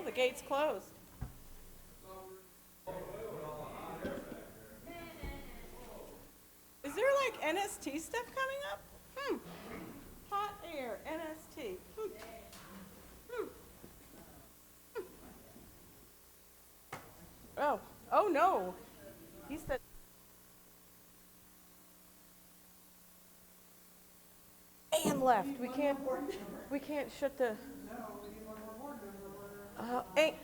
the gate's closed. Is there like NST stuff coming up? Hot air, NST. Oh no. He said. And left. We can't shut the. Hey.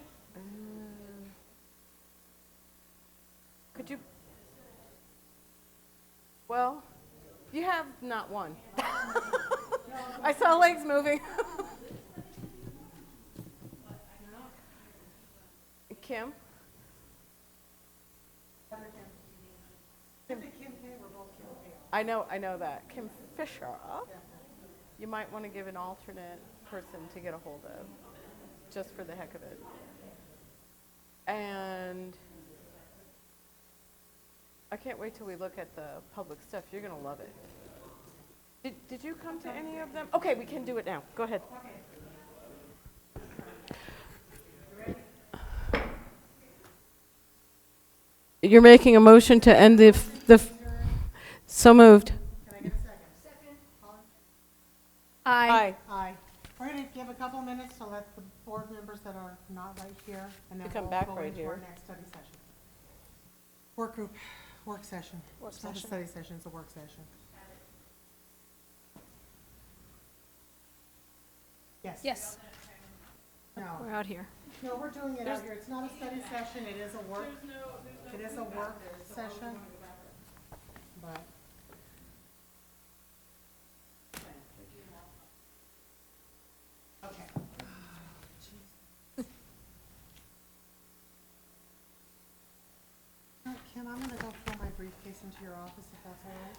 Could you? Well, you have not one. I saw legs moving. Kim? I know that. Kim Fisher. You might want to give an alternate person to get a hold of, just for the heck of it. And I can't wait till we look at the public stuff. You're going to love it. Did you come to any of them? Okay, we can do it now. Go ahead. You're making a motion to end the so moved. Can I get a second? Second. Aye. Aye. We're going to give a couple minutes to let the board members that are not right here, and then To come we'll back go right into here. our next study session. Work group, work session. It's not a study session, it's a work session. Yes. Yes, No. we're out here. No, we're doing it out here. It's not a study session, it is a work, session. But. Okay. All right, Kim, I'm gonna go throw my briefcase into your office if that's all right.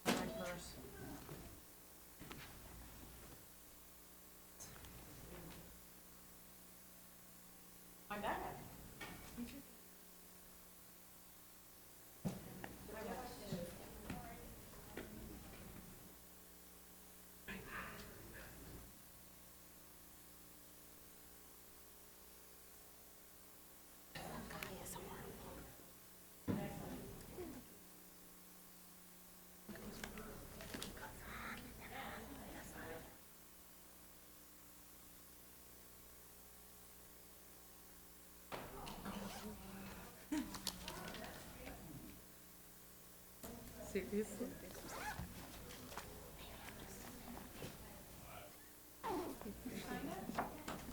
My purse. I'm back. Seriously?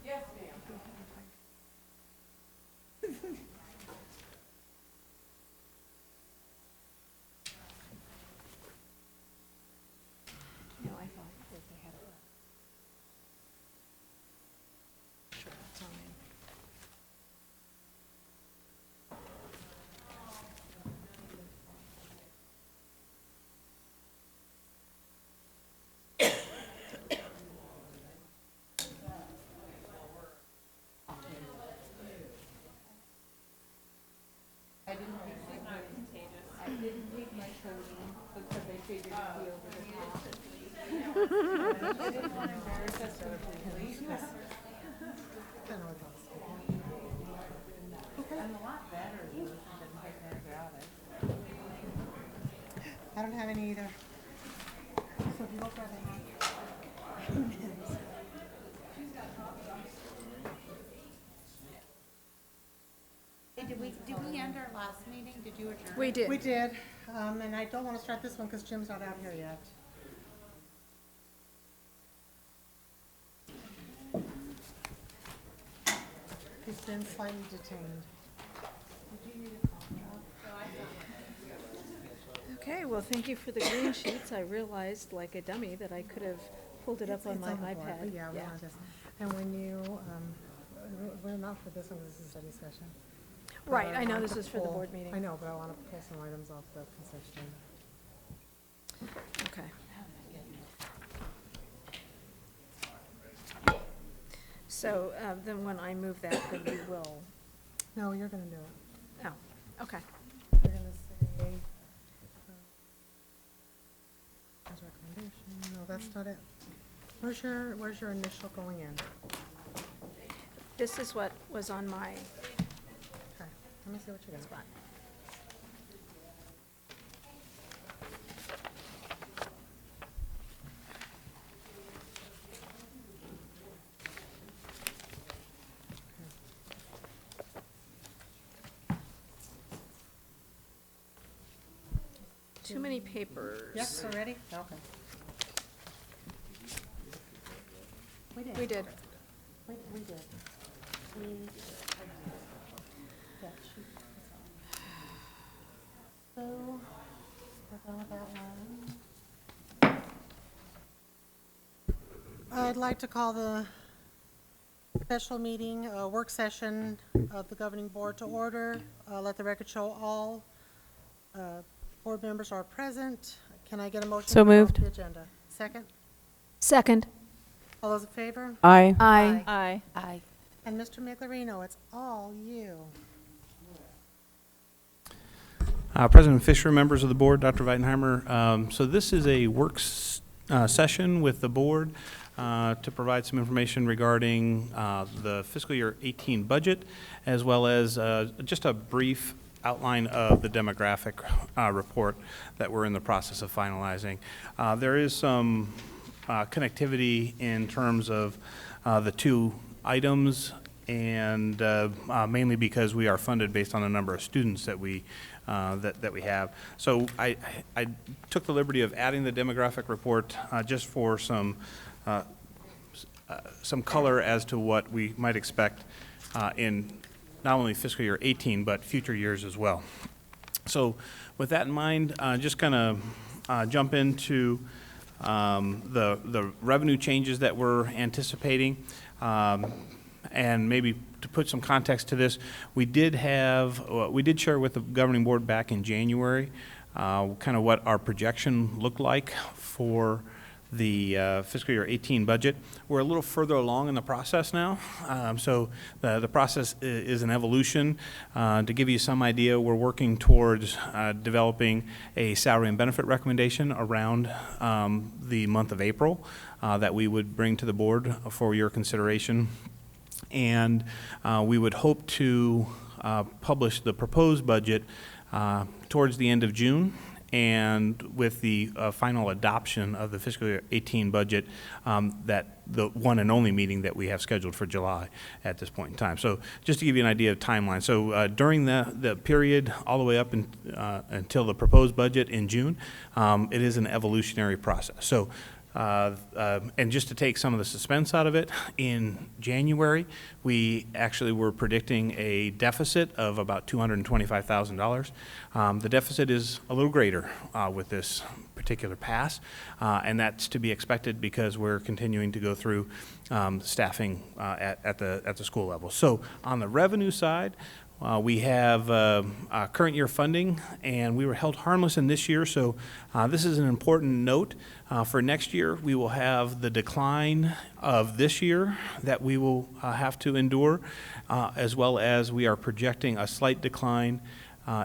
Yes, ma'am. No, I thought that they had a short time. I didn't take my codeine because I figured it'd be over the top. I didn't want to embarrass us with the police. I'm a lot better than take antibiotics. I don't have any either. So if you look where they have. Hey, did we end our last meeting? Did you adjourn? We did. We did, and I don't want to start this one because Jim's not out here yet. He's been slightly detained. Did you need a copy of? Okay, well, thank you for the green sheets. I realized, like a dummy, that I could have pulled it up on my It's the board, iPad. but yeah, we want this. And when you, we're not for this one, this is a study session. But Right, I know want this to is for the pull- board meeting. I know, but I want to pull some items off the consent agenda. Okay. So then when I move that, then we will, No, you're going to do it. oh, okay. You're going to say, that's not it. Where's your initial going in? This is what was on my, Okay, let me see what you got. too many papers. Yep, we're ready? Okay. We did. We did. So, we're done with that one. I'd like to call the special meeting, work session of the governing board to order. Let the record show all board members are present. Can I get a motion? So to adopt moved. the agenda? Second? Second. All those in favor? Aye. Aye. Aye. Aye. And Mr. Miclerino, it's all you. President Fisher, members of the board, Dr. Weidenheimer. So this is a work session with the board to provide some information regarding the fiscal year 18 budget, as well as just a brief outline of the demographic report that we're in the process of finalizing. There is some connectivity in terms of the two items, and mainly because we are funded based on the number of students that we have. So I took the liberty of adding the demographic report just for some color as to what we might expect in not only fiscal year 18, but future years as well. So with that in mind, just kind of jump into the revenue changes that we're anticipating. And maybe to put some context to this, we did share with the governing board back in January kind of what our projection looked like for the fiscal year 18 budget. We're a little further along in the process now. So the process is an evolution. To give you some idea, we're working towards developing a salary and benefit recommendation around the month of April that we would bring to the board for your consideration. And we would hope to publish the proposed budget towards the end of June, and with the final adoption of the fiscal year 18 budget, that the one and only meeting that we have scheduled for July at this point in time. So just to give you an idea of timeline. So during the period all the way up until the proposed budget in June, it is an evolutionary process. So and just to take some of the suspense out of it, in January, we actually were predicting a deficit of about $225,000. The deficit is a little greater with this particular pass, and that's to be expected because we're continuing to go through staffing at the school level. So on the revenue side, we have current year funding, and we were held harmless in this year, so this is an important note. For next year, we will have the decline of this year that we will have to endure, as well as we are projecting a slight decline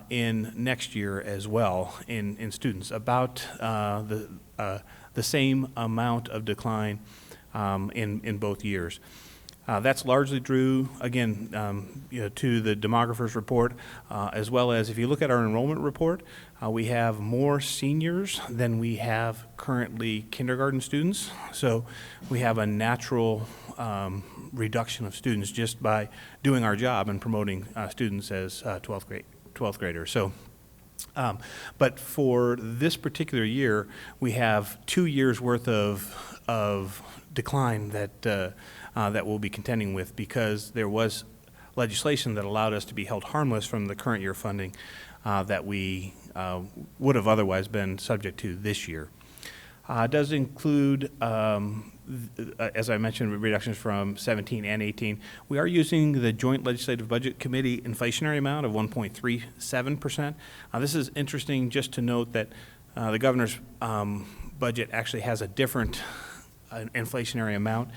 in next year as well in students, about the same amount of decline in both years. That's largely due, again, to the demographer's report, as well as if you look at our enrollment report, we have more seniors than we have currently kindergarten students. So we have a natural reduction of students just by doing our job and promoting students as 12th graders. So, but for this particular year, we have 2 years worth of decline that we'll be contending with, because there was legislation that allowed us to be held harmless from the current year funding that we would have otherwise been subject to this year. It does include, as I mentioned, reductions from 17 and 18. We are using the Joint Legislative Budget Committee inflationary amount of 1.37%. This is interesting just to note that the governor's budget actually has a different inflationary amount.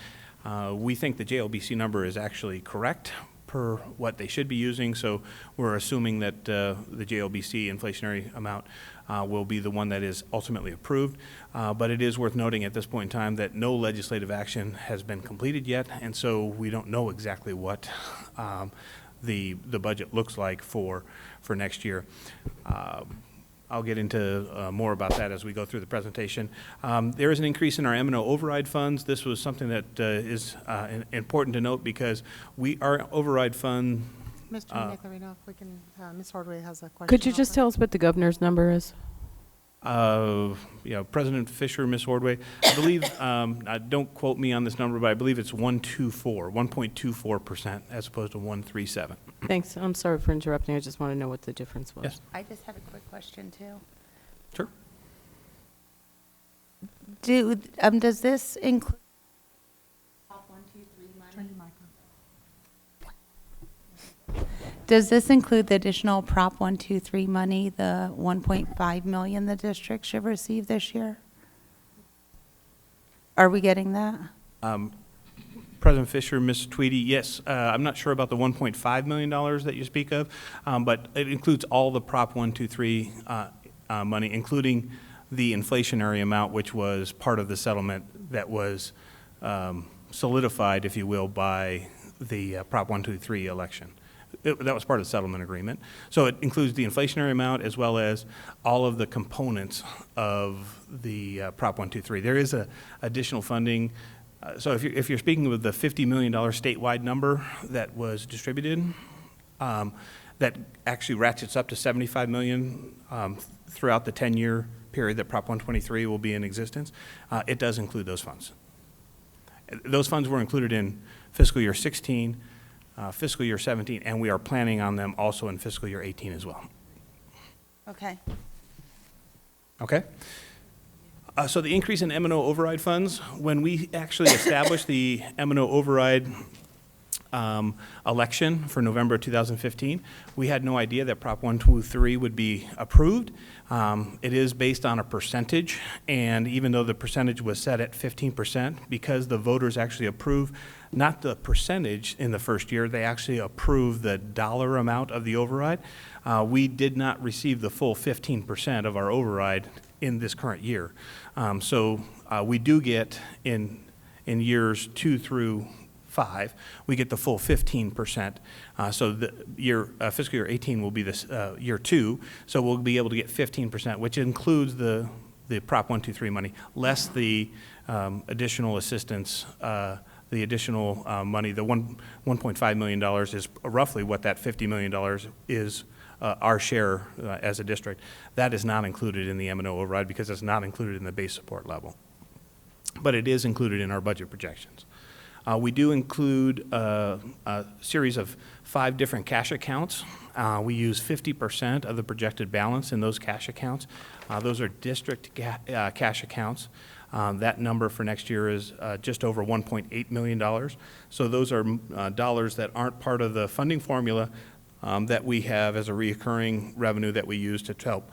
We think the JLBC number is actually correct per what they should be using, so we're assuming that the JOBC inflationary amount will be the one that is ultimately approved. But it is worth noting at this point in time that no legislative action has been completed yet, and so we don't know exactly what the budget looks like for next year. I'll get into more about that as we go through the presentation. There is an increase in our M&O override funds. This was something that is important to note because our override fund. Mr. Nicolino, if we can, Ms. Ordway has a question. Could you just tell us what the governor's number is? President Fisher, Ms. Ordway, I believe, don't quote me on this number, but I believe it's 1.24% as opposed to 1.37. Thanks. I'm sorry for interrupting. I just want to know what the difference was. Yes. I just had a quick question too. Sure. Does this include Prop 123 money? Does this include the additional Prop 123 money, the 1.5 million the district should receive this year? Are we getting that? President Fisher, Ms. Tweedy, yes, I'm not sure about the $1.5 million that you speak of, but it includes all the Prop 123 money, including the inflationary amount, which was part of the settlement that was solidified, if you will, by the Prop 123 election. That was part of the settlement agreement. So it includes the inflationary amount as well as all of the components of the Prop 123. There is additional funding. So if you're speaking of the $50 million statewide number that was distributed, that actually ratchets up to $75 million throughout the 10-year period that Prop 123 will be in existence, it does include those funds. Those funds were included in fiscal year 16, fiscal year 17, and we are planning on them also in fiscal year 18 as well. Okay. Okay? So the increase in M&O override funds, when we actually established the M&O override election for November 2015, we had no idea that Prop 123 would be approved. It is based on a percentage, and even though the percentage was set at 15%, because the voters actually approve not the percentage in the first year, they actually approve the dollar amount of the override. We did not receive the full 15% of our override in this current year. So we do get in years 2 through 5, we get the full 15%. So the fiscal year 18 will be this year 2, so we'll be able to get 15%, which includes the Prop 123 money, less the additional assistance, the additional money. The $1.5 million is roughly what that $50 million is. Our share as a district. That is not included in the M&O override because it's not included in the base support level. But it is included in our budget projections. We do include a series of 5 different cash accounts. We use 50% of the projected balance in those cash accounts. Those are district cash accounts. That number for next year is just over $1.8 million. So those are dollars that aren't part of the funding formula that we have as a recurring revenue that we use to help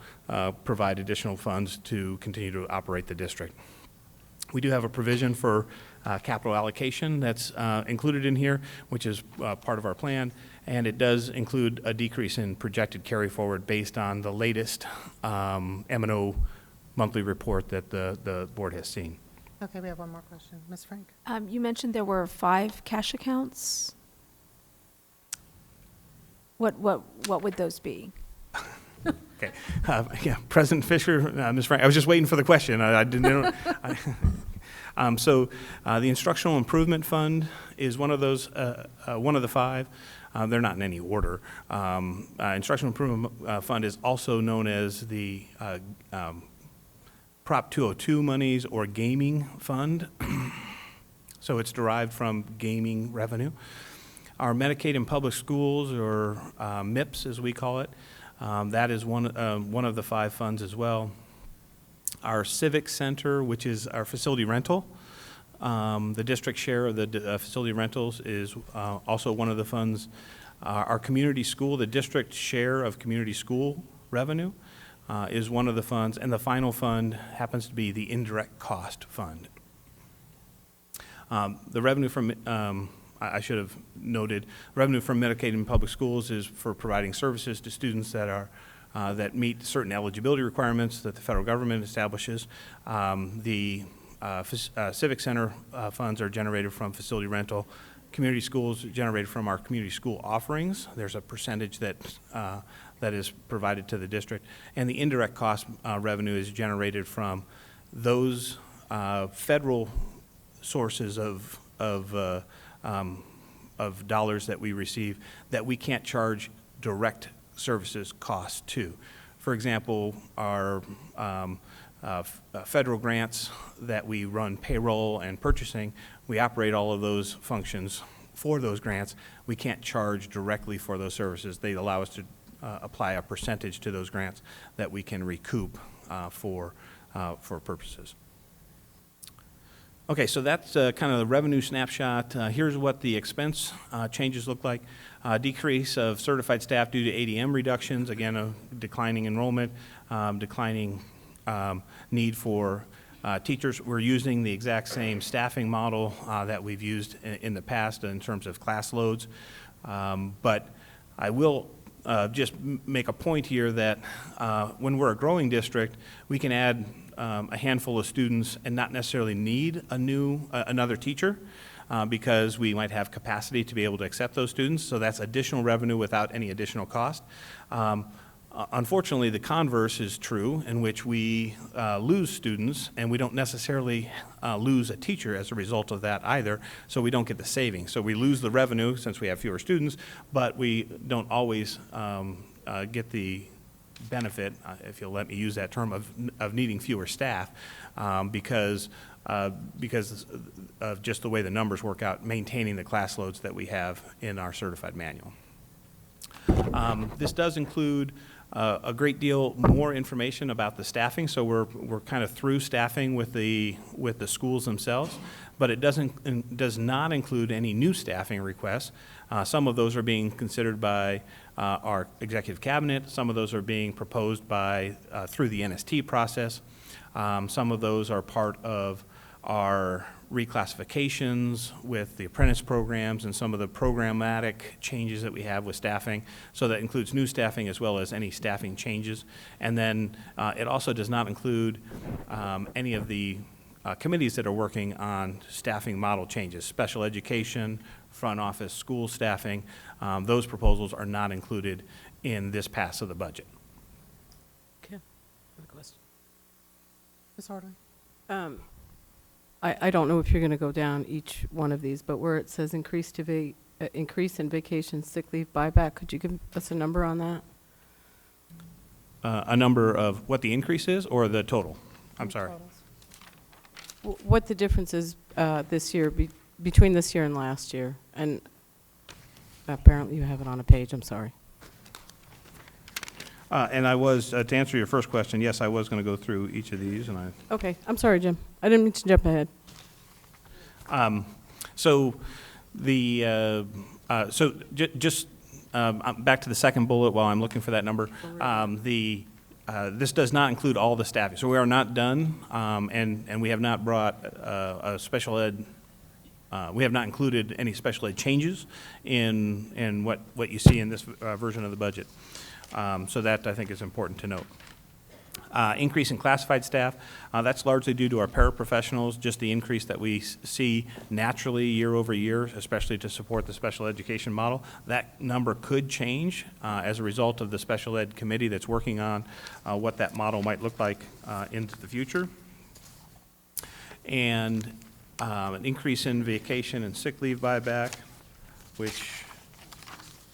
provide additional funds to continue to operate the district. We do have a provision for capital allocation that's included in here, which is part of our plan, and it does include a decrease in projected carry forward based on the latest M&O monthly report that the board has seen. Okay, we have one more question. Ms. Frank? You mentioned there were 5 cash accounts. What would those be? Okay. Yeah, President Fisher, Ms. Frank, I was just waiting for the question. I didn't know. So the Instructional Improvement Fund is one of those, one of the 5. They're not in any order. Instructional Improvement Fund is also known as the Prop 202 monies or gaming fund. So it's derived from gaming revenue. Our Medicaid in Public Schools, or MIPS as we call it, that is one of the 5 funds as well. Our Civic Center, which is our facility rental, the district share of the facility rentals is also one of the funds. Our community school, the district share of community school revenue is one of the funds, and the final fund happens to be the indirect cost fund. The revenue from I should have noted, revenue from Medicaid in public schools is for providing services to students that are that meet certain eligibility requirements that the federal government establishes. The Civic Center funds are generated from facility rental. Community schools generated from our community school offerings. There's a percentage that that is provided to the district. And the indirect cost revenue is generated from those federal sources of dollars that we receive that we can't charge direct services costs to. For example, our federal grants that we run payroll and purchasing, we operate all of those functions for those grants. We can't charge directly for those services. They allow us to apply a percentage to those grants that we can recoup for purposes. Okay, so that's kind of the revenue snapshot. Here's what the expense changes look like. Decrease of certified staff due to ADM reductions, again, a declining enrollment, declining need for teachers. We're using the exact same staffing model that we've used in the past in terms of class loads. But I will just make a point here that when we're a growing district, we can add a handful of students and not necessarily need another teacher because we might have capacity to be able to accept those students. So that's additional revenue without any additional cost. Unfortunately, the converse is true, in which we lose students, and we don't necessarily lose a teacher as a result of that either, so we don't get the savings. So we lose the revenue since we have fewer students, but we don't always get the benefit, if you'll let me use that term, of needing fewer staff because of just the way the numbers work out, maintaining the class loads that we have in our certified manual. This does include a great deal more information about the staffing, so we're kind of through staffing with the schools themselves, but it does not include any new staffing requests. Some of those are being considered by our executive cabinet. Some of those are being proposed by through the NST process. Some of those are part of our reclassifications with the apprentice programs and some of the programmatic changes that we have with staffing. So that includes new staffing as well as any staffing changes. And then it also does not include any of the committees that are working on staffing model changes, special education, front office, school staffing. Those proposals are not included in this pass of the budget. Okay. I have a question. Ms. Harding? I don't know if you're going to go down each one of these, but where it says increase in vacation sick leave buyback, could you give us a number on that? A number of what the increase is or the total? I'm sorry. What the difference is this year, between this year and last year? And apparently you have it on a page, I'm sorry. And I was, to answer your first question, yes, I was going to go through each of these. And Okay, I'm sorry, Jim. I didn't mean to jump ahead. So the, just back to the second bullet while I'm looking for that number. This does not include all the staffing. So we are not done, and we have not brought a special ed, we have not included any special ed changes in what you see in this version of the budget. So that, I think, is important to note. Increase in classified staff, that's largely due to our paraprofessionals, just the increase that we see naturally year over year, especially to support the special education model. That number could change as a result of the special ed committee that's working on what that model might look like into the future. And an increase in vacation and sick leave buyback, which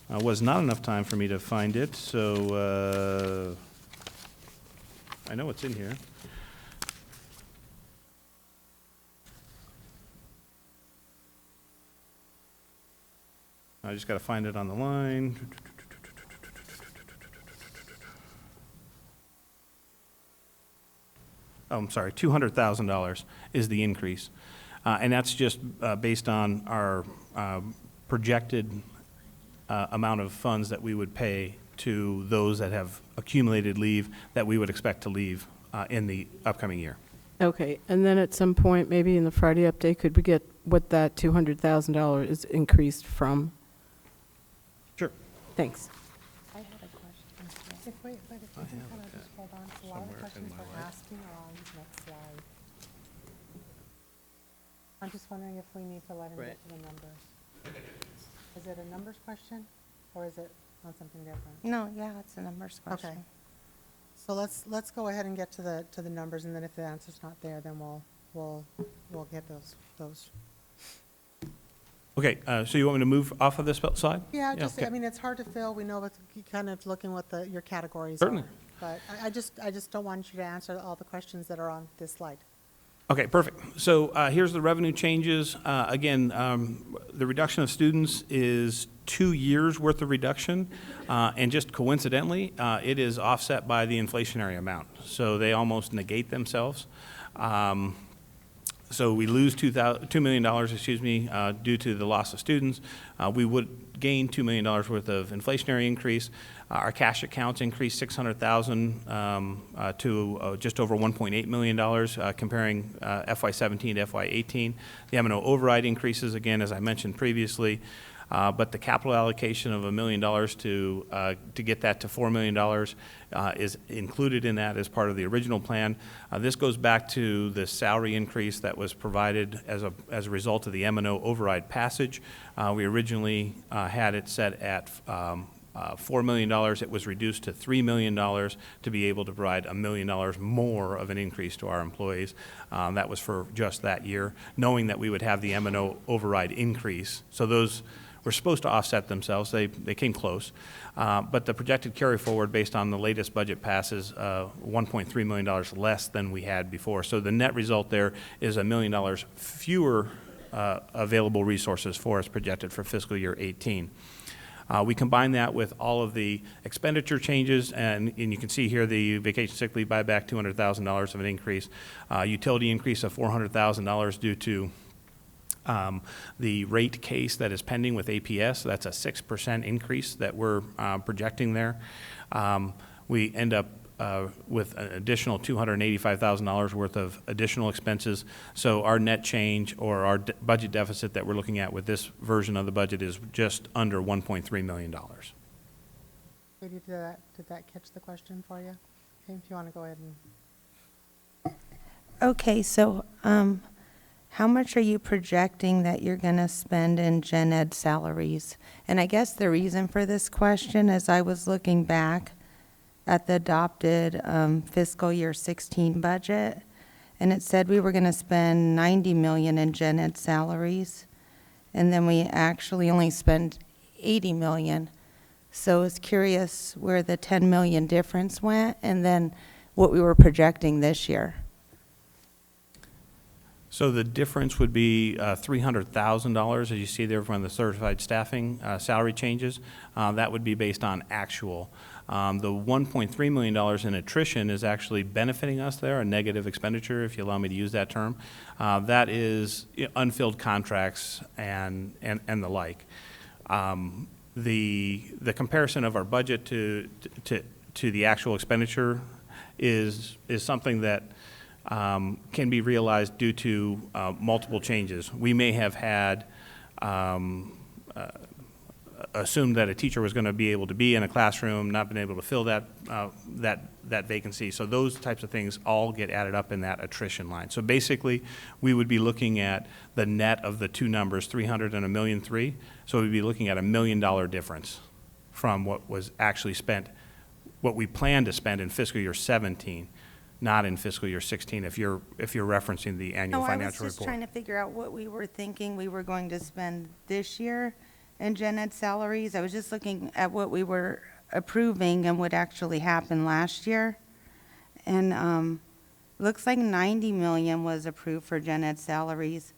was not enough time for me to find it, so I know it's in here. I just got to find it on the line. Oh, I'm sorry, $200,000 is the increase. And that's just based on our projected amount of funds that we would pay to those that have accumulated leave that we would expect to leave in the upcoming year. Okay, and then at some point, maybe in the Friday update, could we get what that $200,000 is increased from? Sure. Thanks. I had a question. If we can kind of just hold on to a lot of the questions we're asking are on the next slide. I'm just wondering if we need to let him get to the numbers. Is it a numbers question, or is it on something different? No, yeah, it's a numbers question. Okay. So let's go ahead and get to the numbers, and then if the answer's not there, then we'll get those. Okay, so you want me to move off of this slide? Yeah, just, okay. I mean, it's hard to fill. We know what, kind of looking what your categories Certainly. are. But I just don't want you to answer all the questions that are on this slide. Okay, perfect. So here's the revenue changes. Again, the reduction of students is 2 years' worth of reduction, and just coincidentally, it is offset by the inflationary amount. So they almost negate themselves. So we lose $2 million, due to the loss of students. We would gain $2 million worth of inflationary increase. Our cash accounts increased $600,000 to just over $1.8 million, comparing FY17 to FY18. The M&O override increases, again, as I mentioned previously. But the capital allocation of $1 million to get that to $4 million is included in that as part of the original plan. This goes back to the salary increase that was provided as a result of the M&O override passage. We originally had it set at $4 million. It was reduced to $3 million to be able to provide $1 million more of an increase to our employees. That was for just that year, knowing that we would have the M&O override increase. So those were supposed to offset themselves. They came close. But the projected carry forward based on the latest budget passes $1.3 million less than we had before. So the net result there is $1 million fewer available resources for us projected for fiscal year 18. We combine that with all of the expenditure changes, and you can see here the vacation sick leave buyback, $200,000 of an increase. Utility increase of $400,000 due to the rate case that is pending with APS. That's a 6% increase that we're projecting there. We end up with an additional $285,000 worth of additional expenses. So our net change, or our budget deficit that we're looking at with this version of the budget, is just under $1.3 million. Katie, did that catch the question for you? Okay, if you want to go ahead and. Okay, so how much are you projecting that you're going to spend in gen ed salaries? And I guess the reason for this question is I was looking back at the adopted fiscal year 16 budget, and it said we were going to spend $90 million in gen ed salaries, and then we actually only spent $80 million. So I was curious where the $10 million difference went, and then what we were projecting this year. So the difference would be $300,000, as you see there from the certified staffing salary changes. That would be based on actual. The $1.3 million in attrition is actually benefiting us there, a negative expenditure, if you allow me to use that term. That is unfilled contracts and the like. The comparison of our budget to the actual expenditure is something that can be realized due to multiple changes. We may have had assumed that a teacher was going to be able to be in a classroom, not been able to fill that vacancy. So those types of things all get added up in that attrition line. So basically, we would be looking at the net of the two numbers, 300 and $1.3 million. So we'd be looking at $1 million difference from what was actually spent, what we planned to spend in fiscal year 17, not in fiscal year 16, if you're referencing the annual financial report. No, I was just trying to figure out what we were thinking we were going to spend this year in gen ed salaries. I was just looking at what we were approving and what actually happened last year. And looks like $90 million was approved for gen ed salaries,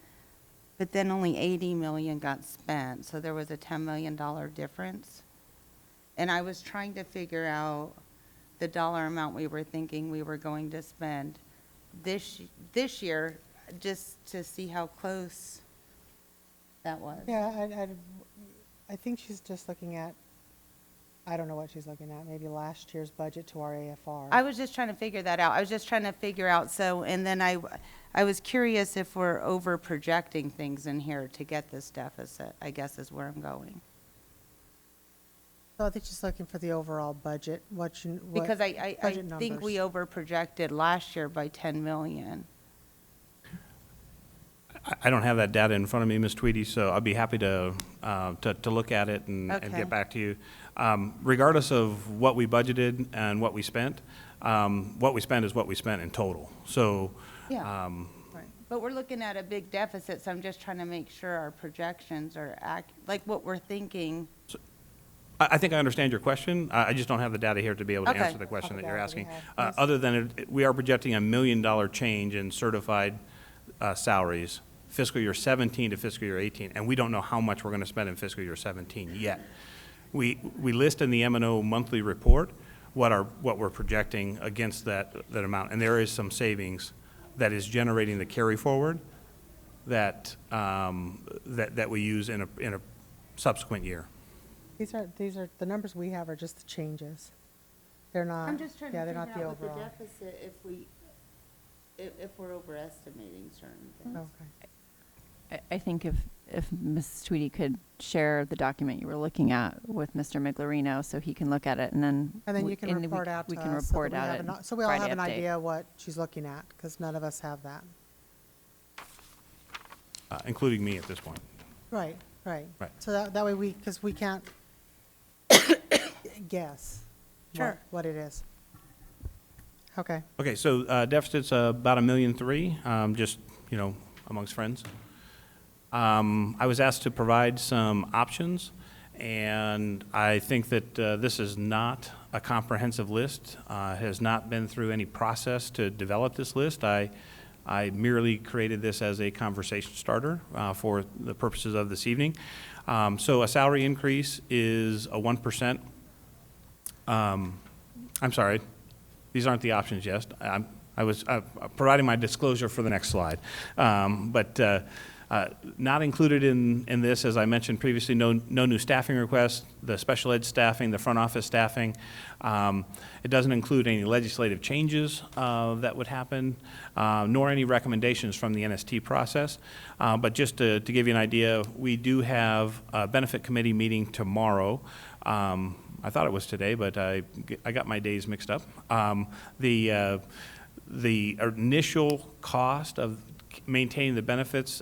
but then only $80 million got spent. So there was a $10 million difference. And I was trying to figure out the dollar amount we were thinking we were going to spend this year, just to see how close that was. Yeah, I think she's just looking at, I don't know what she's looking at, maybe last year's budget to our AFR. I was just trying to figure that out. I was just trying to figure out, so, and then I was curious if we're over projecting things in here to get this deficit, I guess is where I'm going. So I think she's looking for the overall budget, what Because I budget think numbers. we over projected last year by 10 million. I don't have that data in front of me, Ms. Tweedy, so I'll be happy to look at it and Okay. get back to you. Regardless of what we budgeted and what we spent is what we spent in total. So, Yeah. Right. But we're looking at a big deficit, so I'm just trying to make sure our projections are like what we're thinking. I think I understand your question. I just don't have the data here to be able to Okay. answer the question that you're All the data asking. we have. Yes. Other than we are projecting $1 million change in certified salaries, fiscal year 17 to fiscal year 18, and we don't know how much we're going to spend in fiscal year 17 yet. We list in the M&O monthly report what we're projecting against that amount, and there is some savings that is generating the carry forward that we use in a subsequent year. These are, the numbers we have are just the changes. They're not, I'm just trying to yeah, they're figure not the out what the overall. deficit if we're overestimating certain things. Okay. I think if Ms. Tweedy could share the document you were looking at with Mr. Miglerino, so he can look at it, and then. And then you can and report out to we us. can so that report we out have at an- So we all Friday have an update. idea what she's looking at, because none of us have that. Including me at this point. Right. Right. So that way because we can't guess Sure. what it is. Okay. Okay, so deficit's about $1.3 million, just, amongst friends. I was asked to provide some options, and I think that this is not a comprehensive list, has not been through any process to develop this list. I merely created this as a conversation starter for the purposes of this evening. So a salary increase is a 1%. I'm sorry, these aren't the options yet. I was providing my disclosure for the next slide. But not included in this, as I mentioned previously, no new staffing requests, the special ed staffing, the front office staffing. It doesn't include any legislative changes that would happen, nor any recommendations from the NST process. But just to give you an idea, we do have a benefit committee meeting tomorrow. I thought it was today, but I got my days mixed up. The initial cost of maintaining the benefits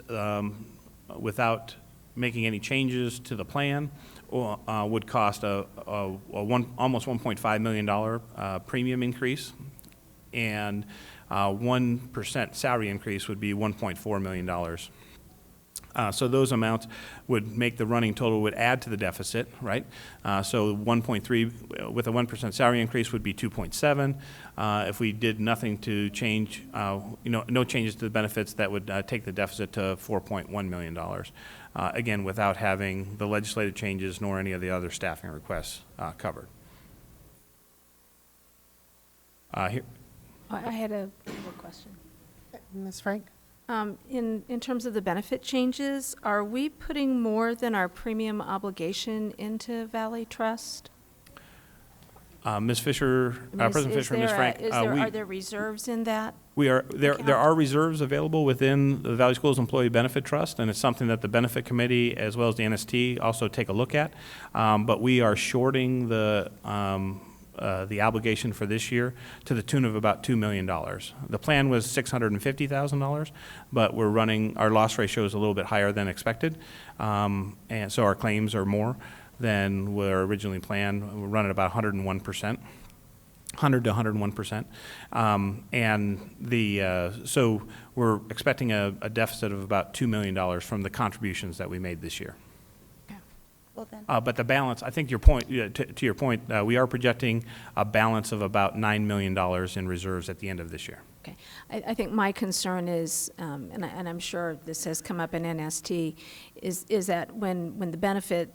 without making any changes to the plan would cost almost $1.5 million premium increase, and 1% salary increase would be $1.4 million. So those amounts would make the running total, would add to the deficit, right? So 1.3 with a 1% salary increase would be 2.7. If we did nothing to change, no changes to the benefits, that would take the deficit to $4.1 million. Again, without having the legislative changes nor any of the other staffing requests covered. Here. I had a question. Ms. Frank? In terms of the benefit changes, are we putting more than our premium obligation into Valley Trust? Ms. Fisher, I mean, President Fisher, and Ms. Frank, are there reserves in that? there account? are reserves available within the Valley Schools Employee Benefit Trust, and it's something that the Benefit Committee as well as the NST also take a look at. But we are shorting the obligation for this year to the tune of about $2 million. The plan was $650,000, but we're running, our loss ratio is a little bit higher than expected, and so our claims are more than were originally planned. We're running about 101%, 100 to 101%. So we're expecting a deficit of about $2 million from the contributions that we made this year. Well then, But the balance, I think your point, to your point, we are projecting a balance of about $9 million in reserves at the end of this year. Okay. I think my concern is, and I'm sure this has come up in NST, is that when the benefit,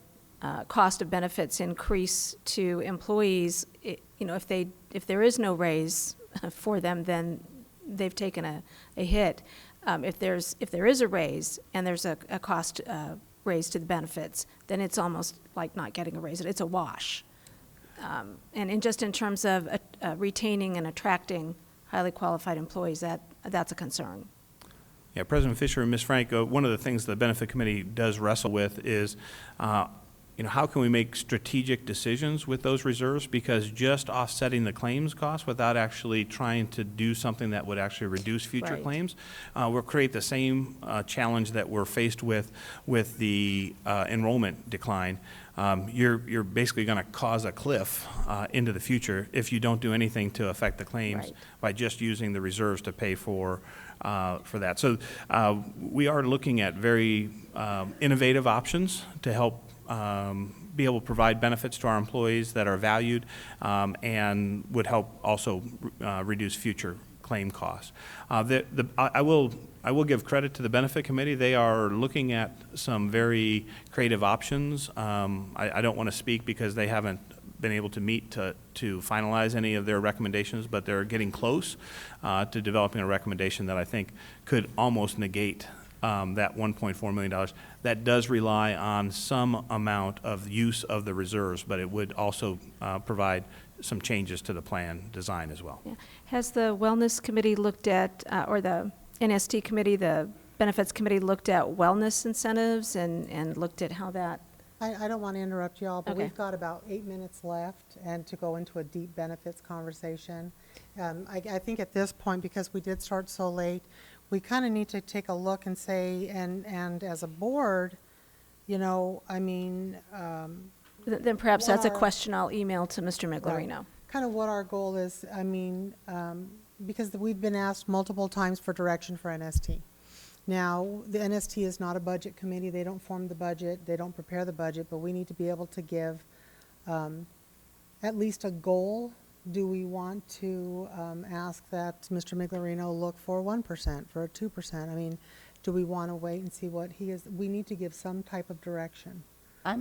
cost of benefits increase to employees, if there is no raise for them, then they've taken a hit. If there is a raise and there's a cost raise to the benefits, then it's almost like not getting a raise. It's a wash. and just in terms of retaining and attracting highly qualified employees, that's a concern. Yeah, President Fisher and Ms. Frank, one of the things the Benefit Committee does wrestle with is, how can we make strategic decisions with those reserves? Because just offsetting the claims costs without actually trying to do something that would actually reduce future Right. claims will create the same challenge that we're faced with the enrollment decline. You're basically going to cause a cliff into the future if you don't do anything to affect the claims Right. by just using the reserves to pay for that. So we are looking at very innovative options to help be able to provide benefits to our employees that are valued and would help also reduce future claim costs. I will give credit to the Benefit Committee. They are looking at some very creative options. I don't want to speak because they haven't been able to meet to finalize any of their recommendations, but they're getting close to developing a recommendation that I think could almost negate that $1.4 million. That does rely on some amount of use of the reserves, but it would also provide some changes to the plan design as well. Yeah. Has the Wellness Committee looked at, or the NST Committee, the Benefits Committee, looked at wellness incentives and looked at how that? I don't want to interrupt you all, but Okay. we've got about 8 minutes left and to go into a deep benefits conversation. I think at this point, because we did start so late, we kind of need to take a look and say, and as a board, Then perhaps that's a What are- question I'll email to Mr. Miglerino. kind of what our goal is, because we've been asked multiple times for direction for NST. Now, the NST is not a budget committee. They don't form the budget. They don't prepare the budget, but we need to be able to give at least a goal. Do we want to ask that Mr. Miglerino look for 1%, for a 2%? I mean, do we want to wait and see what he is? We need to give some type of direction. I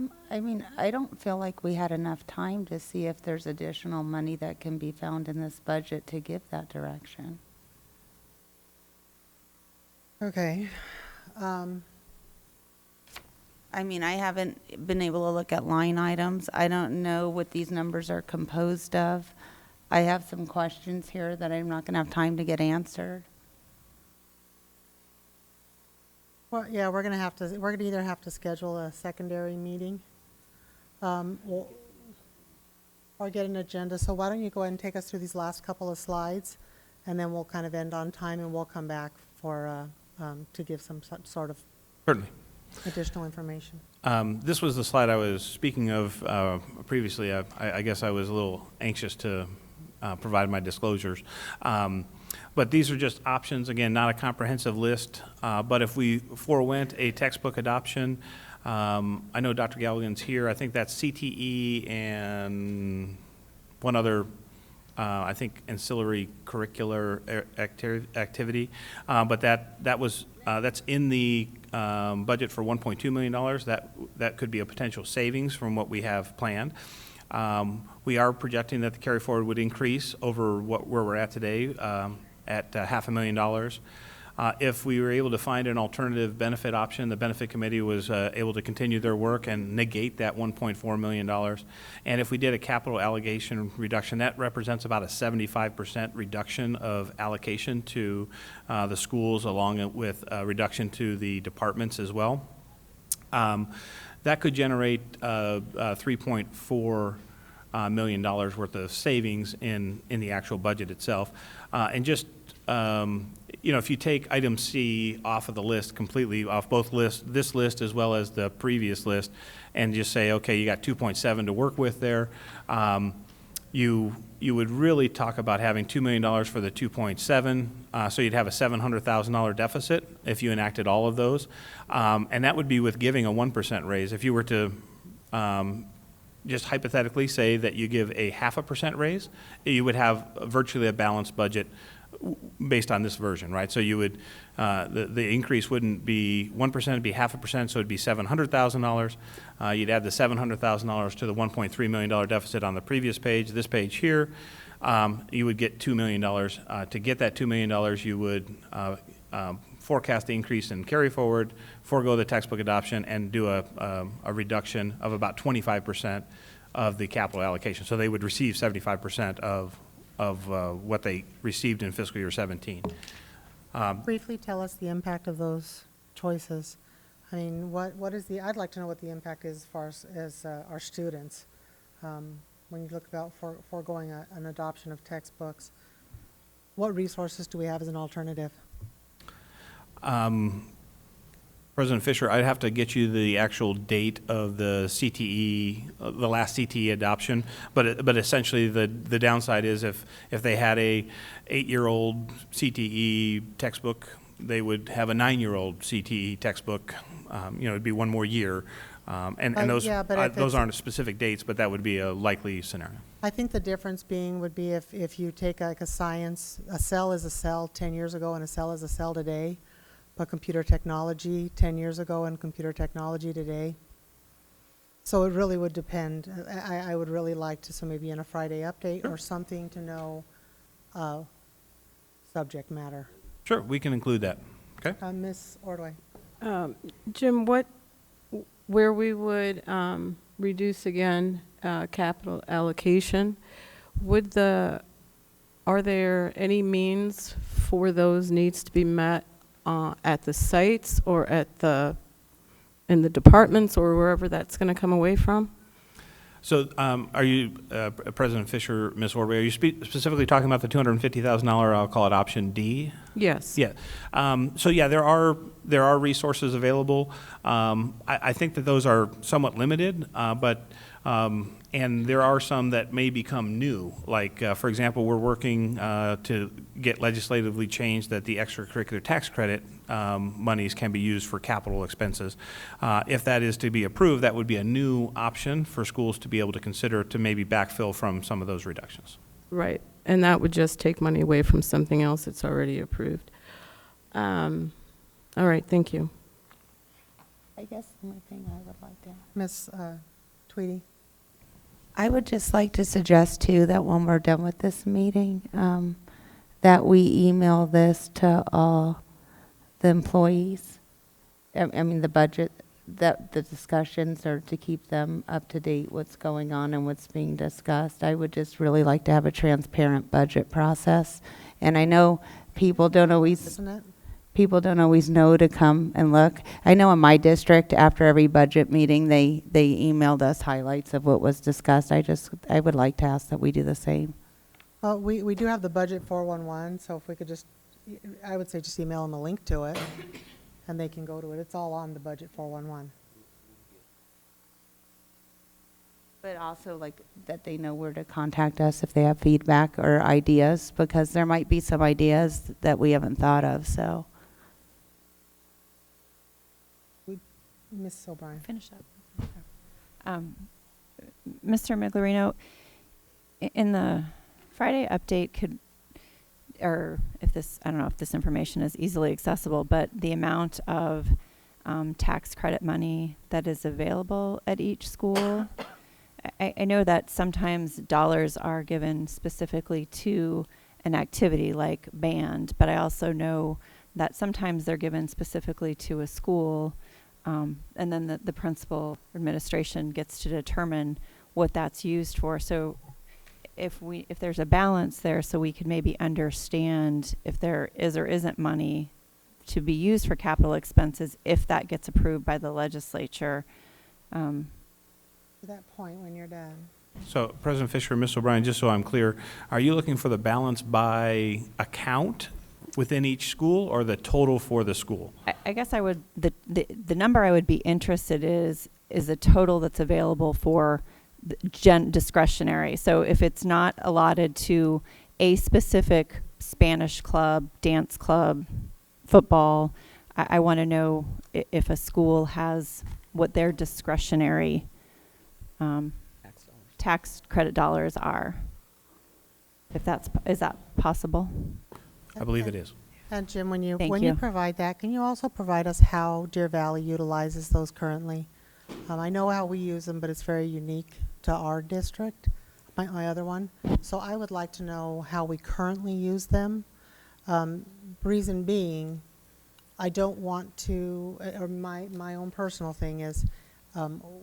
don't feel like we had enough time to see if there's additional money that can be found in this budget to give that direction. Okay. I haven't been able to look at line items. I don't know what these numbers are composed of. I have some questions here that I'm not going to have time to get answered. Well, yeah, we're gonna either have to schedule a secondary meeting, or get an agenda. So why don't you go ahead and take us through these last couple of slides, and then we'll kind of end on time, and we'll come back for, to give some sort of Certainly. additional information. This was the slide I was speaking of previously. I guess I was a little anxious to provide my disclosures. But these are just options, again, not a comprehensive list. But if we forewent a textbook adoption, I know Dr. Galligan's here. I think that's CTE and one other, I think, ancillary curricular activity. But that's in the budget for $1.2 million. That could be a potential savings from what we have planned. We are projecting that the carry forward would increase over where we're at today, at $500,000. If we were able to find an alternative benefit option, the Benefit Committee was able to continue their work and negate that $1.4 million. And if we did a capital allocation reduction, that represents about a 75% reduction of allocation to the schools, along with a reduction to the departments as well. That could generate $3.4 million worth of savings in the actual budget itself. And just, if you take item C off of the list completely, off both lists, this list as well as the previous list, and just say, okay, you got 2.7 to work with there, you would really talk about having $2 million for the 2.7, so you'd have a $700,000 deficit if you enacted all of those. And that would be with giving a 1% raise. If you were to just hypothetically say that you give a 0.5% raise, you would have virtually a balanced budget based on this version, right? So you would, the increase wouldn't be 1%, it'd be 0.5%, so it'd be $700,000. You'd add the $700,000 to the $1.3 million deficit on the previous page. This page here, you would get $2 million. To get that $2 million, you would forecast the increase in carry forward, forego the textbook adoption, and do a reduction of about 25% of the capital allocation. So they would receive 75% of what they received in fiscal year 17. Briefly tell us the impact of those choices. I mean, what is I'd like to know what the impact is as far as our students. When you look about foregoing an adoption of textbooks, what resources do we have as an alternative? President Fisher, I'd have to get you the actual date of the CTE, the last CTE adoption, but essentially the downside is if they had a 8-year-old CTE textbook, they would have a 9-year-old CTE textbook. It'd be one more year, and those yeah, but if those it's- aren't specific dates, but that would be a likely scenario. I think the difference would be if you take like a cell is a cell 10 years ago and a cell is a cell today, but computer technology 10 years ago and computer technology today. So it really would depend. I would really like to, so maybe in a Friday update or something to know subject matter. Sure, we can include that. Okay. Ms. Ordway. Jim, where we would reduce again capital allocation, are there any means for those needs to be met at the sites or in the departments or wherever that's going to come away from? So are you, President Fisher, Ms. Ordway, are you specifically talking about the $250,000, I'll call it option D? Yes. Yeah. So yeah, there are resources available. I think that those are somewhat limited, and there are some that may become new. Like, for example, we're working to get legislatively changed that the extracurricular tax credit monies can be used for capital expenses. If that is to be approved, that would be a new option for schools to be able to consider to maybe backfill from some of those reductions. Right. And that would just take money away from something else that's already approved. All right. Thank you. I guess the only thing I would like to. Ms. Tweedy. I would just like to suggest too that when we're done with this meeting, that we email this to all the employees. I mean, the budget, that the discussions are to keep them up to date, what's going on and what's being discussed. I would just really like to have a transparent budget process. And I know people don't always. Isn't it? People don't always know to come and look. I know in my district, after every budget meeting, they emailed us highlights of what was discussed. I would like to ask that we do the same. Well, we do have the budget 411, so if we could I would say just email them a link to it, and they can go to it. It's all on the budget 411. But also like that they know where to contact us if they have feedback or ideas, because there might be some ideas that we haven't thought of, so. Ms. O'Brien. Finish up. Mr. Miglerino, in the Friday update or if this, I don't know if this information is easily accessible, but the amount of tax credit money that is available at each school. I know that sometimes dollars are given specifically to an activity like band, but I also know that sometimes they're given specifically to a school. And then the principal administration gets to determine what that's used for. So if there's a balance there, so we could maybe understand if there is or isn't money to be used for capital expenses, if that gets approved by the legislature. To that point when you're done. So President Fisher, Ms. O'Brien, just so I'm clear, are you looking for the balance by account within each school or the total for the school? I guess I would, the number I would be interested is the total that's available for discretionary. So if it's not allotted to a specific Spanish club, dance club, football, I want to know if a school has what their discretionary tax credit dollars are. If is that possible? I believe it is. And Jim, when you Thank you. provide that, can you also provide us how Deer Valley utilizes those currently? I know how we use them, but it's very unique to our district, my other one. So I would like to know how we currently use them. Reason being, I don't want to, or my own personal thing is,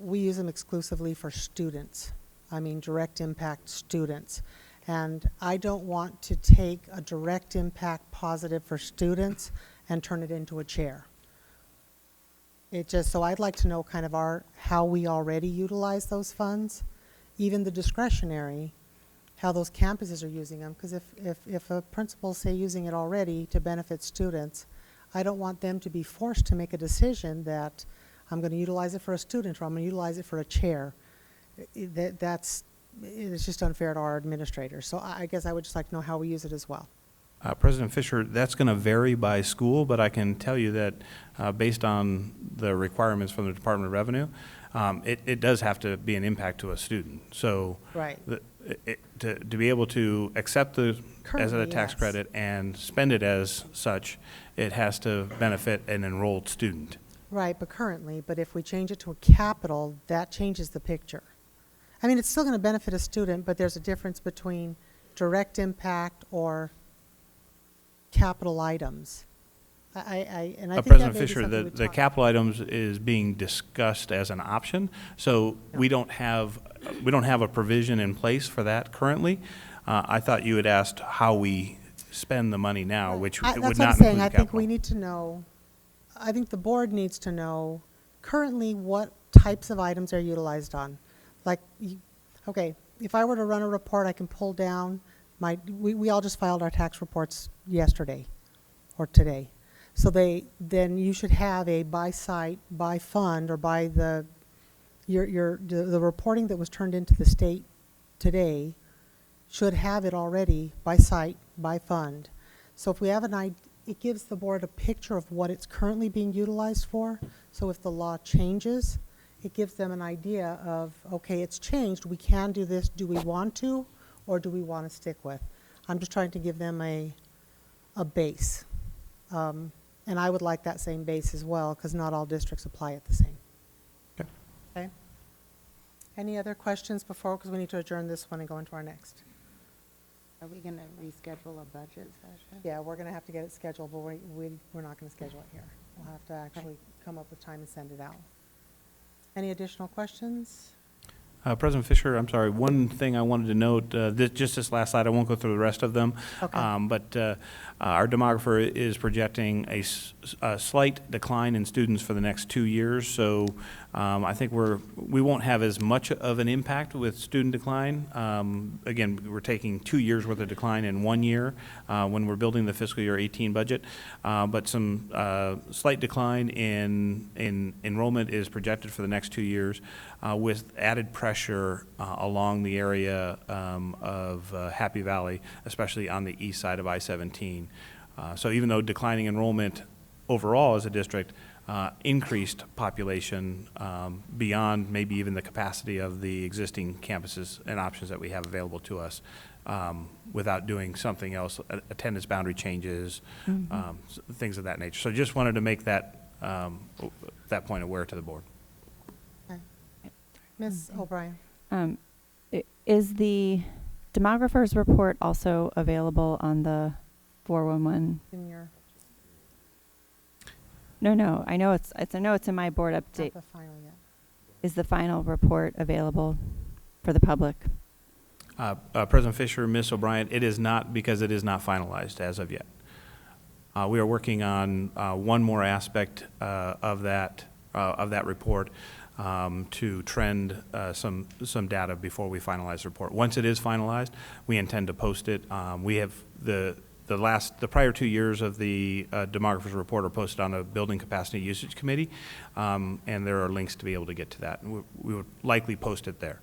we use them exclusively for students. I mean direct impact students. And I don't want to take a direct impact positive for students and turn it into a chair. So I'd like to know kind of how we already utilize those funds, even the discretionary, how those campuses are using them. Because if a principal, say, using it already to benefit students, I don't want them to be forced to make a decision that I'm going to utilize it for a student or I'm going to utilize it for a chair. It's just unfair to our administrators. So I guess I would just like to know how we use it as well. President Fisher, that's going to vary by school, but I can tell you that based on the requirements from the Department of Revenue, it does have to be an impact to a student. So Right. to be able to accept as a Currently, tax yes. credit and spend it as such, it has to benefit an enrolled student. Right, but if we change it to a capital, that changes the picture. I mean, it's still going to benefit a student, but there's a difference between direct impact or capital items. And I think that President may be Fisher, something we the talk- capital items is being discussed as an option, so we don't have a provision in place for that currently. I thought you had asked how we spend the money now, which That's would what not I'm include saying. I think we capital. need to know, I think the board needs to know currently what types of items are utilized on. Like, okay, if I were to run a report, I can pull down we all just filed our tax reports yesterday or today. So then you should have a by site, by fund, or by the reporting that was turned into the state today should have it already by site, by fund. So if we have it gives the board a picture of what it's currently being utilized for. So if the law changes, it gives them an idea of, okay, it's changed, we can do this, do we want to, or do we want to stick with? I'm just trying to give them a base. And I would like that same base as well, because not all districts apply it the same. Okay. Okay? Any other questions before, because we need to adjourn this one and go into our next? Are we going to reschedule a budget session? Yeah, we're going to have to get it scheduled, but we're not going to schedule it here. We'll have to actually come up with time and send it out. Any additional questions? President Fisher, I'm sorry, one thing I wanted to note, just this last slide, I won't go through the rest of them. Okay. But our demographer is projecting a slight decline in students for the next 2 years. So I think we won't have as much of an impact with student decline. Again, we're taking 2 years worth of decline in 1 year when we're building the fiscal year 18 budget. But some slight decline in enrollment is projected for the next 2 years with added pressure along the area of Happy Valley, especially on the east side of I-17. So even though declining enrollment overall as a district, increased population beyond maybe even the capacity of the existing campuses and options that we have available to us without doing something else, attendance boundary changes, things of that nature. So just wanted to make that point aware to the board. Okay. Ms. O'Brien? Is the demographer's report also available on the 411? In your, No, I know it's in my board not update. the final yet. Is the final report available for the public? President Fisher, Ms. O'Brien, it is not, because it is not finalized as of yet. We are working on one more aspect of that report to trend some data before we finalize the report. Once it is finalized, we intend to post it. We have the prior 2 years of the demographer's report are posted on a building capacity usage committee, and there are links to be able to get to that. And we would likely post it there.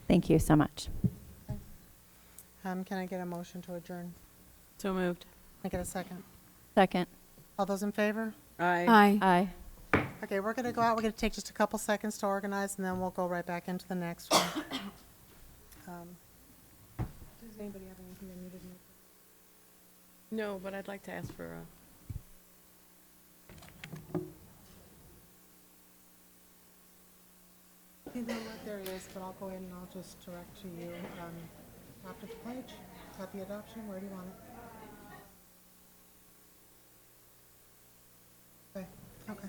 Thank you so much. Can I get a motion to adjourn? So moved. Can I get a second? Second. All those in favor? Aye. Aye. Okay, we're going to go out. We're going to take just a couple seconds to organize, and then we'll go right back into the next one. Does anybody have anything they needed to know? No, but I'd like to ask for a. You know what, there is, but I'll go ahead and I'll just direct to you. After the pledge, at the adoption, where do you want it? Okay.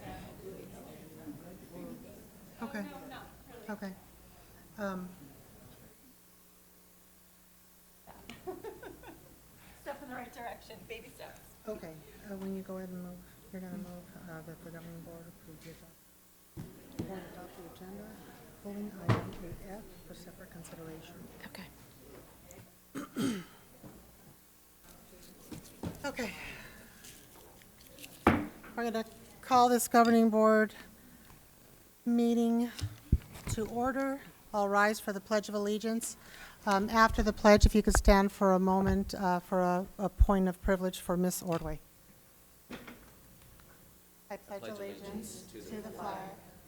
Okay. Okay. right direction, baby steps. Okay, when you go ahead and move, you're gonna move that the governing board approve the board adopt the agenda, pulling item 8F for separate consideration. Okay. Okay. We're gonna call this governing board meeting to order. I'll rise for the Pledge of Allegiance. After the pledge, if you could stand for a moment for a point of privilege for Miss Ordway. I pledge allegiance to the flag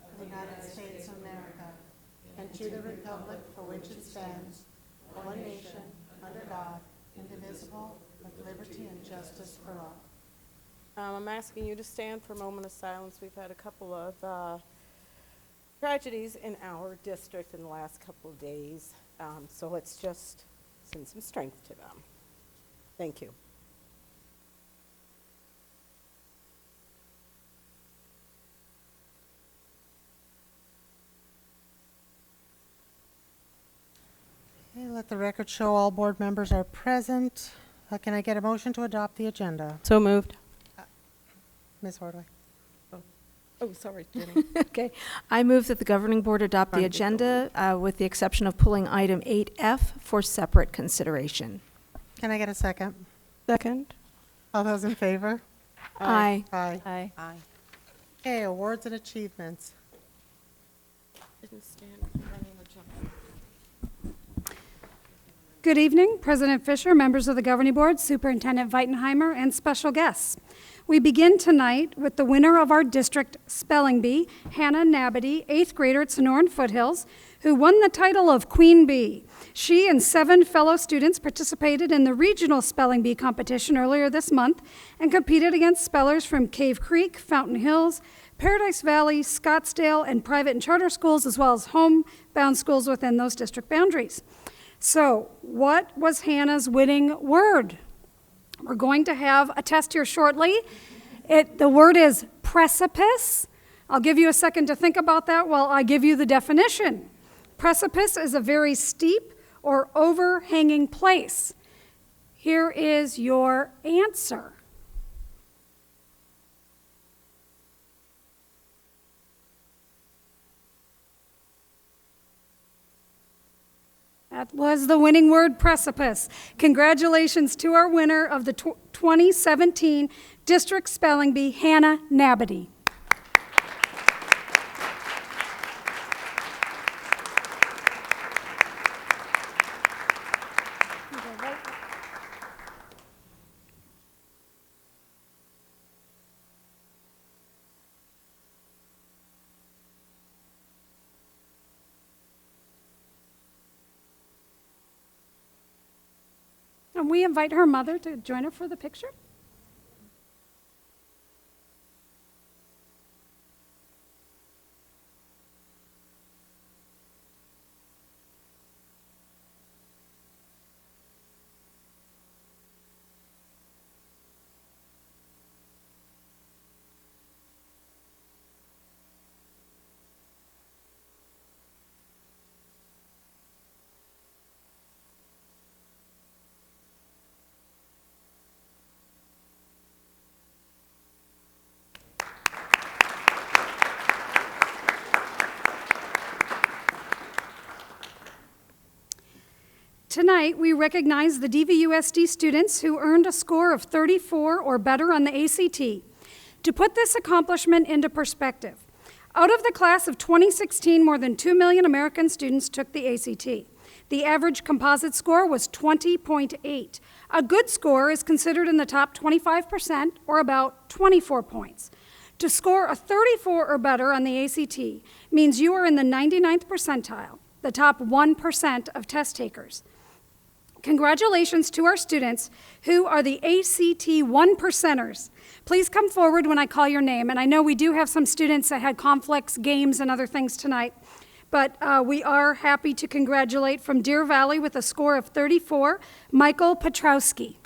of the United States of America and to the republic for which it stands, one nation, under God, indivisible, with liberty and justice for all. I'm asking you to stand for a moment of silence. We've had a couple of tragedies in our district in the last couple of days. So let's just send some strength to them. Thank you. Okay, let the record show all board members are present. Can I get a motion to adopt the agenda? So moved. Ms. Ordway. Oh, sorry, Jenny. Okay. I move that the governing board adopt the agenda with the exception of pulling item 8F for separate consideration. Can I get a second? Second. All those in favor? Aye. Aye. Aye. Aye. Okay, awards and achievements. Didn't stand running or jumping. Good evening, President Fisher, members of the Governing Board, Superintendent Weitenheimer, and special guests. We begin tonight with the winner of our district spelling bee, Hannah Nabity, 8th grader at Sonoran Foothills, who won the title of Queen Bee. She and 7 fellow students participated in the regional spelling bee competition earlier this month and competed against spellers from Cave Creek, Fountain Hills, Paradise Valley, Scottsdale, and private and charter schools, as well as homebound schools within those district boundaries. So, what was Hannah's winning word? We're going to have a test here shortly. The word is precipice. I'll give you a second to think about that while I give you the definition. Precipice is a very steep or overhanging place. Here is your answer. That was the winning word, precipice. Congratulations to our winner of the 2017 District Spelling Bee, Hannah Nabity. And we invite her mother to join her for the picture. Tonight, we recognize the DVUSD students who earned a score of 34 or better on the ACT. To put this accomplishment into perspective, out of the class of 2016, more than 2 million American students took the ACT. The average composite score was 20.8. A good score is considered in the top 25%, or about 24 points. To score a 34 or better on the ACT means you are in the 99th percentile, the top 1% of test takers. Congratulations to our students who are the ACT 1%ers. Please come forward when I call your name. And I know we do have some students that had conflicts, games, and other things tonight. But we are happy to congratulate from Deer Valley with a score of 34, Michael Petrowski.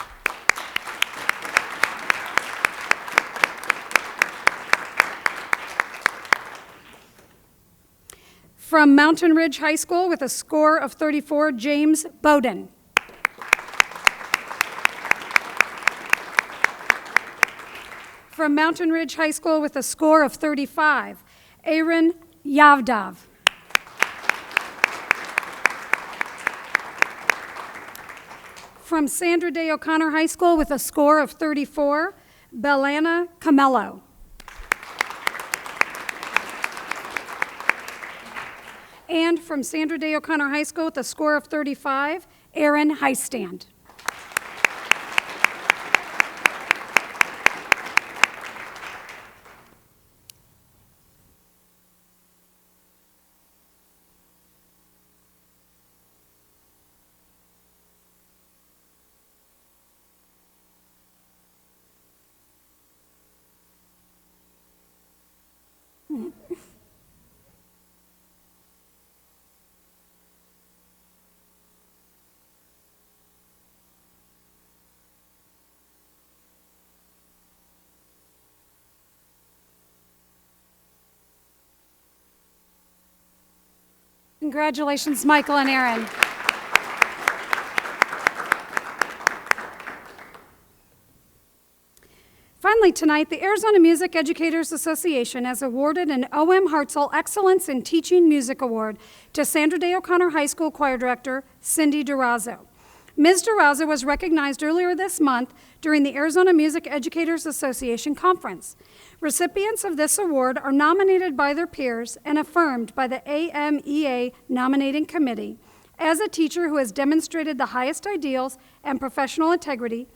From Mountain Ridge High School with a score of 34, James Bowden. From Mountain Ridge High School with a score of 35, Aaron Yavdav. From Sandra Day O'Connor High School with a score of 34, Belana Camello. And from Sandra Day O'Connor High School with a score of 35, Aaron Heistand. Congratulations, Michael and Aaron. Finally, tonight, the Arizona Music Educators Association has awarded an O.M. Hartzell Excellence in Teaching Music Award to Sandra Day O'Connor High School Choir Director Cindy Durazo. Ms. Durazo was recognized earlier this month during the Arizona Music Educators Association Conference. Recipients of this award are nominated by their peers and affirmed by the AMEA Nominating Committee as a teacher who has demonstrated the highest ideals and professional integrity,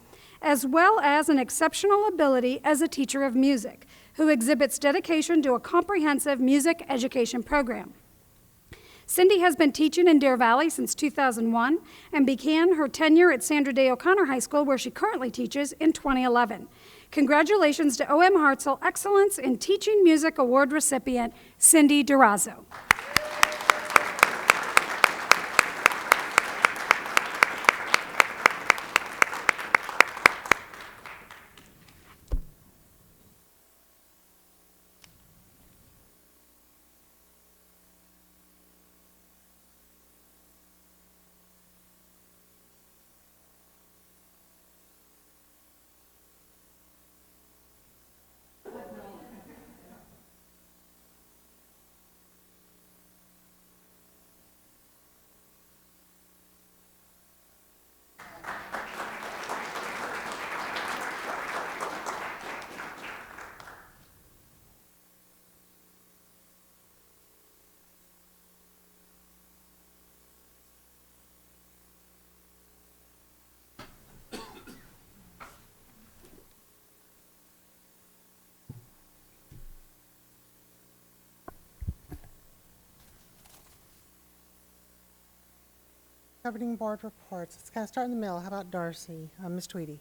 as well as an exceptional ability as a teacher of music, who exhibits dedication to a comprehensive music education program. Cindy has been teaching in Deer Valley since 2001 and began her tenure at Sandra Day O'Connor High School, where she currently teaches, in 2011. Congratulations to O.M. Hartzell Excellence in Teaching Music Award recipient, Cindy Durazo. Governing Board reports. Let's kind of start in the middle. How about Darcy? Ms. Tweedy.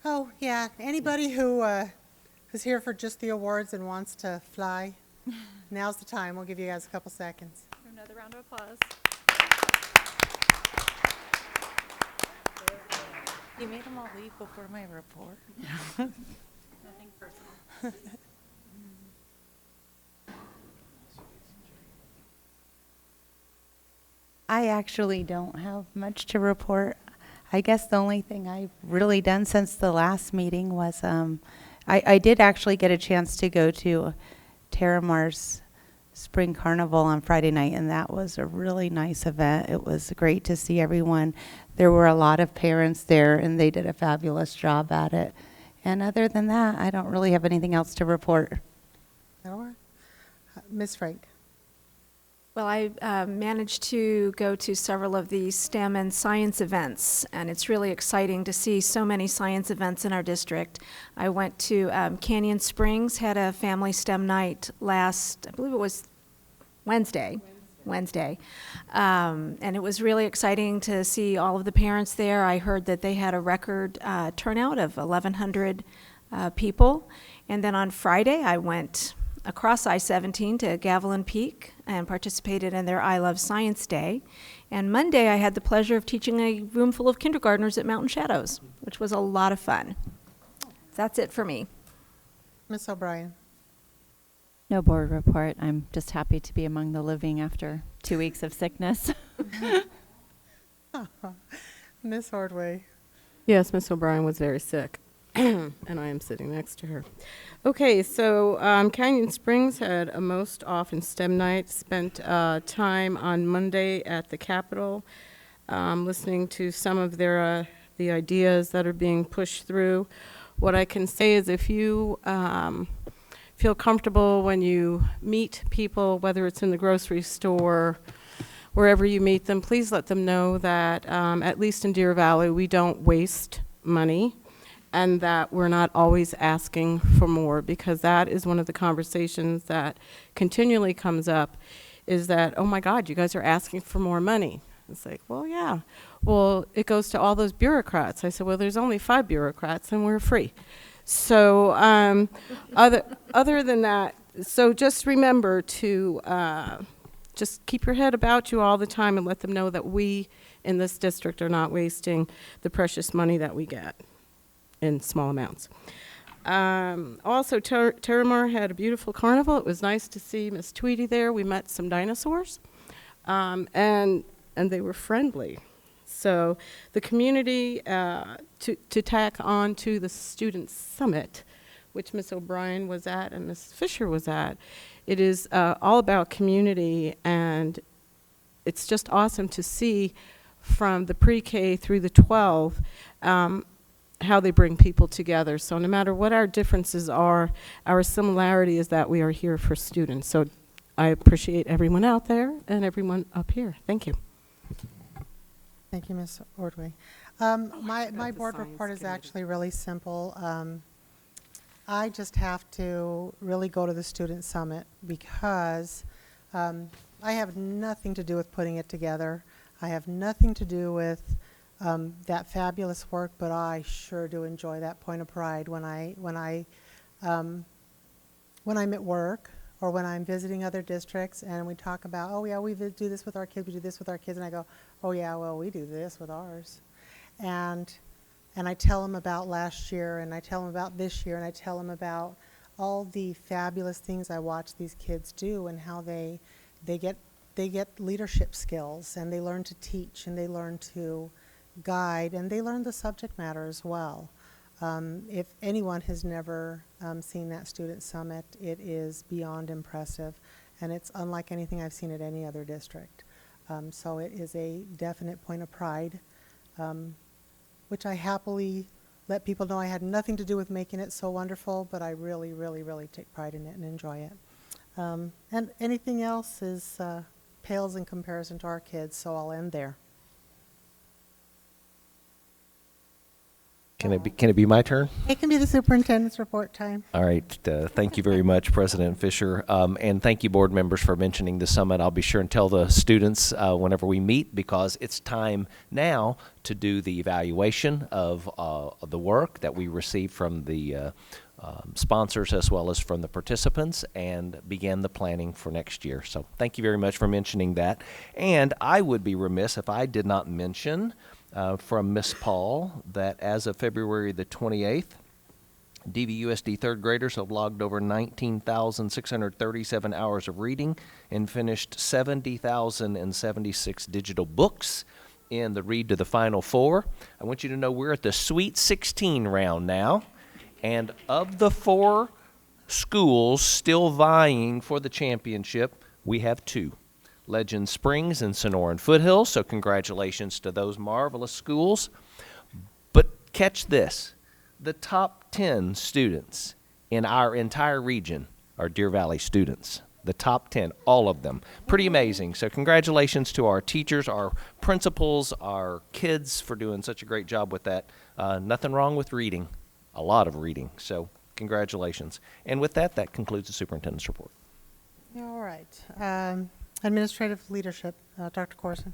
Oh, yeah. Anybody who is here for just the awards and wants to fly, now's the time. We'll give you guys a couple seconds. Another round of applause. You made them all leave before my report. Nothing personal. I actually don't have much to report. I guess the only thing I've really done since the last meeting was I did actually get a chance to go to Terramar's Spring Carnival on Friday night, and that was a really nice event. It was great to see everyone. There were a lot of parents there, and they did a fabulous job at it. And other than that, I don't really have anything else to report. That'll work. Ms. Frank. Well, I managed to go to several of the STEM and science events, and it's really exciting to see so many science events in our district. I went to Canyon Springs, had a family STEM night last, I believe it was Wednesday. And it was really exciting to see all of the parents there. I heard that they had a record turnout of 1,100 people. And then on Friday, I went across I-17 to Gavilan Peak and participated in their I Love Science Day. And Monday, I had the pleasure of teaching a room full of kindergartners at Mountain Shadows, which was a lot of fun. That's it for me. Ms. O'Brien. No board report. I'm just happy to be among the living after 2 weeks of sickness. Ms. Ordway. Yes, Ms. O'Brien was very sick. and I am sitting next to her. Okay, so Canyon Springs had a most often STEM night, spent time on Monday at the Capitol, listening to some of their the ideas that are being pushed through. What I can say is if you feel comfortable when you meet people, whether it's in the grocery store, wherever you meet them, please let them know that at least in Deer Valley, we don't waste money and that we're not always asking for more, because that is one of the conversations that continually comes up is that, oh my God, you guys are asking for more money. It's like, well, yeah. Well, it goes to all those bureaucrats. I said, well, there's only 5 bureaucrats and we're free. So other than that, so just remember to just keep your head about you all the time and let them know that we in this district are not wasting the precious money that we get in small amounts. Also, Terramar had a beautiful carnival. It was nice to see Miss Tweedy there. We met some dinosaurs, and they were friendly. So the community, to tack on to the Student Summit, which Miss O'Brien was at and Miss Fisher was at, it is all about community, and it's just awesome to see from the pre-K through the 12 how they bring people together. So no matter what our differences are, our similarity is that we are here for students. So I appreciate everyone out there and everyone up here. Thank you. Thank you, Ms. Ordway. My board report is actually really simple. I just have to really go to the Student Summit because I have nothing to do with putting it together. I have nothing to do with that fabulous work, but I sure do enjoy that point of pride when I'm at work or when I'm visiting other districts and we talk about, oh yeah, we do this with our kids, we do this with our kids, and I go, oh yeah, well, we do this with ours. And I tell them about last year, and I tell them about this year, and I tell them about all the fabulous things I watch these kids do and how they get leadership skills, and they learn to teach, and they learn to guide, and they learn the subject matter as well. If anyone has never seen that Student Summit, it is beyond impressive, and it's unlike anything I've seen at any other district. So it is a definite point of pride, which I happily let people know I had nothing to do with making it so wonderful, but I really, really, really take pride in it and enjoy it. And anything else is pales in comparison to our kids, so I'll end there. Can it be my turn? It can be the superintendent's report time. All right. Thank you very much, President Fisher. And thank you, board members, for mentioning the summit. I'll be sure and tell the students whenever we meet, because it's time now to do the evaluation of the work that we received from the sponsors as well as from the participants, and begin the planning for next year. So thank you very much for mentioning that. And I would be remiss if I did not mention from Ms. Paul that as of February the 28th, DVUSD third graders have logged over 19,637 hours of reading and finished 70,076 digital books in the Read to the Final Four. I want you to know we're at the Sweet 16 round now, and of the 4 schools still vying for the championship, we have 2. Legend Springs and Sonoran Foothills, so congratulations to those marvelous schools. But catch this, the top 10 students in our entire region are Deer Valley students. The top 10, all of them. Pretty amazing. So congratulations to our teachers, our principals, our kids for doing such a great job with that. Nothing wrong with reading, a lot of reading. So congratulations. And with that, that concludes the superintendent's report. All right. Administrative leadership, Dr. Corson.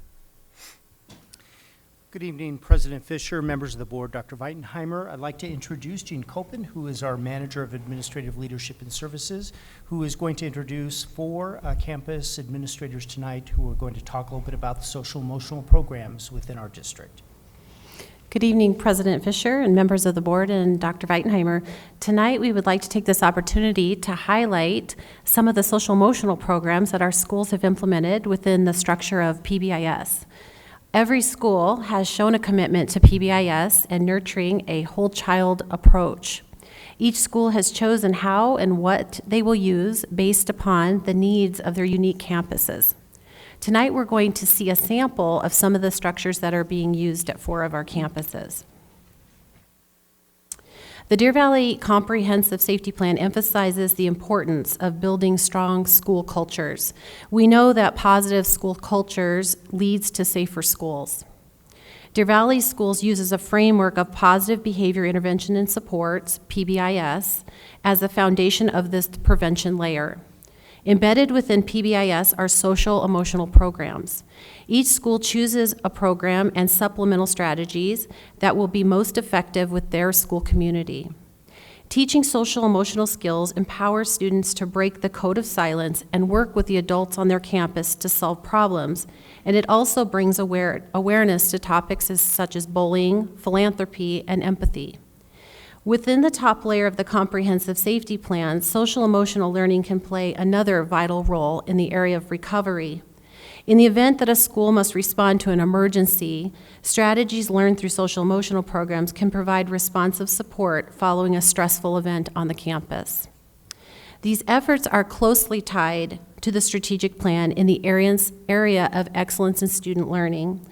Good evening, President Fisher, members of the board, Dr. Weitenheimer. I'd like to introduce Jean Copen, who is our Manager of Administrative Leadership and Services, who is going to introduce 4 campus administrators tonight who are going to talk a little bit about the social emotional programs within our district. Good evening, President Fisher and members of the board and Dr. Weitenheimer. Tonight, we would like to take this opportunity to highlight some of the social emotional programs that our schools have implemented within the structure of PBIS. Every school has shown a commitment to PBIS and nurturing a whole child approach. Each school has chosen how and what they will use based upon the needs of their unique campuses. Tonight, we're going to see a sample of some of the structures that are being used at 4 of our campuses. The Deer Valley Comprehensive Safety Plan emphasizes the importance of building strong school cultures. We know that positive school cultures leads to safer schools. Deer Valley Schools uses a framework of positive behavior intervention and supports, PBIS, as the foundation of this prevention layer. Embedded within PBIS are social emotional programs. Each school chooses a program and supplemental strategies that will be most effective with their school community. Teaching social emotional skills empowers students to break the code of silence and work with the adults on their campus to solve problems, and it also brings awareness to topics such as bullying, philanthropy, and empathy. Within the top layer of the comprehensive safety plan, social emotional learning can play another vital role in the area of recovery. In the event that a school must respond to an emergency, strategies learned through social emotional programs can provide responsive support following a stressful event on the campus. These efforts are closely tied to the strategic plan in the area of excellence in student learning.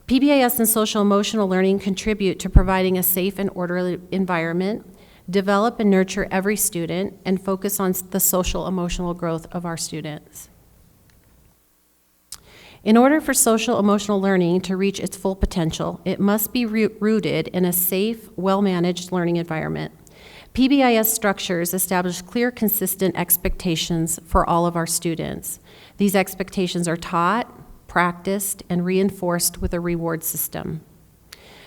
PBIS and social emotional learning contribute to providing a safe and orderly environment, develop and nurture every student, and focus on the social emotional growth of our students. In order for social emotional learning to reach its full potential, it must be rooted in a safe, well-managed learning environment. PBIS structures establish clear, consistent expectations for all of our students. These expectations are taught, practiced, and reinforced with a reward system.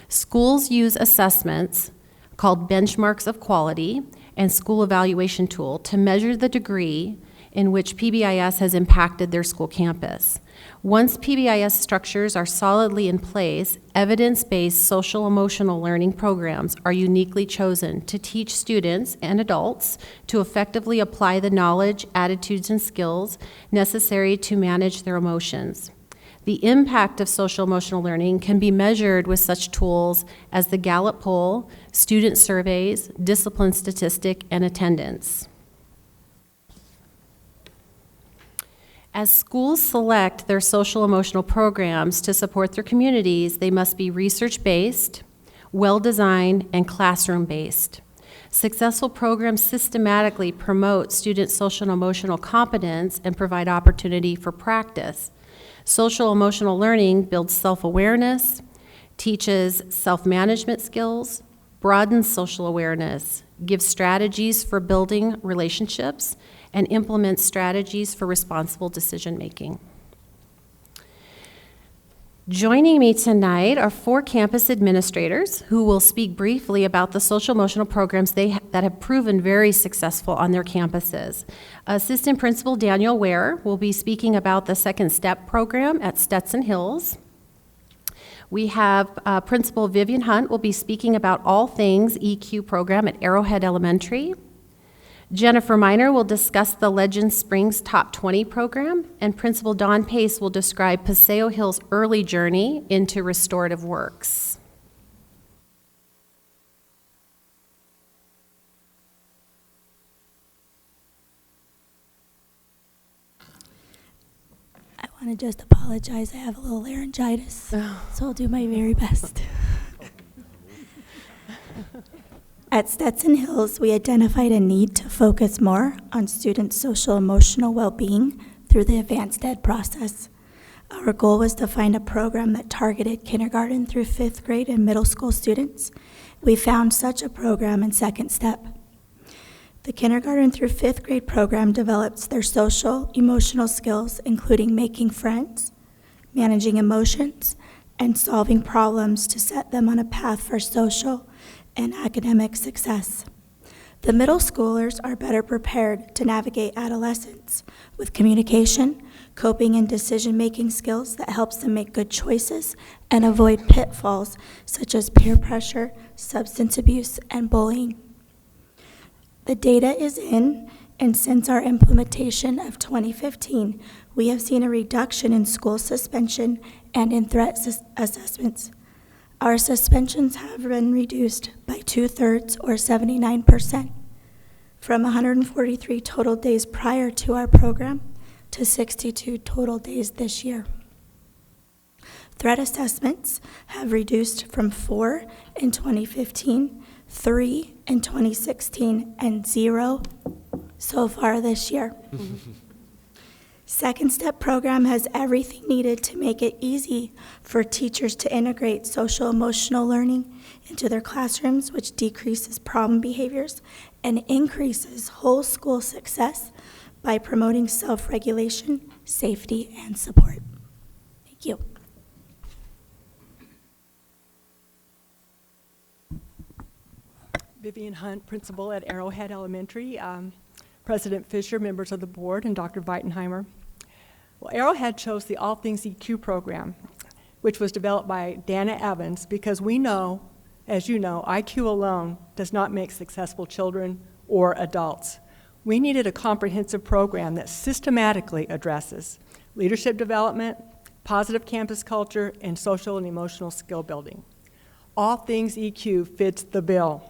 Schools use assessments called benchmarks of quality and school evaluation tool to measure the degree in which PBIS has impacted their school campus. Once PBIS structures are solidly in place, evidence-based social emotional learning programs are uniquely chosen to teach students and adults to effectively apply the knowledge, attitudes, and skills necessary to manage their emotions. The impact of social emotional learning can be measured with such tools as the Gallup poll, student surveys, discipline statistic, and attendance. As schools select their social emotional programs to support their communities, they must be research-based, well-designed, and classroom-based. Successful programs systematically promote student social and emotional competence and provide opportunity for practice. Social emotional learning builds self-awareness, teaches self-management skills, broadens social awareness, gives strategies for building relationships, and implements strategies for responsible decision-making. Joining me tonight are 4 campus administrators who will speak briefly about the social emotional programs that have proven very successful on their campuses. Assistant Principal Daniel Ware will be speaking about the Second Step program at Stetson Hills. We have Principal Vivian Hunt will be speaking about all things EQ program at Arrowhead Elementary. Jennifer Miner will discuss the Legend Springs Top 20 program, and Principal Don Pace will describe Paseo Hill's early journey into restorative works. I want to just apologize. I have a little laryngitis, so I'll do my very best. At Stetson Hills, we identified a need to focus more on students' social emotional well-being through the Advanced Ed process. Our goal was to find a program that targeted kindergarten through 5th grade and middle school students. We found such a program in Second Step. The kindergarten through 5th grade program develops their social emotional skills, including making friends, managing emotions, and solving problems to set them on a path for social and academic success. The middle schoolers are better prepared to navigate adolescence with communication, coping, and decision-making skills that helps them make good choices and avoid pitfalls such as peer pressure, substance abuse, and bullying. The data is in, And since our implementation of 2015, we have seen a reduction in school suspension and in threat assessments. Our suspensions have been reduced by 2/3 or 79%, from 143 total days prior to our program to 62 total days this year. Threat assessments have reduced from 4 in 2015, 3 in 2016, and 0 so far this year. Second Step program has everything needed to make it easy for teachers to integrate social emotional learning into their classrooms, which decreases problem behaviors and increases whole school success by promoting self-regulation, safety, and support. Thank you. Vivian Hunt, principal at Arrowhead Elementary. President Fisher, members of the board, and Dr. Weitenheimer. Well, Arrowhead chose the All Things EQ program, which was developed by Dana Evans, because we know, as you know, IQ alone does not make successful children or adults. We needed a comprehensive program that systematically addresses leadership development, positive campus culture, and social and emotional skill building. All Things EQ fits the bill.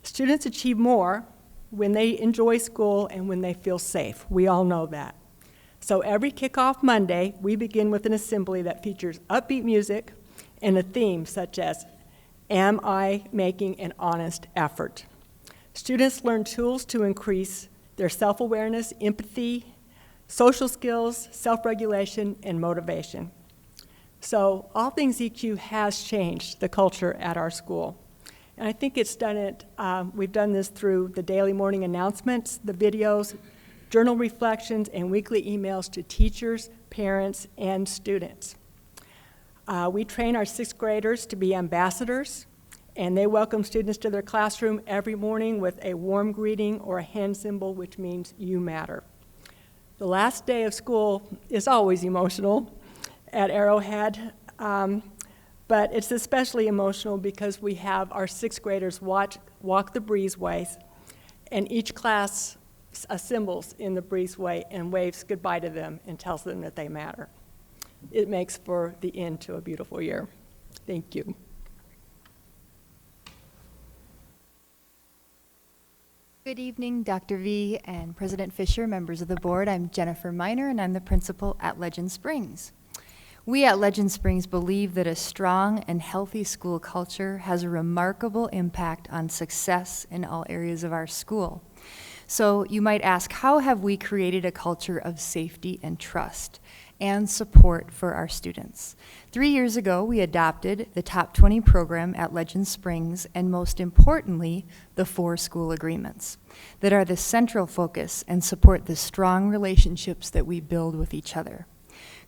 Students achieve more when they enjoy school and when they feel safe. We all know that. So every kickoff Monday, we begin with an assembly that features upbeat music and a theme such as, am I making an honest effort? Students learn tools to increase their self-awareness, empathy, social skills, self-regulation, and motivation. So All Things EQ has changed the culture at our school. And I think it's done it, we've done this through the daily morning announcements, the videos, journal reflections, and weekly emails to teachers, parents, and students. We train our 6th graders to be ambassadors, and they welcome students to their classroom every morning with a warm greeting or a hand symbol, which means you matter. The last day of school is always emotional at Arrowhead, but it's especially emotional because we have our 6th graders walk the breezeways, and each class assembles in the breezeway and waves goodbye to them and tells them that they matter. It makes for the end to a beautiful year. Thank you. Good evening, Dr. V and President Fisher, members of the board. I'm Jennifer Miner, and I'm the principal at Legend Springs. We at Legend Springs believe that a strong and healthy school culture has a remarkable impact on success in all areas of our school. So you might ask, how have we created a culture of safety and trust and support for our students? 3 years ago, we adopted the Top 20 program at Legend Springs, and most importantly, the 4 school agreements that are the central focus and support the strong relationships that we build with each other.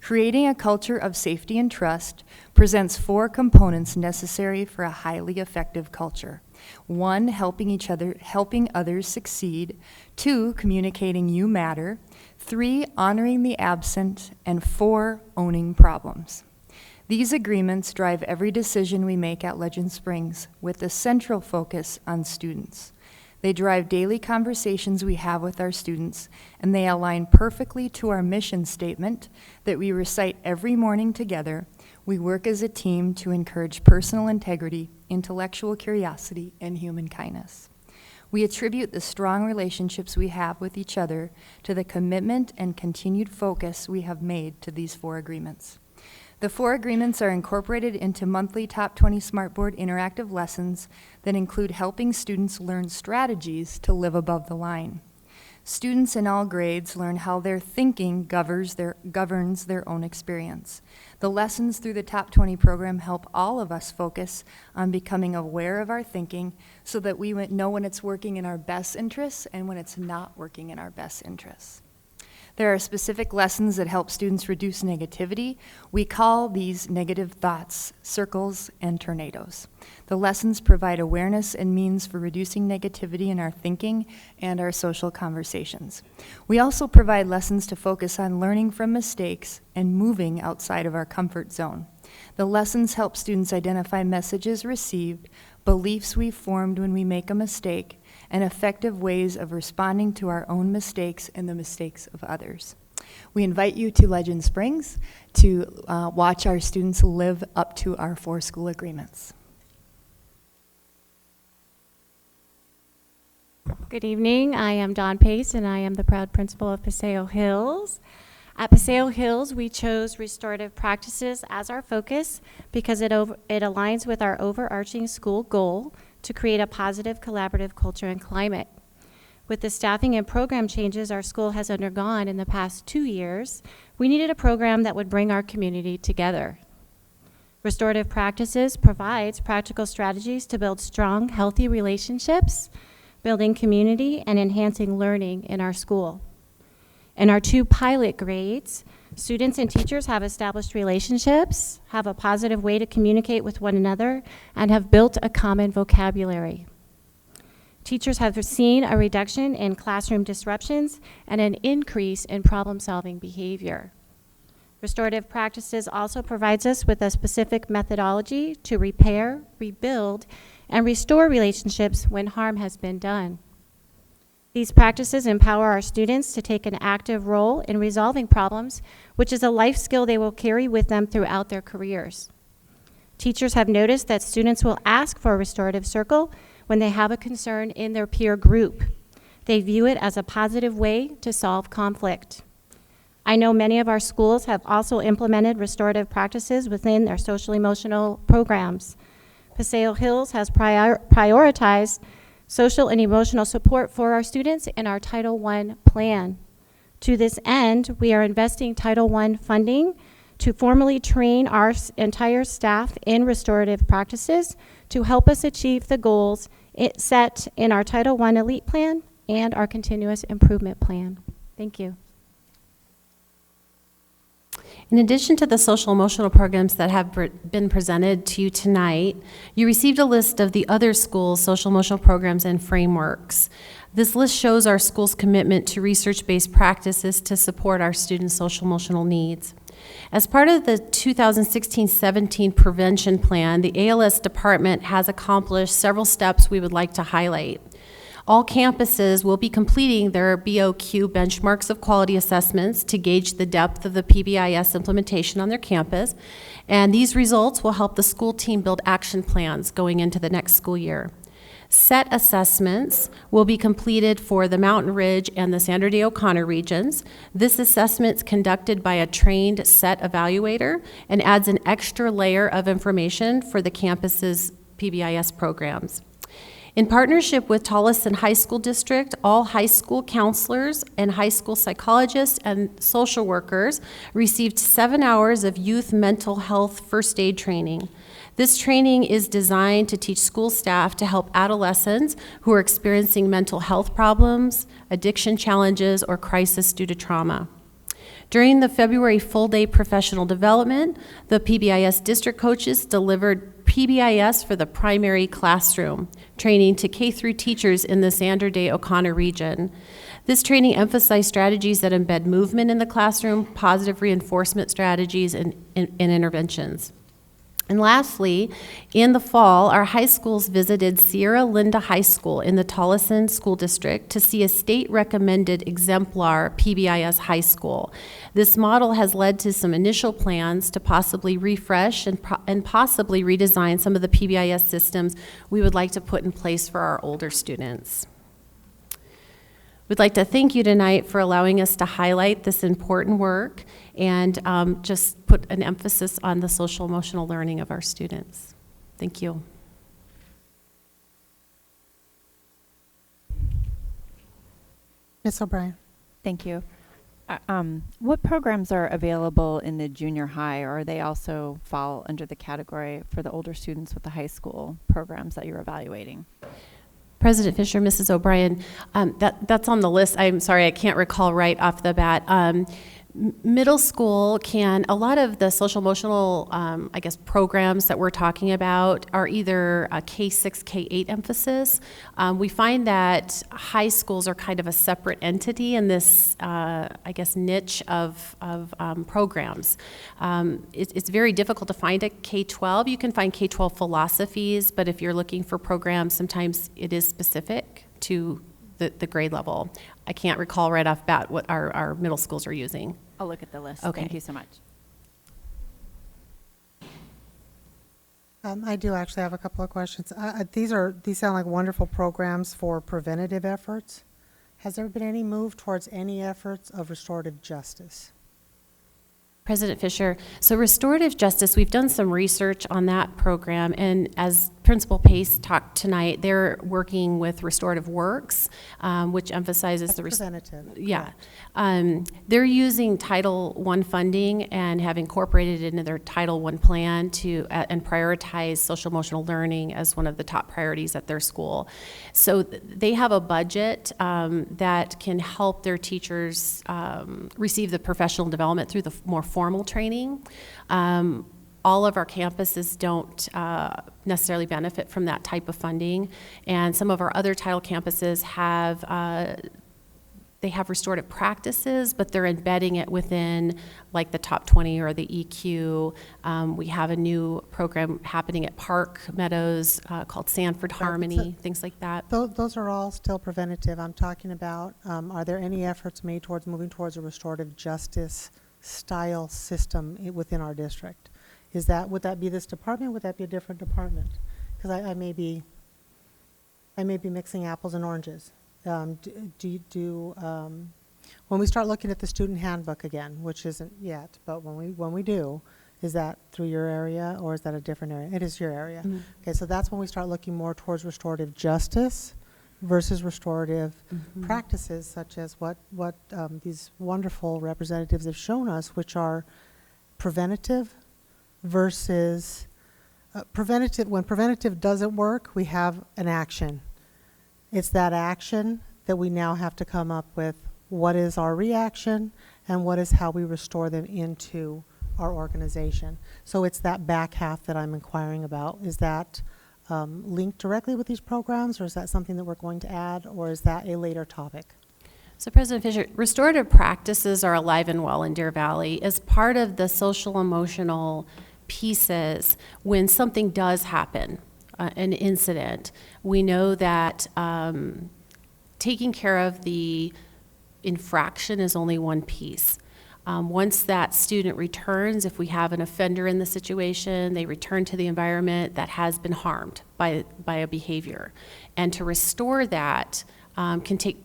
Creating a culture of safety and trust presents 4 components necessary for a highly effective culture. 1, helping others succeed. 2, communicating you matter. 3, honoring the absent. And 4, owning problems. These agreements drive every decision we make at Legend Springs with a central focus on students. They drive daily conversations we have with our students, and they align perfectly to our mission statement that we recite every morning together. We work as a team to encourage personal integrity, intellectual curiosity, and human kindness. We attribute the strong relationships we have with each other to the commitment and continued focus we have made to these 4 agreements. The 4 agreements are incorporated into monthly Top 20 Smartboard interactive lessons that include helping students learn strategies to live above the line. Students in all grades learn how their thinking governs their own experience. The lessons through the Top 20 program help all of us focus on becoming aware of our thinking so that we know when it's working in our best interests and when it's not working in our best interests. There are specific lessons that help students reduce negativity. We call these negative thoughts circles and tornadoes. The lessons provide awareness and means for reducing negativity in our thinking and our social conversations. We also provide lessons to focus on learning from mistakes and moving outside of our comfort zone. The lessons help students identify messages received, beliefs we formed when we make a mistake, and effective ways of responding to our own mistakes and the mistakes of others. We invite you to Legend Springs to watch our students live up to our 4 school agreements. Good evening. I am Dawn Pace, and I am the proud principal of Paseo Hills. At Paseo Hills, we chose restorative practices as our focus because it aligns with our overarching school goal to create a positive collaborative culture and climate. With the staffing and program changes our school has undergone in the past 2 years, we needed a program that would bring our community together. Restorative practices provides practical strategies to build strong, healthy relationships, building community, and enhancing learning in our school. In our 2 pilot grades, students and teachers have established relationships, have a positive way to communicate with one another, and have built a common vocabulary. Teachers have seen a reduction in classroom disruptions and an increase in problem-solving behavior. Restorative practices also provides us with a specific methodology to repair, rebuild, and restore relationships when harm has been done. These practices empower our students to take an active role in resolving problems, which is a life skill they will carry with them throughout their careers. Teachers have noticed that students will ask for a restorative circle when they have a concern in their peer group. They view it as a positive way to solve conflict. I know many of our schools have also implemented restorative practices within their social-emotional programs. Paseo Hills has prioritized social and emotional support for our students in our Title I plan. To this end, we are investing Title I funding to formally train our entire staff in restorative practices to help us achieve the goals set in our Title I Elite Plan and our Continuous Improvement Plan. Thank you. In addition to the social emotional programs that have been presented to you tonight, you received a list of the other schools' social emotional programs and frameworks. This list shows our school's commitment to research-based practices to support our students' social emotional needs. As part of the 2016-17 prevention plan, the ALS department has accomplished several steps we would like to highlight. All campuses will be completing their BOQ benchmarks of quality assessments to gauge the depth of the PBIS implementation on their campus, and these results will help the school team build action plans going into the next school year. Set assessments will be completed for the Mountain Ridge and the Sandra Day O'Connor regions. This assessment is conducted by a trained SET evaluator and adds an extra layer of information for the campus's PBIS programs. In partnership with Tolleson High School District, all high school counselors and high school psychologists and social workers received 7 hours of youth mental health first aid training. This training is designed to teach school staff to help adolescents who are experiencing mental health problems, addiction challenges, or crisis due to trauma. During the February full-day professional development, the PBIS district coaches delivered PBIS for the primary classroom, training to K through teachers in the Sandra Day O'Connor region. This training emphasized strategies that embed movement in the classroom, positive reinforcement strategies, and interventions. And lastly, in the fall, our high schools visited Sierra Linda High School in the Tolleson School District to see a state-recommended exemplar PBIS high school. This model has led to some initial plans to possibly refresh and possibly redesign some of the PBIS systems we would like to put in place for our older students. We'd like to thank you tonight for allowing us to highlight this important work and just put an emphasis on the social emotional learning of our students. Thank you. Ms. O'Brien. Thank you. What programs are available in the junior high, or they also fall under the category for the older students with the high school programs that you're evaluating? President Fisher, Mrs. O'Brien, that's on the list. I'm sorry, I can't recall right off the bat. Middle school a lot of the social emotional, I guess, programs that we're talking about are either a K-6, K-8 emphasis. We find that high schools are kind of a separate entity in this, I guess, niche of programs. It's very difficult to find a K-12. You can find K-12 philosophies, but if you're looking for programs, sometimes it is specific to the grade level. I can't recall right off bat what our middle schools are using. I'll look at the list. Okay. Thank you so much. I do actually have a couple of questions. These sound like wonderful programs for preventative efforts. Has there been any move towards any efforts of restorative justice? President Fisher, so restorative justice, we've done some research on that program, and as Principal Pace talked tonight, they're working with Restorative Works, which emphasizes the preventative. Yeah, they're using Title I funding and have incorporated it into their Title I plan to and prioritize social emotional learning as one of the top priorities at their school. So they have a budget that can help their teachers receive the professional development through the more formal training. All of our campuses don't necessarily benefit from that type of funding, and some of our other title campuses have they have restorative practices, but they're embedding it within like the top 20 or the EQ. We have a new program happening at Park Meadows called Sanford Harmony, things like that. Those are all still preventative. I'm talking about, are there any efforts made towards moving towards a restorative justice style system within our district? Would that be this department? Would that be a different department? Because I may be mixing apples and oranges. When we start looking at the student handbook again, which isn't yet, but when we do, is that through your area or is that a different area? It is your area. Mm-hmm. Okay, so that's when we start looking more towards restorative justice versus restorative practices, such as what these wonderful representatives have shown us, which are preventative versus preventative. When preventative doesn't work, we have an action. It's that action that we now have to come up with what is our reaction and what is how we restore them into our organization. So it's that back half that I'm inquiring about. Is that linked directly with these programs, or is that something that we're going to add, or is that a later topic? So President Fisher, restorative practices are alive and well in Deer Valley as part of the social emotional pieces. When something does happen, an incident, we know that taking care of the infraction is only one piece. Once that student returns, if we have an offender in the situation, they return to the environment that has been harmed by a behavior. And to restore that can take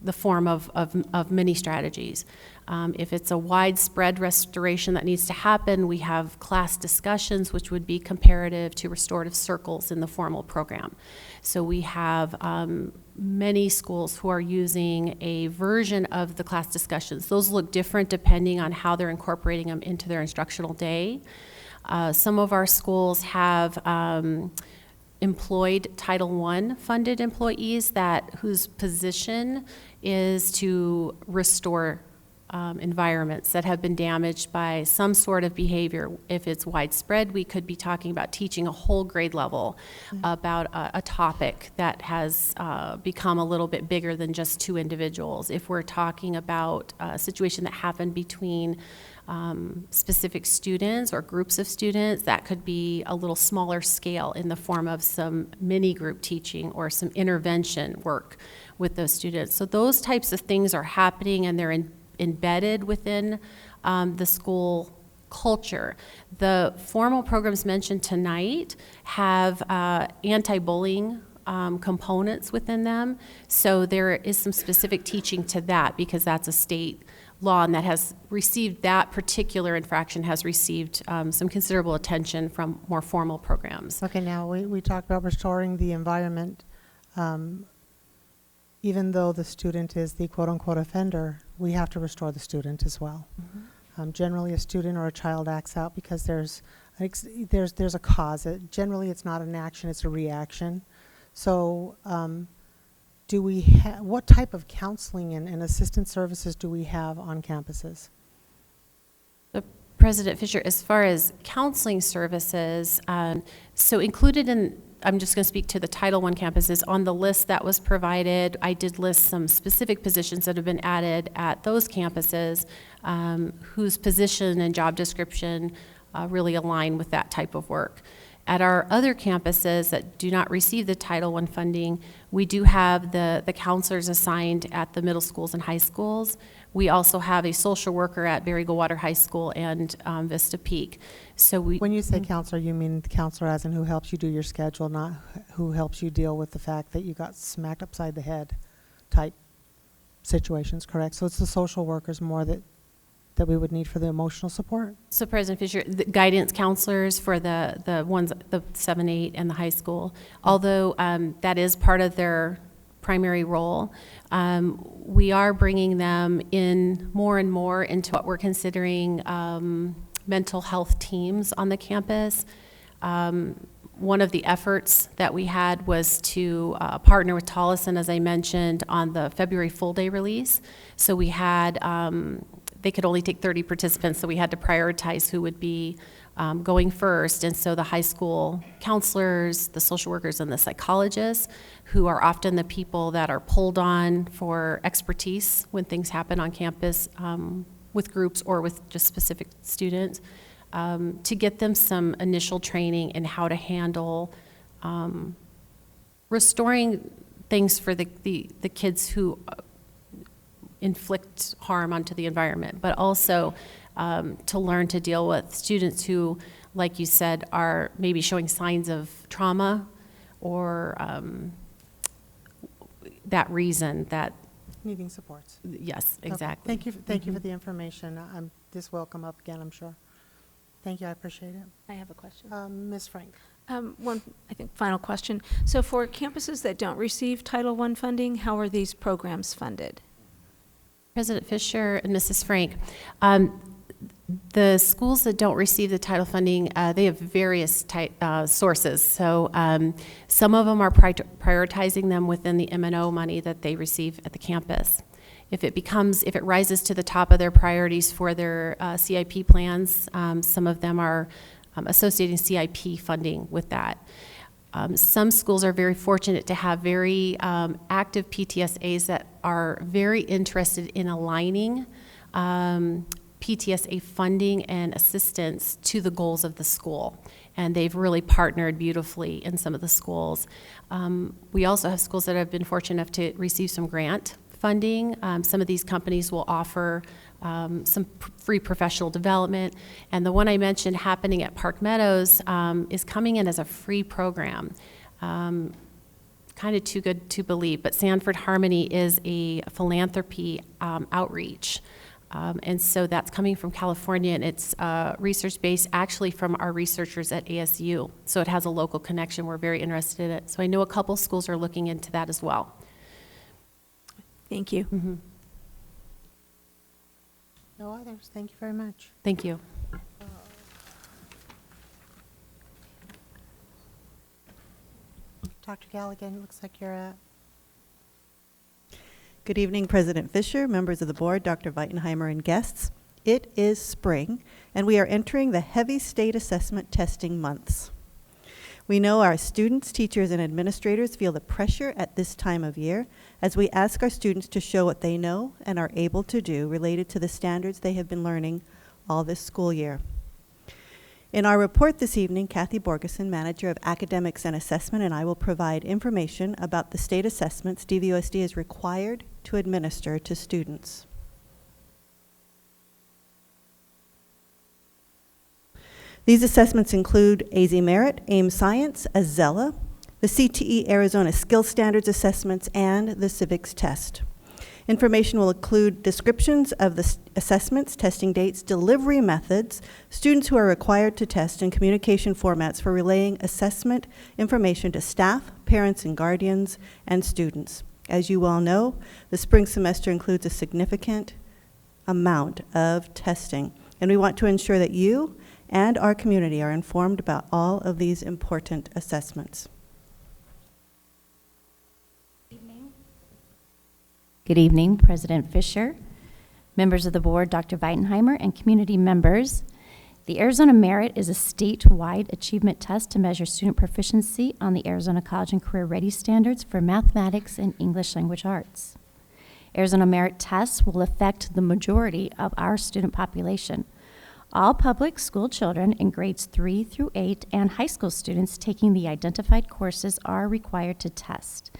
the form of many strategies. If it's a widespread restoration that needs to happen, we have class discussions, which would be comparative to restorative circles in the formal program. So we have many schools who are using a version of the class discussions. Those look different depending on how they're incorporating them into their instructional day. Some of our schools have employed Title I funded employees whose position is to restore environments that have been damaged by some sort of behavior. If it's widespread, we could be talking about teaching a whole grade level about a topic that has become a little bit bigger than just two individuals. If we're talking about a situation that happened between specific students or groups of students, that could be a little smaller scale in the form of some mini group teaching or some intervention work with those students. So those types of things are happening, and they're embedded within the school culture. The formal programs mentioned tonight have anti-bullying components within them, so there is some specific teaching to that because that's a state law, and that has received, that particular infraction has received some considerable attention from more formal programs. Okay, now we talked about restoring the environment. Even though the student is the quote-unquote offender, we have to restore the student as well. Generally, a student or a child acts out because there's a cause. Generally, it's not an action; it's a reaction. So, what type of counseling and assistance services do we have on campuses? President Fisher, as far as counseling services, so included in, I'm just going to speak to the Title I campuses. On the list that was provided, I did list some specific positions that have been added at those campuses whose position and job description really align with that type of work. At our other campuses that do not receive the Title I funding, we do have the counselors assigned at the middle schools and high schools. We also have a social worker at Berry Goldwater High School and Vista Peak. So When you say counselor, you mean the counselor as in who helps you do your schedule, not who helps you deal with the fact that you got smacked upside the head type situations, correct? So it's the social workers more that we would need for the emotional support? So President Fisher, the guidance counselors for the ones, the 7, 8, and the high school, although that is part of their primary role, we are bringing them in more and more into what we're considering mental health teams on the campus. One of the efforts that we had was to partner with Tolleson, as I mentioned, on the February full day release. So we had, they could only take 30 participants, so we had to prioritize who would be going first. And so the high school counselors, the social workers, and the psychologists, who are often the people that are pulled on for expertise when things happen on campus with groups or with just specific students, to get them some initial training in how to handle restoring things for the kids who inflict harm onto the environment, but also to learn to deal with students who, like you said, are maybe showing signs of trauma or that reason that Needing supports. Yes, Okay. exactly. Thank you for the information. This will come up again, I'm sure. Thank you, I appreciate it. I have a question. Ms. Frank. One, I think, final question. So for campuses that don't receive Title I funding, how are these programs funded? President Fisher and Mrs. Frank, the schools that don't receive the title funding, they have various sources. So some of them are prioritizing them within the M&O money that they receive at the campus. If it rises to the top of their priorities for their CIP plans, some of them are associating CIP funding with that. Some schools are very fortunate to have very active PTSAs that are very interested in aligning PTSA funding and assistance to the goals of the school. And they've really partnered beautifully in some of the schools. We also have schools that have been fortunate enough to receive some grant funding. Some of these companies will offer some free professional development. And the one I mentioned happening at Park Meadows is coming in as a free program. Kind of too good to believe, but Sanford Harmony is a philanthropy outreach. And so that's coming from California, and it's research-based, actually from our researchers at ASU. So it has a local connection. We're very interested in it. So I know a couple schools are looking into that as well. Thank you. Mm-hmm. No others. Thank you very much. Thank you. Dr. Galligan, looks like you're at. Good evening, President Fisher, members of the board, Dr. Weitenheimer, and guests. It is spring, and we are entering the heavy state assessment testing months. We know our students, teachers, and administrators feel the pressure at this time of year as we ask our students to show what they know and are able to do related to the standards they have been learning all this school year. In our report this evening, Kathy Borgeson, Manager of Academics and Assessment, and I will provide information about the state assessments DVUSD is required to administer to students. These assessments include AZ Merit, AIM Science, Azella, the CTE Arizona Skill Standards Assessments, and the Civics Test. Information will include descriptions of the assessments, testing dates, delivery methods, students who are required to test, and communication formats for relaying assessment information to staff, parents and guardians, and students. As you all know, the spring semester includes a significant amount of testing, and we want to ensure that you and our community are informed about all of these important assessments. Good evening, President Fisher, members of the board, Dr. Weitenheimer, and community members. The Arizona Merit is a statewide achievement test to measure student proficiency on the Arizona College and Career Ready standards for mathematics and English language arts. Arizona Merit tests will affect the majority of our student population. All public school children in grades 3 through 8 and high school students taking the identified courses are required to test.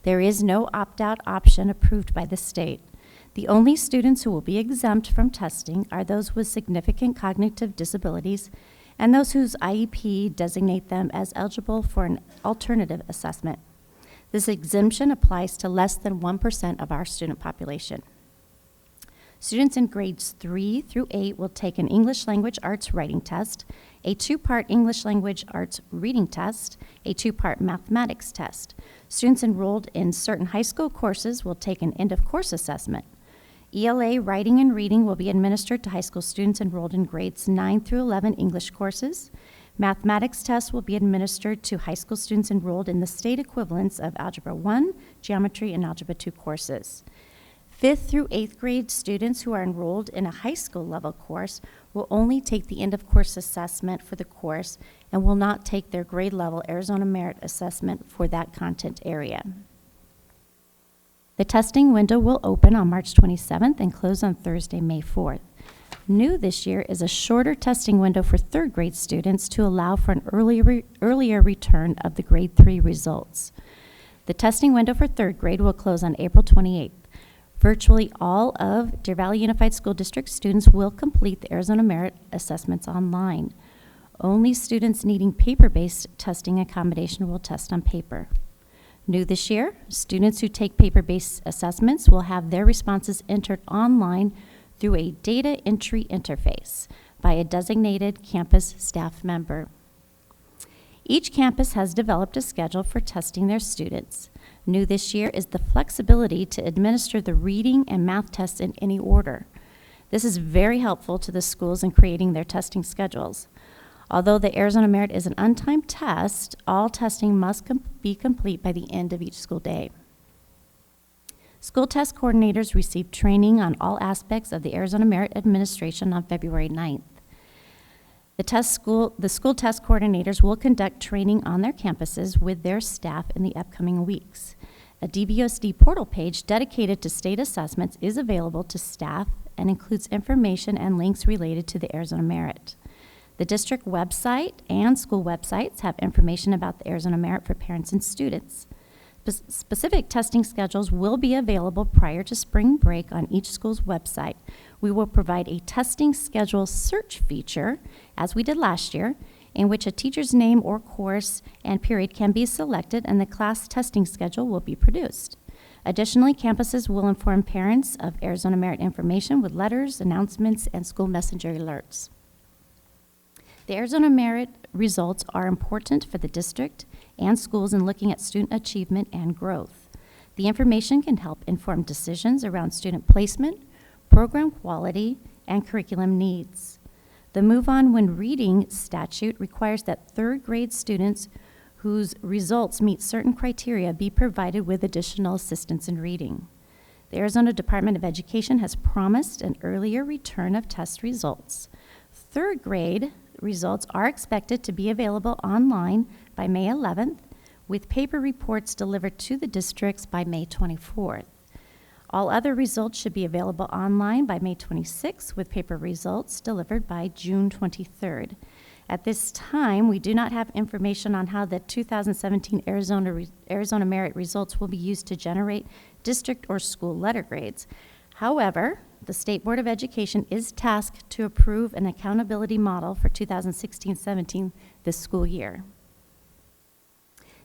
There is no opt-out option approved by the state. The only students who will be exempt from testing are those with significant cognitive disabilities and those whose IEP designate them as eligible for an alternative assessment. This exemption applies to less than 1% of our student population. Students in grades 3 through 8 will take an English Language Arts writing test, a 2-part English Language Arts reading test, a 2-part mathematics test. Students enrolled in certain high school courses will take an end-of-course assessment. ELA writing and reading will be administered to high school students enrolled in grades 9 through 11 English courses. Mathematics tests will be administered to high school students enrolled in the state equivalents of Algebra 1, Geometry, and Algebra 2 courses. 5th through 8th grade students who are enrolled in a high school level course will only take the end-of-course assessment for the course and will not take their grade level Arizona Merit Assessment for that content area. The testing window will open on March 27th and close on Thursday, May 4th. New this year is a shorter testing window for 3rd grade students to allow for an earlier return of the grade 3 results. The testing window for 3rd grade will close on April 28th. Virtually all of Deer Valley Unified School District students will complete the Arizona Merit Assessments online. Only students needing paper-based testing accommodation will test on paper. New this year, students who take paper-based assessments will have their responses entered online through a data entry interface by a designated campus staff member. Each campus has developed a schedule for testing their students. New this year is the flexibility to administer the reading and math tests in any order. This is very helpful to the schools in creating their testing schedules. Although the Arizona Merit is an untimed test, all testing must be complete by the end of each school day. School test coordinators received training on all aspects of the Arizona Merit administration on February 9th. The school test coordinators will conduct training on their campuses with their staff in the upcoming weeks. A DVUSD portal page dedicated to state assessments is available to staff and includes information and links related to the Arizona Merit. The district website and school websites have information about the Arizona Merit for parents and students. Specific testing schedules will be available prior to spring break on each school's website. We will provide a testing schedule search feature, as we did last year, in which a teacher's name or course and period can be selected and the class testing schedule will be produced. Additionally, campuses will inform parents of Arizona Merit information with letters, announcements, and school messenger alerts. The Arizona Merit results are important for the district and schools in looking at student achievement and growth. The information can help inform decisions around student placement, program quality, and curriculum needs. The Move On When Reading statute requires that 3rd grade students whose results meet certain criteria be provided with additional assistance in reading. The Arizona Department of Education has promised an earlier return of test results. 3rd grade results are expected to be available online by May 11th, with paper reports delivered to the districts by May 24th. All other results should be available online by May 26th, with paper results delivered by June 23rd. At this time, we do not have information on how the 2017 Arizona Merit results will be used to generate district or school letter grades. However, the State Board of Education is tasked to approve an accountability model for 2016-17 this school year.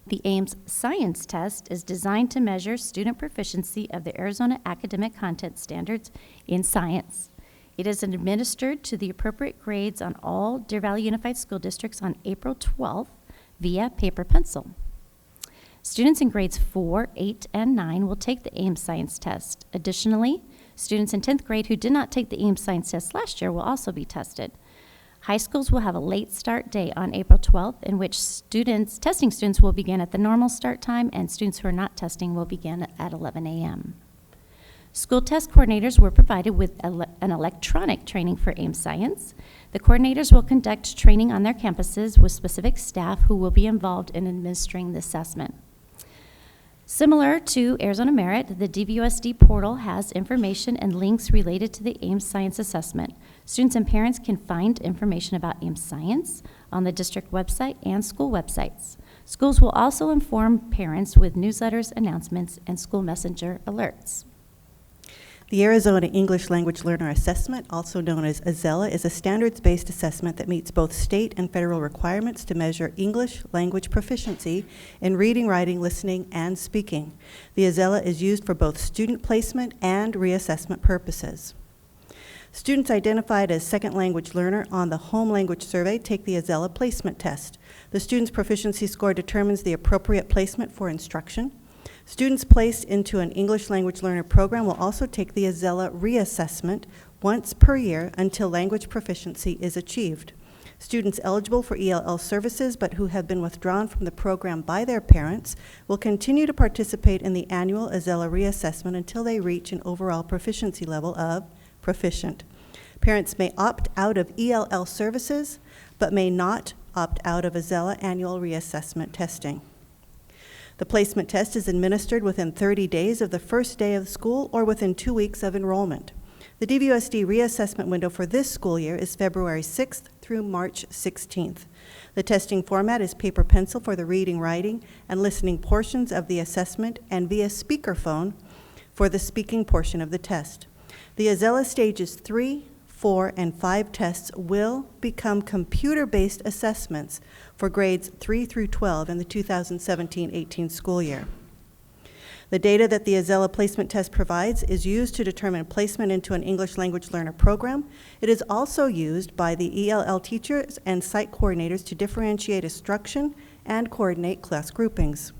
The Ames Science Test is designed to measure student proficiency of the Arizona Academic Content Standards in science. It is administered to the appropriate grades on all Deer Valley Unified School Districts on April 12th via paper pencil. Students in grades 4, 8, and 9 will take the Ames Science Test. Additionally, students in 10th grade who did not take the Ames Science Test last year will also be tested. High schools will have a late start date on April 12th, in which testing students will begin at the normal start time, and students who are not testing will begin at 11 a.m. School test coordinators were provided with an electronic training for Ames Science. The coordinators will conduct training on their campuses with specific staff who will be involved in administering the assessment. Similar to Arizona Merit, the DVUSD portal has information and links related to the Ames Science Assessment. Students and parents can find information about Ames Science on the district website and school websites. Schools will also inform parents with newsletters, announcements, and school messenger alerts. The Arizona English Language Learner Assessment, also known as AZELA, is a standards-based assessment that meets both state and federal requirements to measure English language proficiency in reading, writing, listening, and speaking. The AZELA is used for both student placement and reassessment purposes. Students identified as second language learner on the home language survey take the AZELA placement test. The student's proficiency score determines the appropriate placement for instruction. Students placed into an English language learner program will also take the AZELA reassessment once per year until language proficiency is achieved. Students eligible for ELL services but who have been withdrawn from the program by their parents will continue to participate in the annual AZELA reassessment until they reach an overall proficiency level of proficient. Parents may opt out of ELL services but may not opt out of AZELA annual reassessment testing. The placement test is administered within 30 days of the first day of school or within 2 weeks of enrollment. The DVUSD reassessment window for this school year is February 6th through March 16th. The testing format is paper pencil for the reading, writing, and listening portions of the assessment and via speakerphone for the speaking portion of the test. The AZELA stages 3, 4, and 5 tests will become computer-based assessments for grades 3 through 12 in the 2017-18 school year. The data that the AZELA placement test provides is used to determine placement into an English language learner program. It is also used by the ELL teachers and site coordinators to differentiate instruction and coordinate class groupings.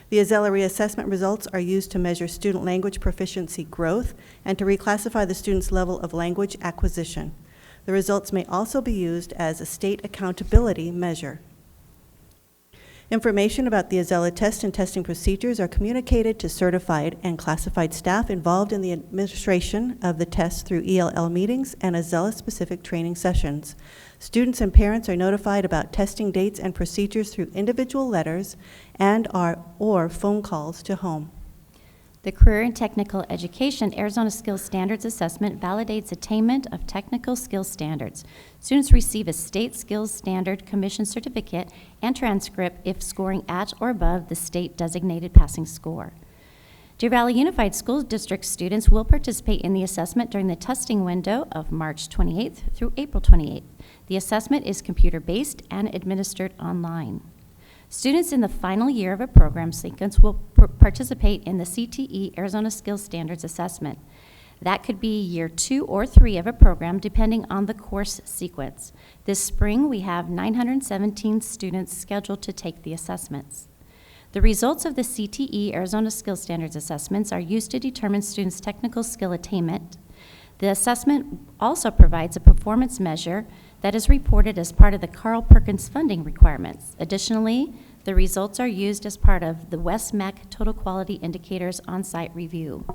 The AZELA reassessment results are used to measure student language proficiency growth and to reclassify the student's level of language acquisition. The results may also be used as a state accountability measure. Information about the AZELA test and testing procedures are communicated to certified and classified staff involved in the administration of the test through ELL meetings and AZELA-specific training sessions. Students and parents are notified about testing dates and procedures through individual letters and or phone calls to home. The Career and Technical Education Arizona Skills Standards Assessment validates attainment of technical skills standards. Students receive a State Skills Standard Commission certificate and transcript if scoring at or above the state designated passing score. Deer Valley Unified School District students will participate in the assessment during the testing window of March 28th through April 28th. The assessment is computer-based and administered online. Students in the final year of a program sequence will participate in the CTE Arizona Skills Standards Assessment. That could be year 2 or 3 of a program depending on the course sequence. This spring we have 917 students scheduled to take the assessments. The results of the CTE Arizona Skills Standards Assessments are used to determine students' technical skill attainment. The assessment also provides a performance measure that is reported as part of the Carl Perkins funding requirements. Additionally, the results are used as part of the WestMAC Total Quality Indicators on-site review.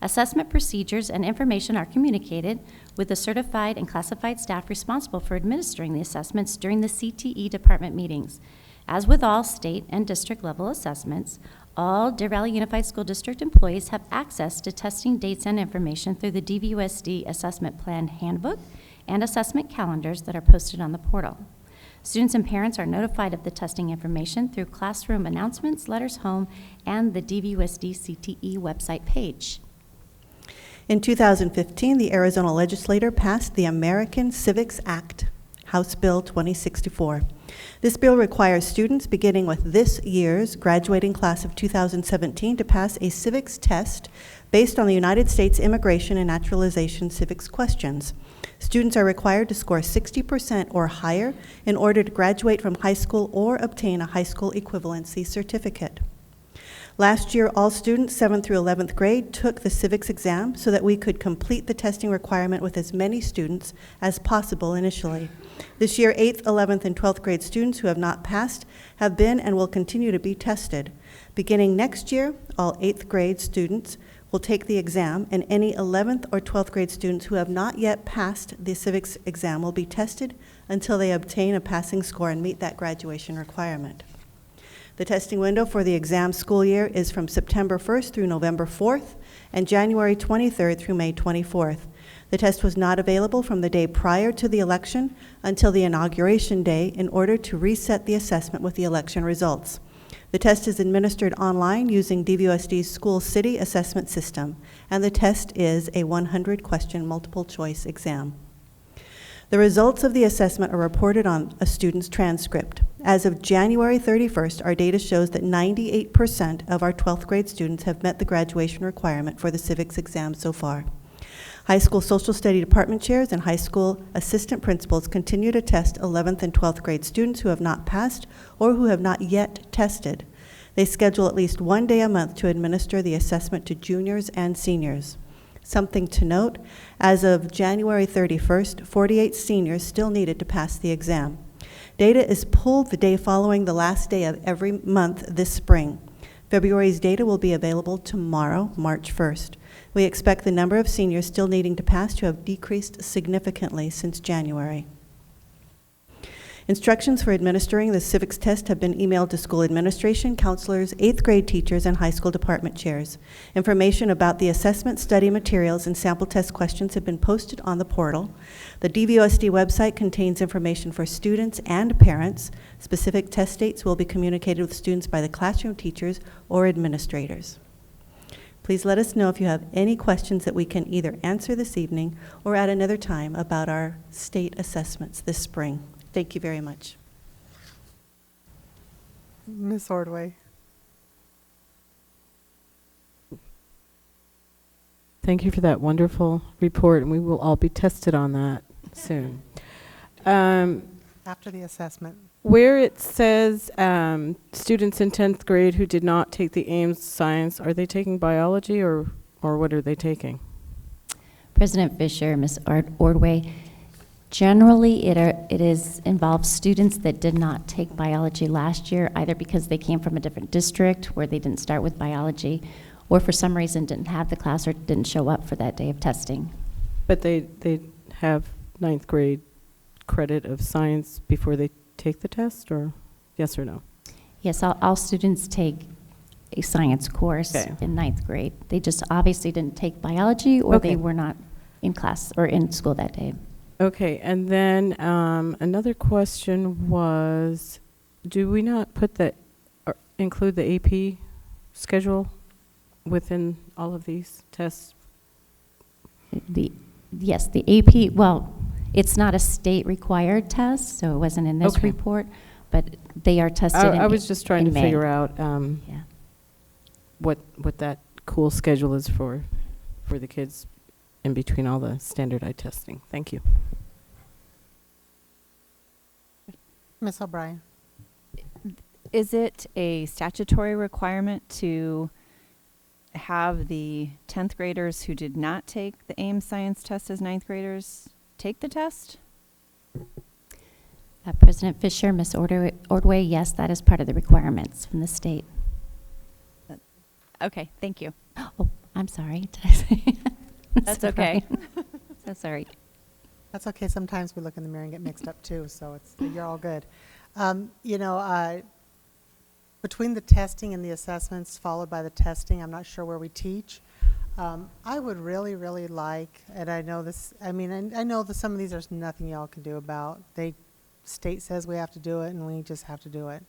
Assessment procedures and information are communicated with the certified and classified staff responsible for administering the assessments during the CTE department meetings. As with all state and district level assessments, all Deer Valley Unified School District employees have access to testing dates and information through the DVUSD Assessment Plan Handbook and assessment calendars that are posted on the portal. Students and parents are notified of the testing information through classroom announcements, letters home, and the DVUSD CTE website page. In 2015, the Arizona legislature passed the American Civics Act, House Bill 2064. This bill requires students beginning with this year's graduating class of 2017 to pass a civics test based on the United States Immigration and Naturalization civics questions. Students are required to score 60% or higher in order to graduate from high school or obtain a high school equivalency certificate. Last year, all students 7th through 11th grade took the civics exam so that we could complete the testing requirement with as many students as possible initially. This year, 8th, 11th, and 12th grade students who have not passed have been and will continue to be tested. Beginning next year, all 8th grade students will take the exam, and any 11th or 12th grade students who have not yet passed the civics exam will be tested until they obtain a passing score and meet that graduation requirement. The testing window for the exam school year is from September 1st through November 4th and January 23rd through May 24th. The test was not available from the day prior to the election until the inauguration day in order to reset the assessment with the election results. The test is administered online using DVUSD's School City Assessment System, and the test is a 100-question multiple-choice exam. The results of the assessment are reported on a student's transcript. As of January 31st, our data shows that 98% of our 12th grade students have met the graduation requirement for the civics exam so far. High school social study department chairs and high school assistant principals continue to test 11th and 12th grade students who have not passed or who have not yet tested. They schedule at least one day a month to administer the assessment to juniors and seniors. Something to note, as of January 31st, 48 seniors still needed to pass the exam. Data is pulled the day following the last day of every month this spring. February's data will be available tomorrow, March 1st. We expect the number of seniors still needing to pass to have decreased significantly since January. Instructions for administering the civics test have been emailed to school administration, counselors, 8th grade teachers, and high school department chairs. Information about the assessment, study materials, and sample test questions have been posted on the portal. The DVUSD website contains information for students and parents. Specific test dates will be communicated with students by the classroom teachers or administrators. Please let us know if you have any questions that we can either answer this evening or at another time about our state assessments this spring. Thank you very much. Ms. Ordway. Thank you for that wonderful report, and we will all be tested on that soon. After the assessment. Where it says students in 10th grade who did not take the Ames science, are they taking biology or what are they taking? President Fisher, Ms. Ordway, generally it involves students that did not take biology last year, either because they came from a different district where they didn't start with biology, or for some reason didn't have the class or didn't show up for that day of testing. But they have 9th grade credit of science before they take the test, or yes or no? Yes, all students take a science course in 9th grade. They just obviously didn't take biology, or they were not in class or in school that day. Okay, and then another question was, do we not put include the AP schedule within all of these tests? Yes, the AP, well, it's not a state required test, so it wasn't in this report, but they are tested in May. I was just trying to figure out what that cool schedule is for the kids in between all the standardized testing. Thank you. Ms. O'Brien. Is it a statutory requirement to have the 10th graders who did not take the Ames science test as 9th graders take the test? President Fisher, Ms. Ordway, yes, that is part of the requirements from the state. Okay, thank you. Oh, I'm sorry. Did I say? That's okay. So sorry. That's okay. Sometimes we look in the mirror and get mixed up too, so you're all good. You know, between the testing and the assessments followed by the testing, I'm not sure where we teach. I would really, really like, and I know this, I mean, I know that some of these there's nothing y'all can do about. State says we have to do it, and we just have to do it.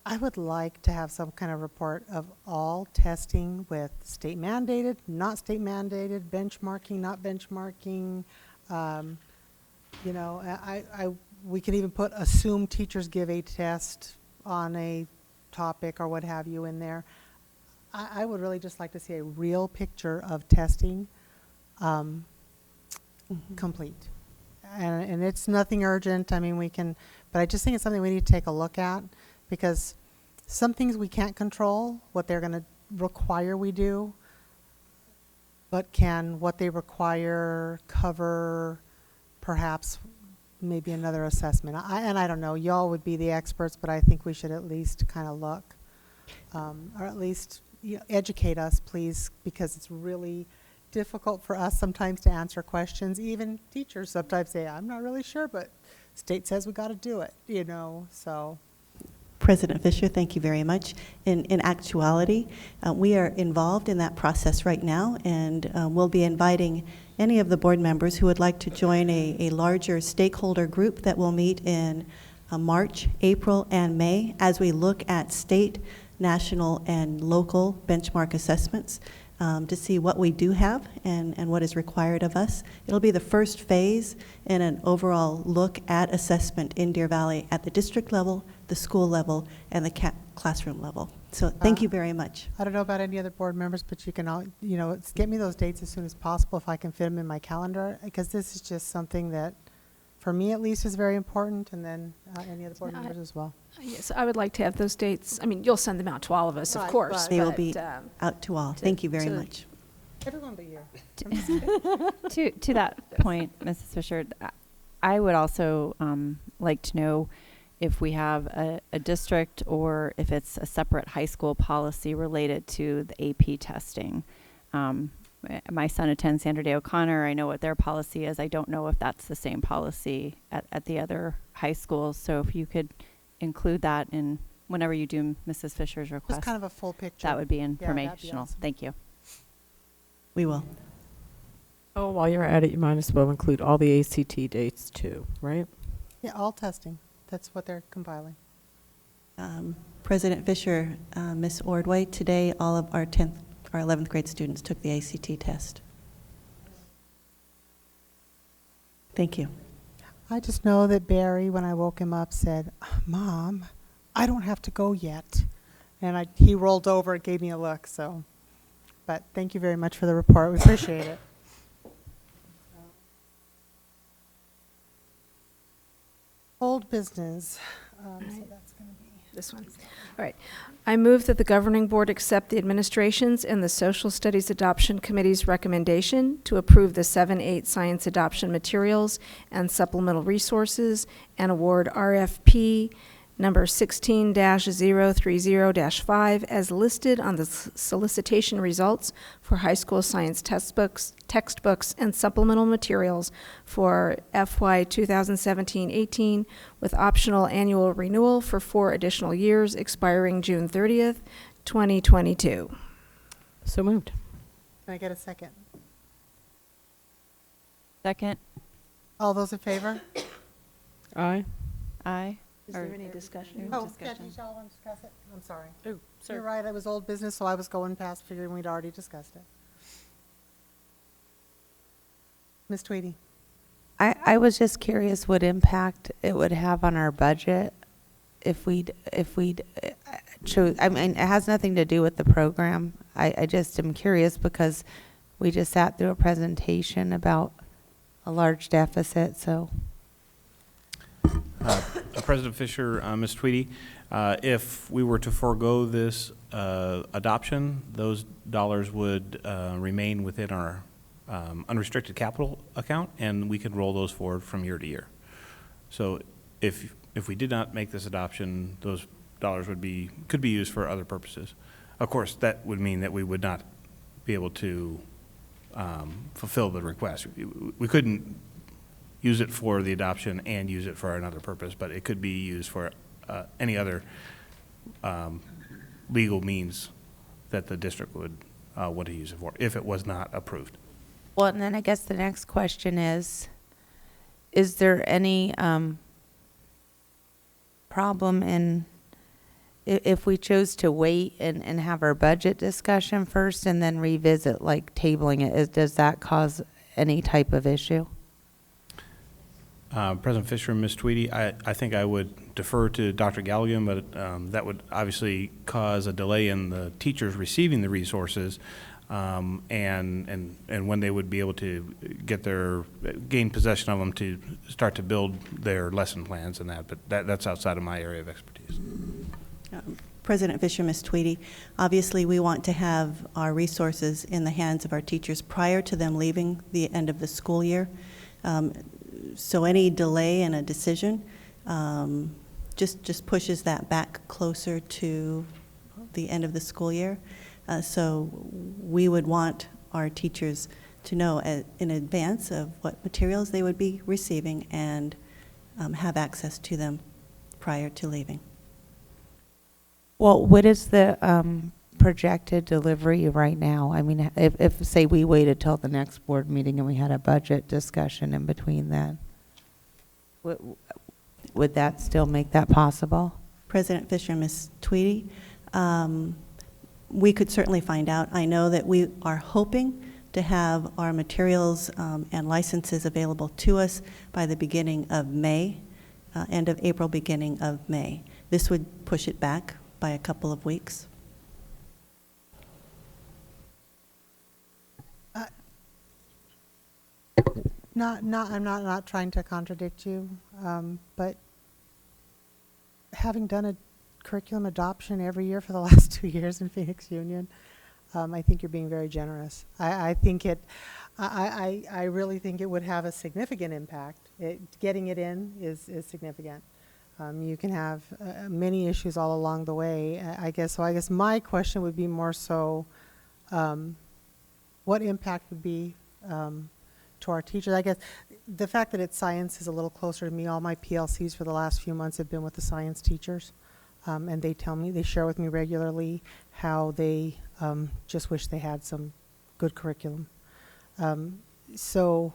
I would like to have some kind of report of all testing with state mandated, not state mandated, benchmarking, not benchmarking. You know, we can even put assume teachers give a test on a topic or what have you in there. I would really just like to see a real picture of testing complete. And it's nothing urgent. I mean, we can, but I just think it's something we need to take a look at, because some things we can't control, what they're going to require we do, but can what they require cover perhaps maybe another assessment? And I don't know, y'all would be the experts, but I think we should at least kind of look, or at least educate us, please, because it's really difficult for us sometimes to answer questions. Even teachers sometimes say, I'm not really sure, but state says we got to do it, you know, so. President Fisher, thank you very much. In actuality, we are involved in that process right now, and we'll be inviting any of the board members who would like to join a larger stakeholder group that will meet in March, April, and May as we look at state, national, and local benchmark assessments to see what we do have and what is required of us. It'll be the first phase in an overall look at assessment in Deer Valley at the district level, the school level, and the classroom level. So thank you very much. I don't know about any other board members, but you can all, get me those dates as soon as possible if I can fit them in my calendar, because this is just something that, for me at least, is very important, and then any other board members as well. Yes, I would like to have those dates. I mean, you'll send them out to all of us, of Right, course. right. They will but, be out to all. Thank you very much. Everyone but you. To that point, Mrs. Fisher, I would also like to know if we have a district or if it's a separate high school policy related to the AP testing. My son attends Sandra Day O'Connor. I know what their policy is. I don't know if that's the same policy at the other high schools. So if you could include that in whenever you do Mrs. Fisher's request. Just kind of a full picture. That would be Yeah, that'd be informational. awesome. Thank you. We will. Oh, while you're at it, you might as well include all the ACT dates too, right? Yeah, all testing. That's what they're compiling. President Fisher, Ms. Ordway, today all of our 11th grade students took the ACT test. Thank you. I just know that Barry, when I woke him up, said, "Mom, I don't have to go yet." And he rolled over and gave me a look, so. But thank you very much for the report. We appreciate it. Old business. So that's going to be This one. All right. I move that the governing board accept the administration's and the Social Studies Adoption Committee's recommendation to approve the 7-8 science adoption materials and supplemental resources and award RFP number 16-030-5 as listed on the solicitation results for high school science textbooks, and supplemental materials for FY 2017-18 with optional annual renewal for 4 additional years expiring June 30th, 2022. So moved. Can I get a second? Second. All those in favor? Aye. Aye. Is there any discussion? Oh, yeah, do y'all want to discuss it? I'm sorry. Oh, sorry. You're right, it was old business, so I was going past figuring we'd already discussed it. Ms. Tweedy? I was just curious what impact it would have on our budget if we'd chose, I mean, it has nothing to do with the program. I just am curious because we just sat through a presentation about a large deficit, so. President Fisher, Ms. Tweedy, if we were to forego this adoption, those dollars would remain within our unrestricted capital account, and we could roll those forward from year to year. So if we did not make this adoption, those dollars could be used for other purposes. Of course, that would mean that we would not be able to fulfill the request. We couldn't use it for the adoption and use it for another purpose, but it could be used for any other legal means that the district would want to use it for if it was not approved. Well, and then I guess the next question is there any problem in if we chose to wait and have our budget discussion first and then revisit, like tabling it? Does that cause any type of issue? President Fisher and Ms. Tweedy, I think I would defer to Dr. Galligan, but that would obviously cause a delay in the teachers receiving the resources and when they would be able to gain possession of them to start to build their lesson plans and that, but that's outside of my area of expertise. President Fisher, Ms. Tweedy, obviously we want to have our resources in the hands of our teachers prior to them leaving the end of the school year. So any delay in a decision just pushes that back closer to the end of the school year. So we would want our teachers to know in advance of what materials they would be receiving and have access to them prior to leaving. Well, what is the projected delivery right now? I mean, if say we waited till the next board meeting and we had a budget discussion in between then, would that still make that possible? President Fisher and Ms. Tweedy, we could certainly find out. I know that we are hoping to have our materials and licenses available to us by the beginning of May, end of April, beginning of May. This would push it back by a couple of weeks. I'm not trying to contradict you, but having done a curriculum adoption every year for the last 2 years in Phoenix Union, I think you're being very generous. I really think it would have a significant impact. Getting it in is significant. You can have many issues all along the way. I guess my question would be more so, what impact would be to our teachers? I guess the fact that it's science is a little closer to me. All my PLCs for the last few months have been with the science teachers. And they share with me regularly how they just wish they had some good curriculum. So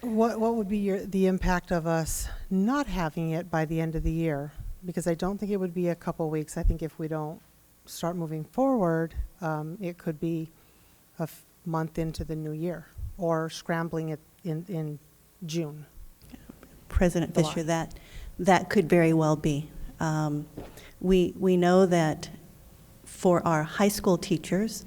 what would be the impact of us not having it by the end of the year? Because I don't think it would be a couple weeks. I think if we don't start moving forward, it could be a month into the new year, or scrambling it in June. President Fisher, that could very well be. We know that for our high school teachers,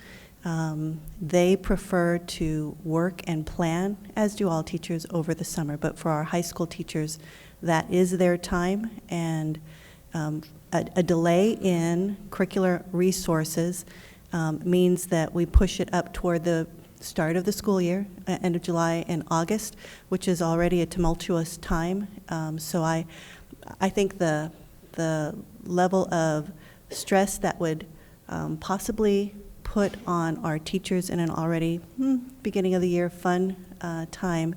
they prefer to work and plan, as do all teachers, over the summer. But for our high school teachers, that is their time, and a delay in curricular resources means that we push it up toward the start of the school year, end of July and August, which is already a tumultuous time. So I think the level of stress that would possibly put on our teachers in an already beginning of the year fun time,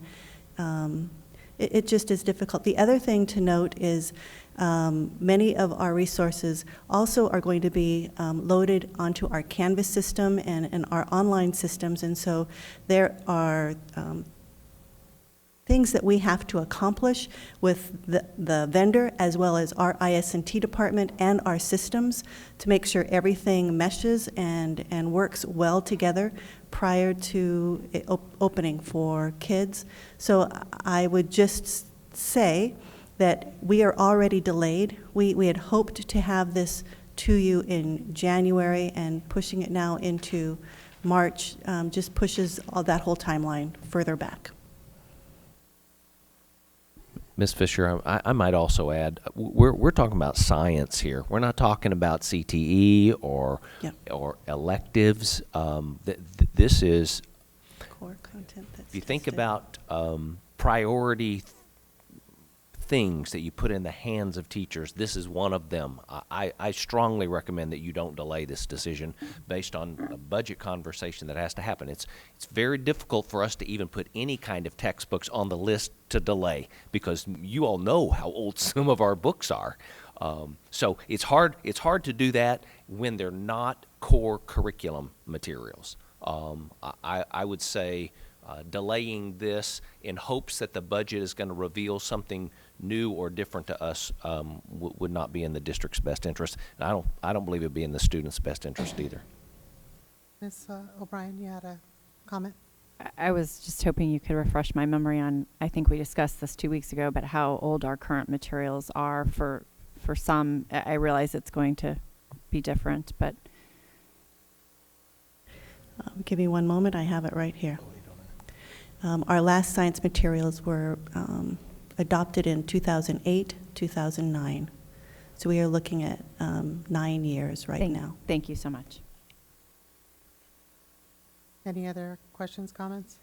it just is difficult. The other thing to note is many of our resources also are going to be loaded onto our Canvas system and our online systems, and so there are things that we have to accomplish with the vendor as well as our IS&T department and our systems to make sure everything meshes and works well together prior to opening for kids. So I would just say that we are already delayed. We had hoped to have this to you in January, and pushing it now into March just pushes that whole timeline further back. Ms. Fisher, I might also add, we're talking about science here. We're not talking about CTE or electives. This is core content. If you think about priority things that you put in the hands of teachers, this is one of them. I strongly recommend that you don't delay this decision based on a budget conversation that has to happen. It's very difficult for us to even put any kind of textbooks on the list to delay, because you all know how old some of our books are. So it's hard to do that when they're not core curriculum materials. I would say delaying this in hopes that the budget is going to reveal something new or different to us would not be in the district's best interest. And I don't believe it would be in the students' best interest either. Ms. O'Brien, you had a comment? I was just hoping you could refresh my memory on, I think we discussed this 2 weeks ago, but how old our current materials are for some. I realize it's going to be different, but. Give me one moment, I have it right here. Our last science materials were adopted in 2008, 2009. So we are looking at 9 years now. Thank you so much. Any other questions, comments?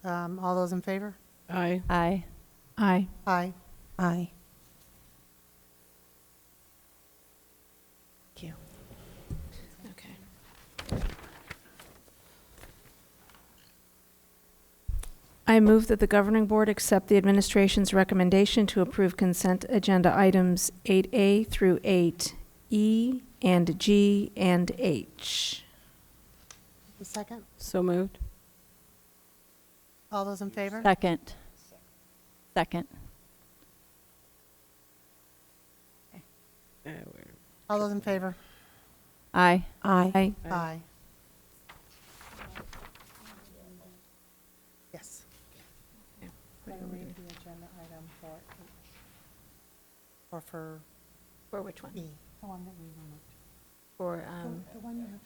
All those in favor? Aye. Aye. Aye. Aye. Aye. Thank you. Okay. I move that the governing board accept the administration's recommendation to approve consent agenda items 8A through 8E and G and H. A second? So moved. All those in favor? Second. Second. All those in favor? Aye. Aye. Aye. Yes. What do we read? The agenda item for For which one? E. The one that we removed. For, The one you have.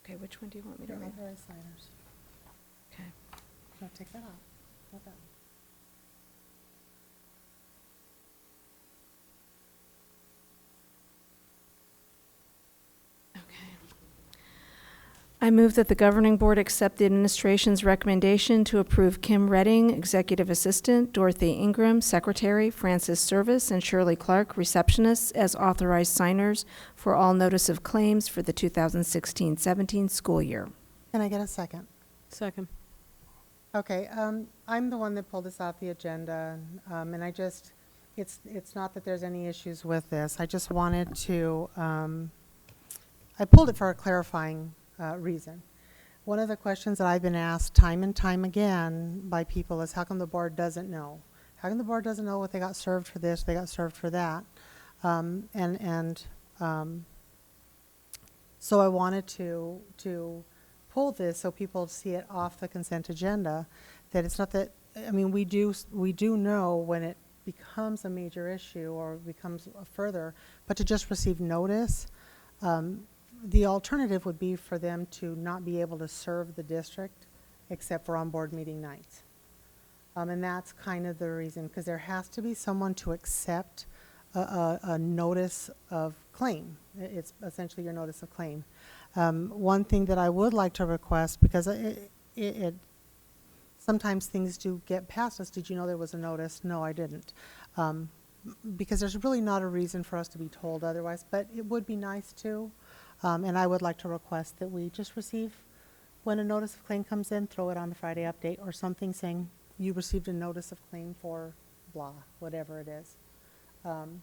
okay, which one do you want me to The read? authorized signers. Okay. No, take that out. Not that one. I move that the governing board accept the administration's recommendation to approve Kim Redding, Executive Assistant, Dorothy Ingram, Secretary, Francis Service, and Shirley Clark, Receptionists, as authorized signers for all notice of claims for the 2016-17 school year. Can I get a second? Second. Okay, I'm the one that pulled this off the agenda, and I just, it's not that there's any issues with this. I just wanted to, I pulled it for a clarifying reason. One of the questions that I've been asked time and time again by people is, how come the board doesn't know? How come the board doesn't know what they got served for this, they got served for that? So I wanted to pull this so people see it off the consent agenda, that it's not that, I mean, we do know when it becomes a major issue or becomes further, but to just receive notice, the alternative would be for them to not be able to serve the district except for on-board meeting nights. And that's kind of the reason, because there has to be someone to accept a notice of claim. It's essentially your notice of claim. One thing that I would like to request, because it sometimes things do get past us. Did you know there was a notice? No, I didn't. Because there's really not a reason for us to be told otherwise, but it would be nice to. And I would like to request that we just receive, when a notice of claim comes in, throw it on the Friday update or something saying you received a notice of claim for blah, whatever it is. And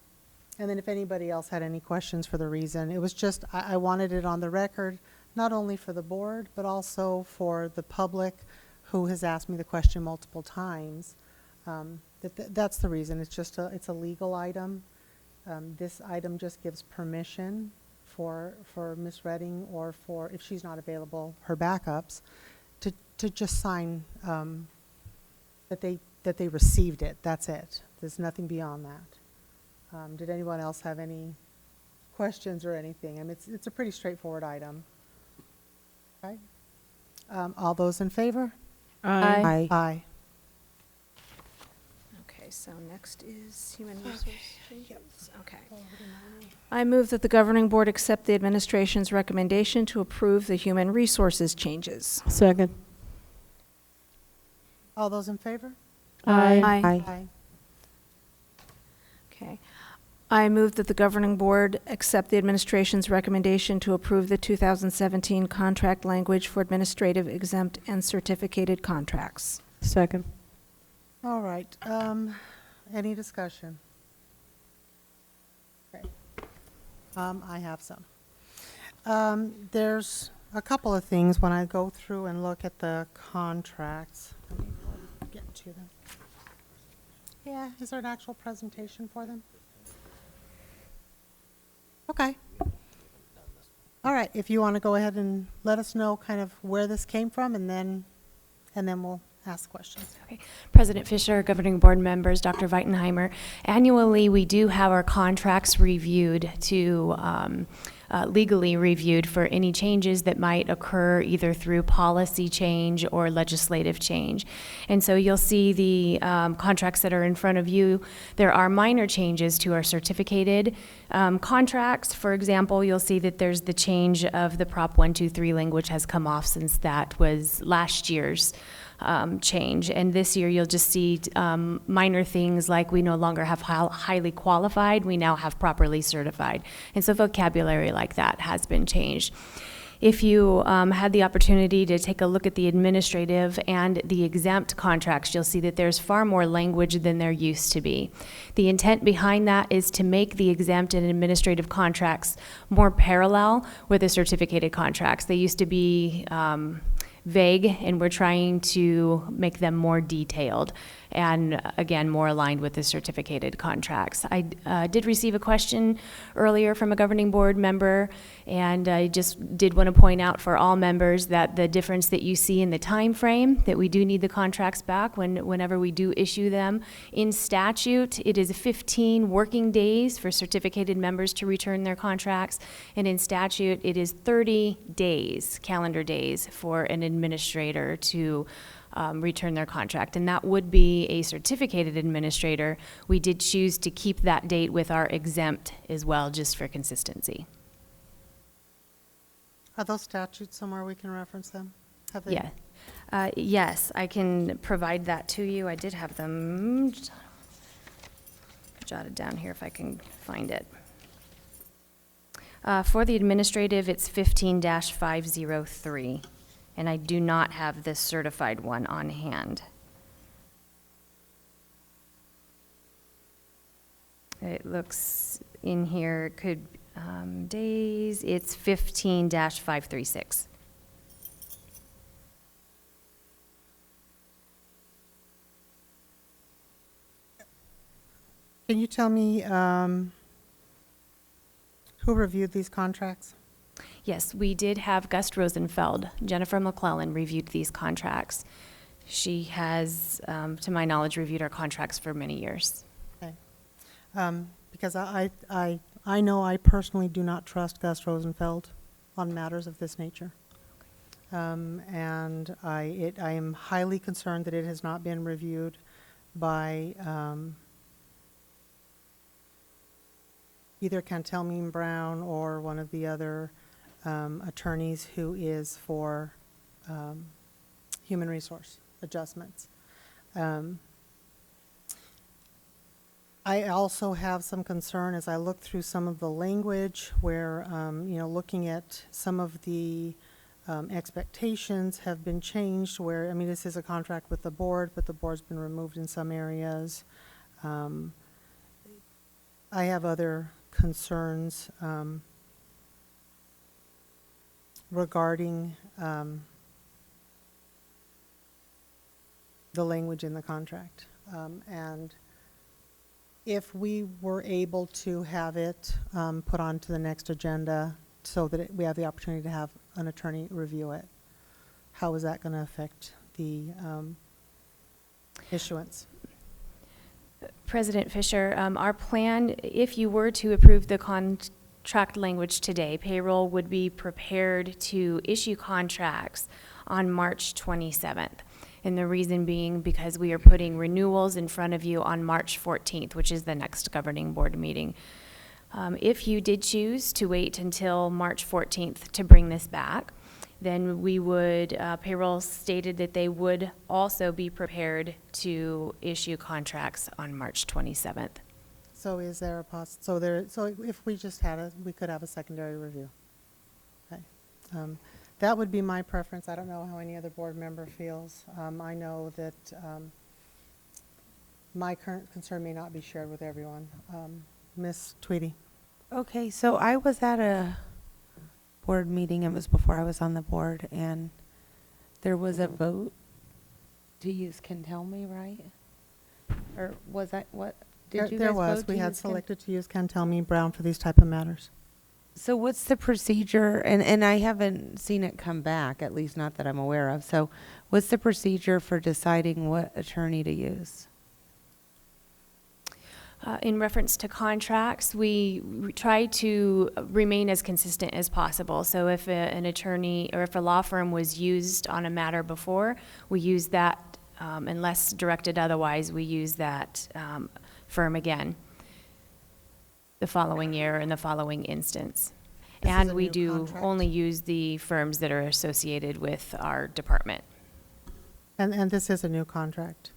then if anybody else had any questions for the reason, it was just, I wanted it on the record, not only for the board, but also for the public who has asked me the question multiple times. That's the reason. It's just it's a legal item. This item just gives permission for Ms. Redding, or for, if she's not available, her backups, to just sign that they received it. That's it. There's nothing beyond that. Did anyone else have any questions or anything? I mean, it's a pretty straightforward item. Okay. All those in favor? Aye. Aye. Okay, so next is human resource changes. Okay. I move that the governing board accept the administration's recommendation to approve the human resources changes. Second. All those in favor? Aye. Aye. Okay. I move that the governing board accept the administration's recommendation to approve the 2017 contract language for administrative exempt and certificated contracts. Second. All right. Any discussion? Okay. I have some. There's a couple of things when I go through and look at the contracts. Let me get to them. Yeah, is there an actual presentation for them? Okay. All right, if you want to go ahead and let us know kind of where this came from, and then we'll ask questions. Okay. President Fisher, governing board members, Dr. Weitenheimer, annually we do have our contracts reviewed to legally reviewed for any changes that might occur either through policy change or legislative change. And so you'll see the contracts that are in front of you. There are minor changes to our certificated contracts. For example, you'll see that there's the change of the Prop 123 language has come off since that was last year's change. And this year you'll just see minor things like we no longer have highly qualified, we now have properly certified. And so vocabulary like that has been changed. If you had the opportunity to take a look at the administrative and the exempt contracts, you'll see that there's far more language than there used to be. The intent behind that is to make the exempt and administrative contracts more parallel with the certificated contracts. They used to be vague, and we're trying to make them more detailed and, again, more aligned with the certificated contracts. I did receive a question earlier from a governing board member, and I just did want to point out for all members that the difference that you see in the time frame, that we do need the contracts back whenever we do issue them. In statute, it is 15 working days for certificated members to return their contracts, and in statute, it is 30 days, calendar days, for an administrator to return their contract, and that would be a certificated administrator. We did choose to keep that date with our exempt as well, just for consistency. Are those statutes somewhere we can reference them? Have they? Yeah. Yes, I can provide that to you. I did have them jotted down here if I can find it. For the administrative, it's 15-503. And I do not have this certified one on hand. It looks in here, it could, days, it's 15-536. Can you tell me who reviewed these contracts? Yes, we did have Gus Rosenfeld. Jennifer McClellan reviewed these contracts. She has, to my knowledge, reviewed our contracts for many years. Okay. Because I know I personally do not trust Gus Rosenfeld on matters of this nature. And I am highly concerned that it has not been reviewed by either Cantelme Brown or one of the other attorneys who is for human resource adjustments. I also have some concern as I look through some of the language where, looking at some of the expectations have been changed where, this is a contract with the board, but the board's been removed in some areas. I have other concerns regarding the language in the contract. And if we were able to have it put onto the next agenda so that we have the opportunity to have an attorney review it, how is that going to affect the issuance? President Fisher, our plan, if you were to approve the contract language today, payroll would be prepared to issue contracts on March 27th. And the reason being because we are putting renewals in front of you on March 14th, which is the next governing board meeting. If you did choose to wait until March 14th to bring this back, then we would, payroll stated that they would also be prepared to issue contracts on March 27th. So is there a so if we just had we could have a secondary review. Okay. That would be my preference. I don't know how any other board member feels. I know that my current concern may not be shared with everyone. Ms. Tweedy. Okay, so I was at a board meeting, it was before I was on the board, and there was a vote to use Cantelme, right? Or was that, what, did you guys There was. vote We to had use selected to use Cantelme Brown for these type of matters. So what's the procedure, and I haven't seen it come back, at least not that I'm aware of, so what's the procedure for deciding what attorney to use? In reference to contracts, we try to remain as consistent as possible. So if an attorney or if a law firm was used on a matter before, we use that, unless directed otherwise, we use that firm again the following year in the following instance. And we do only use the firms that are associated with our department. And this is a new contract.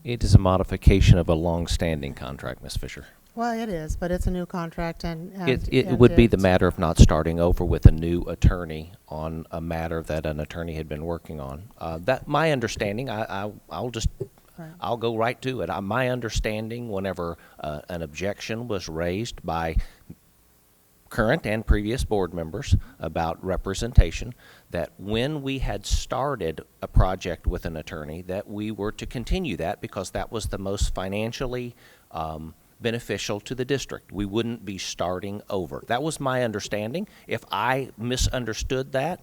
It is a modification of a long-standing contract, Ms. Fisher. Well, it is, but it's a new contract It would be the matter of not starting over with a new attorney on a matter that an attorney had been working on. That, my understanding, I'll just, Right. I'll go right to it. My understanding, whenever an objection was raised by current and previous board members about representation, that when we had started a project with an attorney, that we were to continue that because that was the most financially beneficial to the district. We wouldn't be starting over. That was my understanding. If I misunderstood that,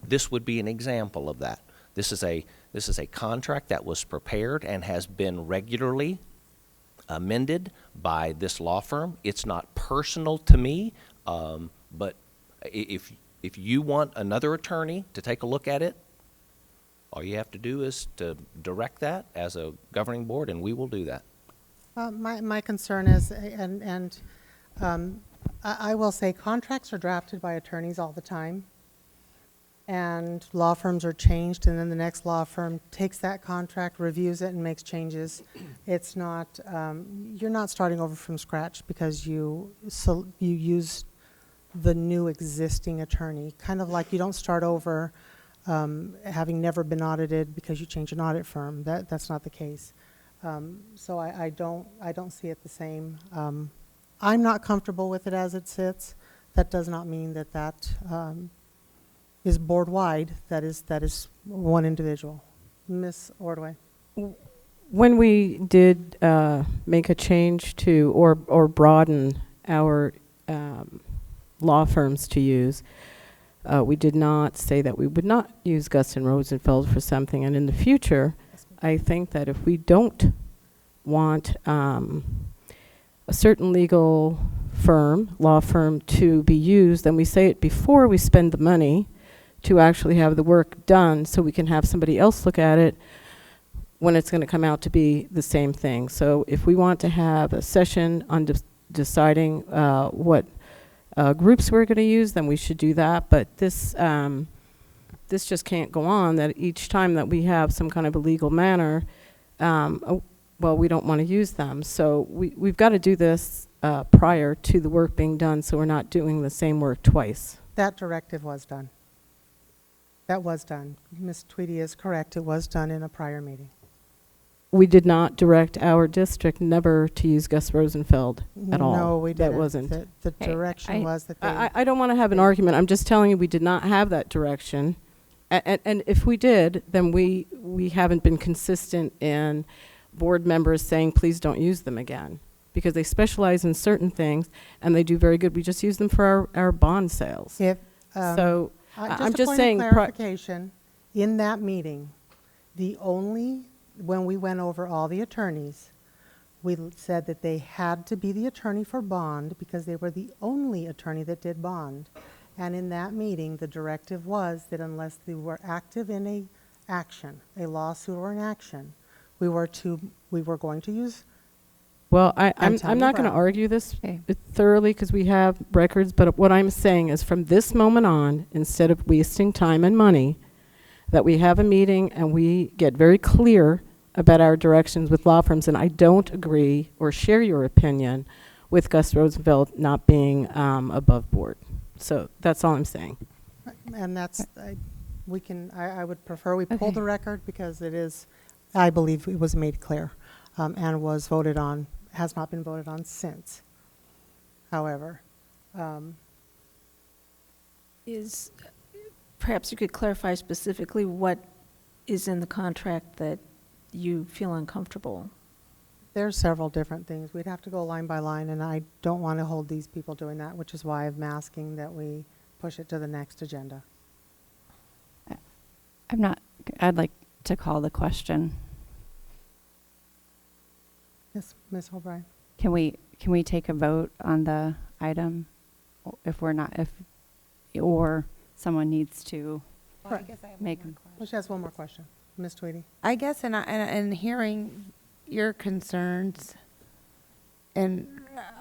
this would be an example of that. This is a contract that was prepared and has been regularly amended by this law firm. It's not personal to me, but if you want another attorney to take a look at it, all you have to do is to direct that as a governing board, and we will do that. My concern is, I will say contracts are drafted by attorneys all the time, and law firms are changed, and then the next law firm takes that contract, reviews it, and makes changes. It's not, you're not starting over from scratch because you use the new existing attorney. Kind of like you don't start over having never been audited because you change an audit firm. That's not the case. So I don't see it the same. I'm not comfortable with it as it sits. That does not mean that is board-wide. That is one individual. Ms. Ordway. When we did make a change to or broaden our law firms to use, we did not say that we would not use Gus and Rosenfeld for something. And in the future, I think that if we don't want a certain legal firm, law firm, to be used, then we say it before we spend the money to actually have the work done so we can have somebody else look at it when it's going to come out to be the same thing. So if we want to have a session on deciding what groups we're going to use, then we should do that. But this just can't go on, that each time that we have some kind of a legal matter, well, we don't want to use them. So we've got to do this prior to the work being done so we're not doing the same work twice. That directive was done. That was done. Ms. Tweedy is correct. It was done in a prior meeting. We did not direct our district never to use Gus Rosenfeld at all. No, we didn't. That wasn't. The direction was that they... I don't want to have an argument. I'm just telling you we did not have that direction. And if we did, then we haven't been consistent in board members saying, please don't use them again. Because they specialize in certain things, and they do very good. We just use them for our bond sales. So I'm just saying... clarification, in that meeting, when we went over all the attorneys, we said that they had to be the attorney for bond because they were the only attorney that did bond. And in that meeting, the directive was that unless they were active in a lawsuit or an action, we were going to use. Well, I'm not going to argue this thoroughly because we have records, but what I'm saying is from this moment on, instead of wasting time and money, that we have a meeting and we get very clear about our directions with law firms. And I don't agree or share your opinion with Gus Rosenfeld not being above board. So that's all I'm saying. And that's, I would prefer we pull the record because it is, I believe it was made clear and was voted on, has not been voted on since. However. Perhaps you could clarify specifically what is in the contract that you feel uncomfortable. There's several different things. We'd have to go line by line, and I don't want to hold these people doing that, which is why I'm asking that we push it to the next agenda. I'd like to call the question. Yes, Ms. O'Brien. Can we take a vote on the item or someone needs to make. Well, she has one more question. Ms. Tweedy. I guess in hearing your concerns, and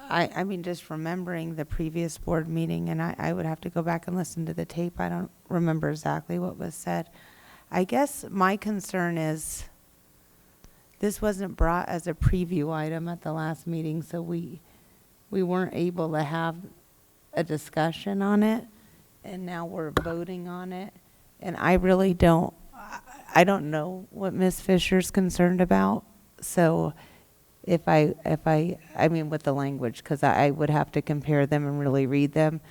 I mean, just remembering the previous board meeting, and I would have to go back and listen to the tape. I don't remember exactly what was said. I guess my concern is this wasn't brought as a preview item at the last meeting, so we weren't able to have a discussion on it, and now we're voting on it. And I really don't know what Ms. Fisher's concerned about. So if I mean with the language, because I would have to compare them and really read them.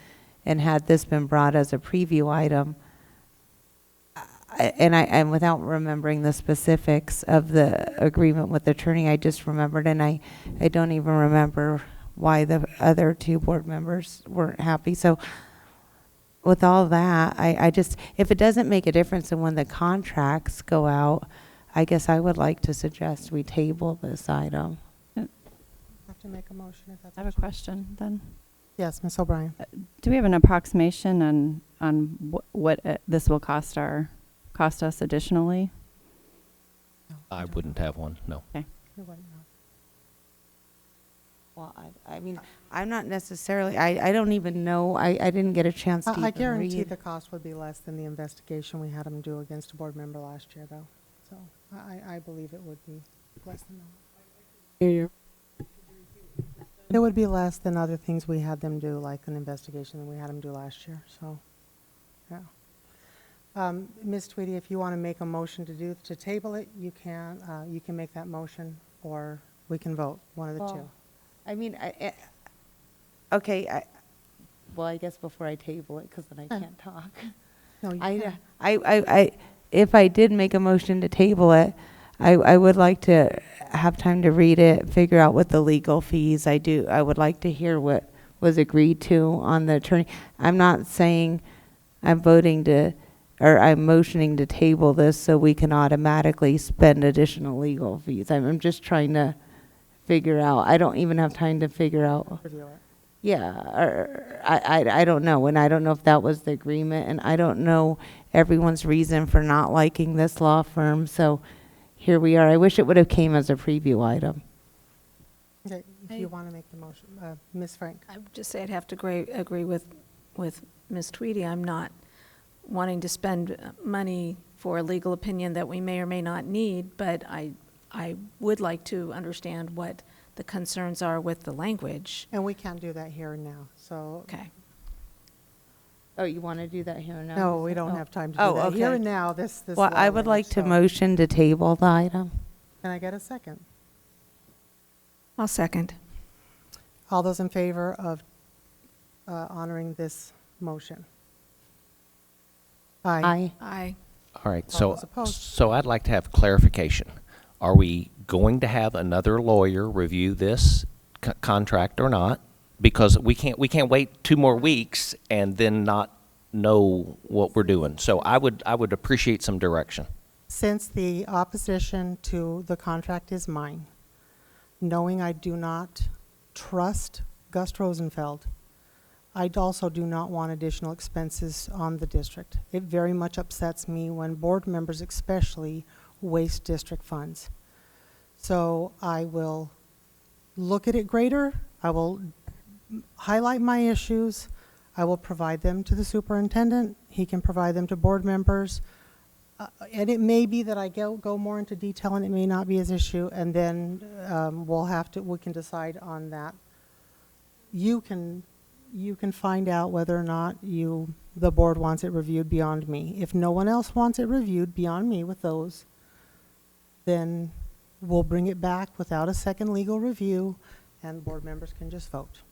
And had this been brought as a preview item, and without remembering the specifics of the agreement with the attorney, I just remembered, and I don't even remember why the other two board members weren't happy. So with all that, I just, if it doesn't make a difference in when the contracts go out, I guess I would like to suggest we table this item. Have to make a motion if that's. I have a question then. Yes, Ms. O'Brien. Do we have an approximation on what this will cost us additionally? I wouldn't have one, no. Okay. Well, I mean, I'm not necessarily, I don't even know, I didn't get a chance to I even guarantee read. the cost would be less than the investigation we had them do against a board member last year, though. So I believe it would be less than that. It would be less than other things we had them do, like an investigation that we had them do last year, so, yeah. Ms. Tweedy, if you want to make a motion to table it, you can make that motion, or we can vote, one of the two. I mean, okay, well, I guess before I table it, because then I can't talk. No, you can. If I did make a motion to table it, I would like to have time to read it, figure out what the legal fees. I would like to hear what was agreed to on the attorney. I'm not saying I'm voting to, or I'm motioning to table this so we can automatically spend additional legal fees. I'm just trying to figure out. I don't even have time to figure out. Yeah, or I don't know, and I don't know if that was the agreement, and I don't know everyone's reason for not liking this law firm, so here we are. I wish it would have came as a preview item. Okay, if you want to make the motion. Ms. Frank? I would just say I'd have to agree with Ms. Tweedy. I'm not wanting to spend money for a legal opinion that we may or may not need, but I would like to understand what the concerns are with the language. And we can't do that here and now, so. Okay. Oh, you want to do that here and now? No, we don't have time to do that. Okay. Here and now, this Well, I would like to motion to table the item. Can I get a second? I'll second. All those in favor of honoring this motion? Aye. Aye. All right, All those opposed? so I'd like to have clarification. Are we going to have another lawyer review this contract or not? Because we can't wait 2 more weeks and then not know what we're doing. So I would appreciate some direction. Since the opposition to the contract is mine, knowing I do not trust Gus Rosenfeld, I also do not want additional expenses on the district. It very much upsets me when board members especially waste district funds. So I will look at it greater. I will highlight my issues. I will provide them to the superintendent. He can provide them to board members. And it may be that I go more into detail, and it may not be his issue, and then we can decide on that. You can find out whether or not the board wants it reviewed beyond me. If no one else wants it reviewed beyond me with those, then we'll bring it back without a second legal review, and board members can just vote.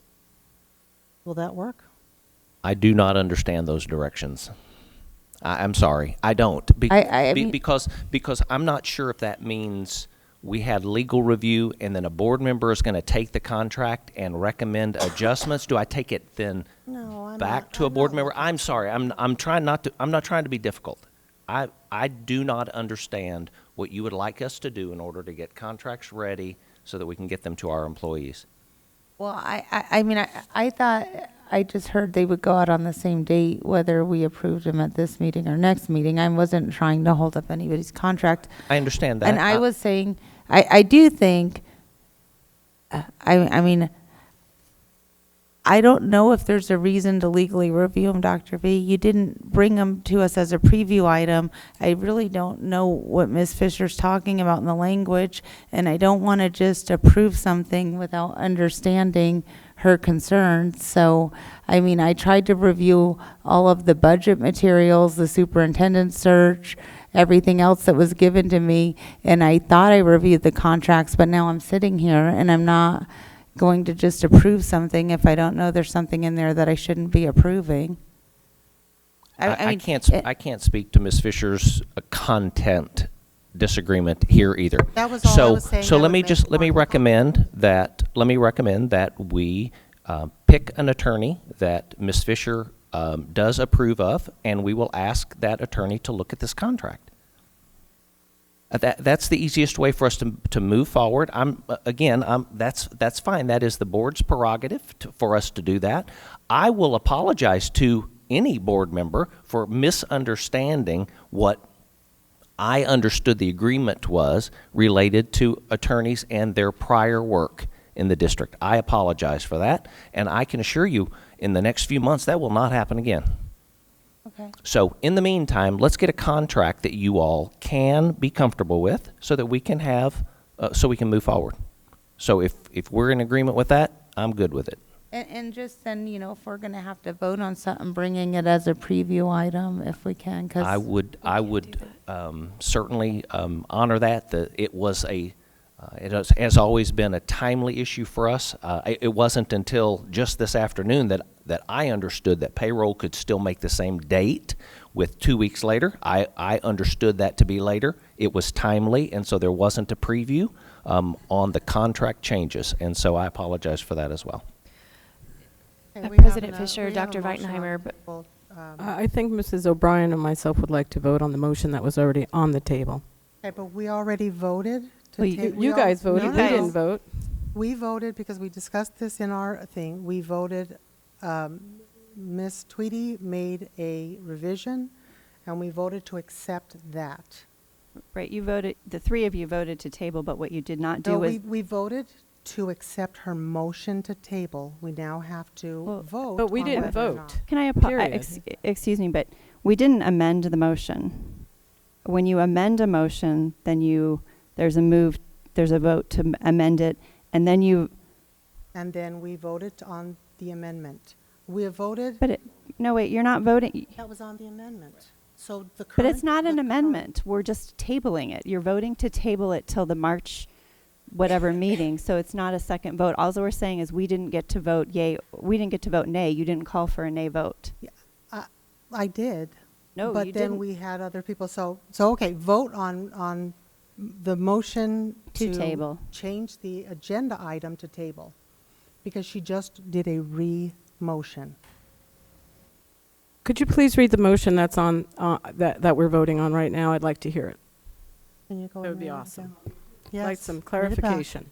Will that work? I do not understand those directions. I'm sorry, I don't. Because I'm not sure if that means we had legal review and then a board member is going to take the contract and recommend adjustments. Do I take it then back to a board member? I'm sorry, I'm not trying to be difficult. I do not understand what you would like us to do in order to get contracts ready so that we can get them to our employees. Well, I mean, I thought, I just heard they would go out on the same date, whether we approved them at this meeting or next meeting. I wasn't trying to hold up anybody's contract. I understand that. And I was saying, I do think, I mean, I don't know if there's a reason to legally review them, Dr. V. You didn't bring them to us as a preview item. I really don't know what Ms. Fisher's talking about in the language, and I don't want to just approve something without understanding her concerns. So, I mean, I tried to review all of the budget materials, the superintendent search, everything else that was given to me, and I thought I reviewed the contracts, but now I'm sitting here and I'm not going to just approve something if I don't know there's something in there that I shouldn't be approving. I can't speak to Ms. Fisher's content disagreement here either. That was all I was saying. So let me recommend that we pick an attorney that Ms. Fisher does approve of, and we will ask that attorney to look at this contract. That's the easiest way for us to move forward. That's fine. That is the board's prerogative for us to do that. I will apologize to any board member for misunderstanding what I understood the agreement was related to attorneys and their prior work in the district. I apologize for that, and I can assure you in the next few months that will not happen again. Okay. So in the meantime, let's get a contract that you all can be comfortable with so that we can have, so we can move forward. So if we're in agreement with that, I'm good with it. And just then, you know, if we're going to have to vote on something, bringing it as a preview item if we can. Cause I would certainly honor that. It was it has always been a timely issue for us. It wasn't until just this afternoon that I understood that payroll could still make the same date with 2 weeks later. I understood that to be later. It was timely, and so there wasn't a preview on the contract changes, and so I apologize for that as well. President Fisher, Dr. Weitenheimer. I think Mrs. O'Brien and myself would like to vote on the motion that was already on the table. Okay, but we already voted. You guys voted. We didn't vote. We voted because we discussed this in our thing. We voted, Ms. Tweedy made a revision, and we voted to accept that. Right, you voted, the three of you voted to table, but what you did not do No, was... we voted to accept her motion to table. We now have to vote. But we on didn't whether or vote. not. Can I, Period. excuse me, but we didn't amend the motion. When you amend a motion, then there's a vote to amend it, and then And then we voted on the amendment. We have voted. no, wait, you're not voting. That was on the amendment. So the current. But it's not an amendment. We're just tabling it. You're voting to table it till the March whatever meeting, so it's not a second vote. All we're saying is we didn't get to vote yay. We didn't get to vote nay. You didn't call for a nay vote. Yeah, I did. No, but you then didn't. we had other people. So okay, vote on the motion To table. Change the agenda item to table, because she just did a re-motion. Could you please read the motion that's on that we're voting on right now? I'd like to hear it. Can you go? That would in be there awesome. again? I'd like Yes, some read it back. clarification.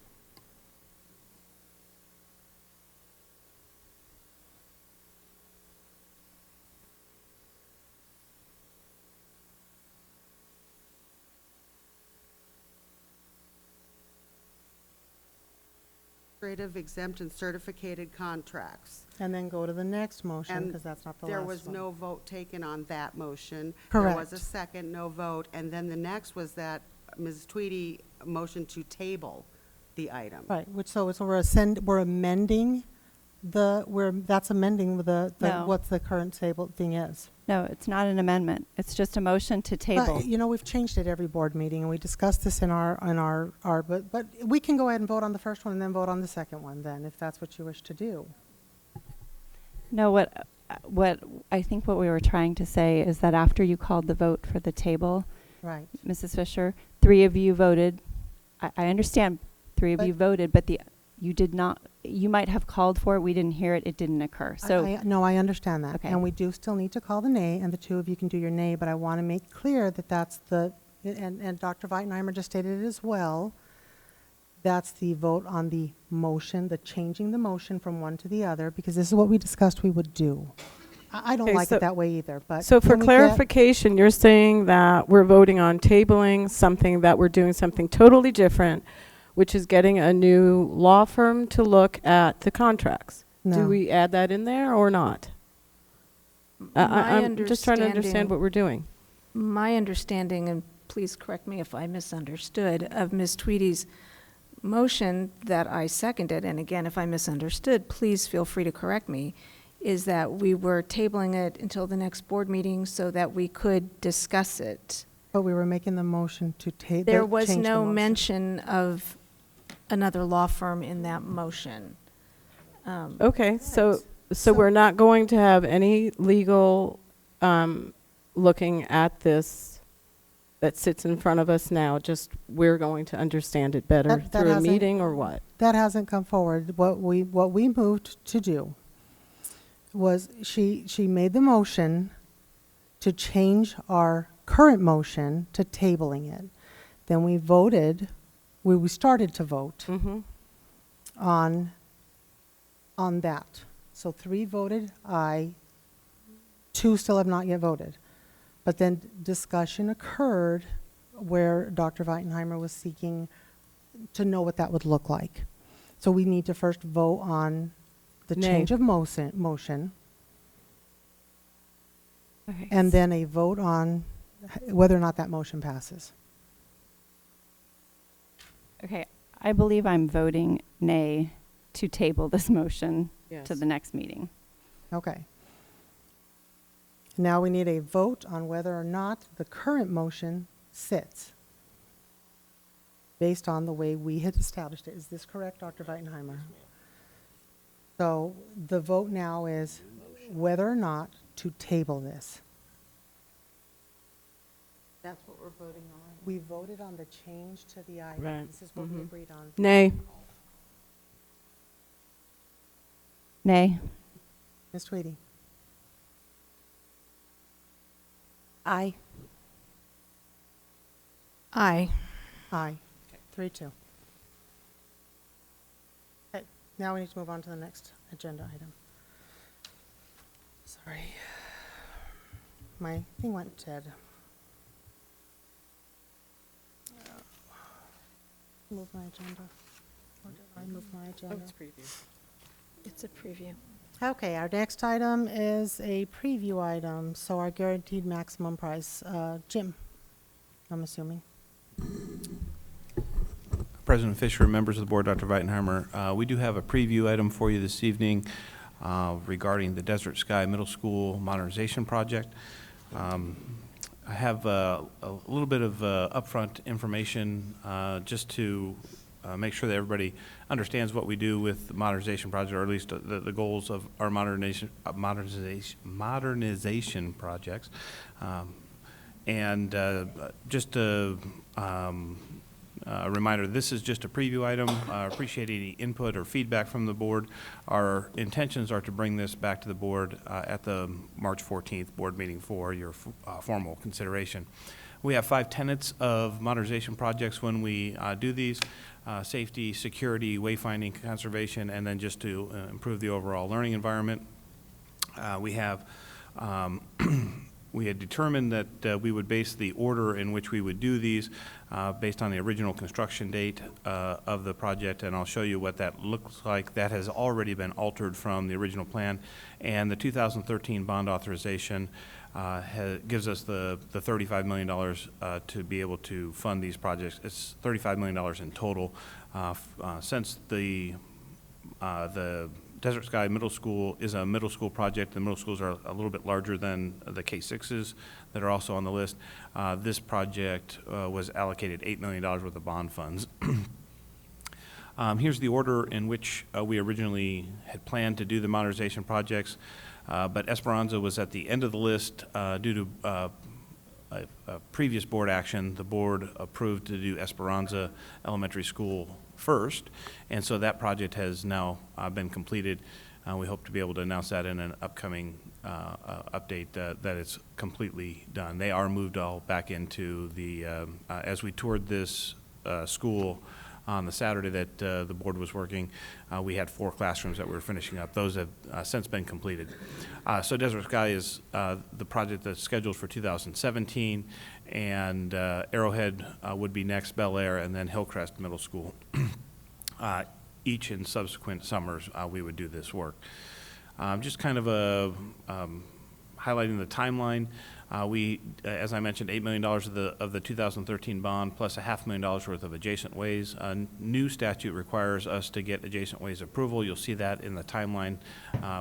Administrative exempt and certificated contracts. And then go to the next motion, And because that's not the there last was one. no vote taken on that motion. Correct. There was a second, no vote, and then the next was that Ms. Tweedy motion to table the item. Right, so we're amending that's amending No. what the current table thing is. No, it's not an amendment. It's just a motion to table. But, you know, we've changed it every board meeting, and we discussed this in but we can go ahead and vote on the first one and then vote on the second one then, if that's what you wish to do. No, what I think what we were trying to say is that after you called the vote for the table, Right. Mrs. Fisher, three of you voted. I understand three of you voted, but you did not. You might have called for it. We didn't hear it. It didn't occur. So No, I understand that. Okay. And we do still need to call the nay, and the two of you can do your nay, but I want to make clear that that's and Dr. Weitenheimer just stated it as well, that's the vote on the motion, the changing the motion from one to the other, because this is what we discussed we would do. I don't Okay, like so- it that way either, but. So for can we get- clarification, you're saying that we're voting on tabling something, that we're doing something totally different, which is getting a new law firm to look at the contracts. No. Do we add that in there or not? I'm just trying to understand what we're doing. My understanding, and please correct me if I misunderstood, of Ms. Tweedy's motion that I seconded, and again, if I misunderstood, please feel free to correct me, is that we were tabling it until the next board meeting so that we could discuss it. But we were making the motion to table. There was no mention of another law firm in that motion. Okay, so we're not going to have any legal looking at this that sits in front of us now, just we're going to understand it better That through a hasn't- meeting or what? That hasn't come forward. What we moved to do was she made the motion to change our current motion to tabling it. Then we voted, we started to vote on that. So 3 voted aye, 2 still have not yet voted. But then discussion occurred where Dr. Weitenheimer was seeking to know what that would look like. So we need to first vote on the Nay. change of motion, Okay. and then a vote on whether or not that motion passes. Okay, I believe I'm voting nay to table this motion Yes. to the next meeting. Okay. Now we need a vote on whether or not the current motion sits based on the way we had established it. Is this correct, Dr. Weitenheimer? So the vote now is whether or not to table this. That's what we're voting on. We voted on the change to the item. Right. This is what we agreed on. Nay. Nay. Ms. Tweedy? Aye. Aye. Aye. 3-2. Okay, now we need to move on to the next agenda item. Sorry. My thing went dead. Move my agenda. Or did I move my agenda? It's a preview. Okay, our next item is a preview item, so our guaranteed maximum price. Jim, I'm assuming. President Fisher, members of the board, Dr. Weitenheimer, we do have a preview item for you this evening regarding the Desert Sky Middle School modernization project. I have a little bit of upfront information just to make sure that everybody understands what we do with the modernization project, or at least the goals of our modernization projects. Just a reminder, this is just a preview item. Appreciate any input or feedback from the board. Our intentions are to bring this back to the board at the March 14th board meeting for your formal consideration. We have 5 tenets of modernization projects when we do these: safety, security, wayfinding, conservation, and then just to improve the overall learning environment. We have we had determined that we would base the order in which we would do these based on the original construction date of the project, and I'll show you what that looks like. That has already been altered from the original plan, and the 2013 bond authorization gives us the $35 million to be able to fund these projects. It's $35 million in total. Since the Desert Sky Middle School is a middle school project, the middle schools are a little bit larger than the K-6s that are also on the list. This project was allocated $8 million worth of bond funds. Here's the order in which we originally had planned to do the modernization projects, but Esperanza was at the end of the list due to a previous board action. The board approved to do Esperanza Elementary School first, and so that project has now been completed. We hope to be able to announce that in an upcoming update that it's completely done. They are moved all back into the, as we toured this school on the Saturday that the board was working, we had 4 classrooms that we were finishing up. Those have since been completed. So Desert Sky is the project that's scheduled for 2017, and Arrowhead would be next, Bel Air, and then Hillcrest Middle School. each in subsequent summers, we would do this work. Just kind of highlighting the timeline. We, as I mentioned, $8 million of the 2013 bond plus $500,000 worth of adjacent ways. A new statute requires us to get adjacent ways approval. You'll see that in the timeline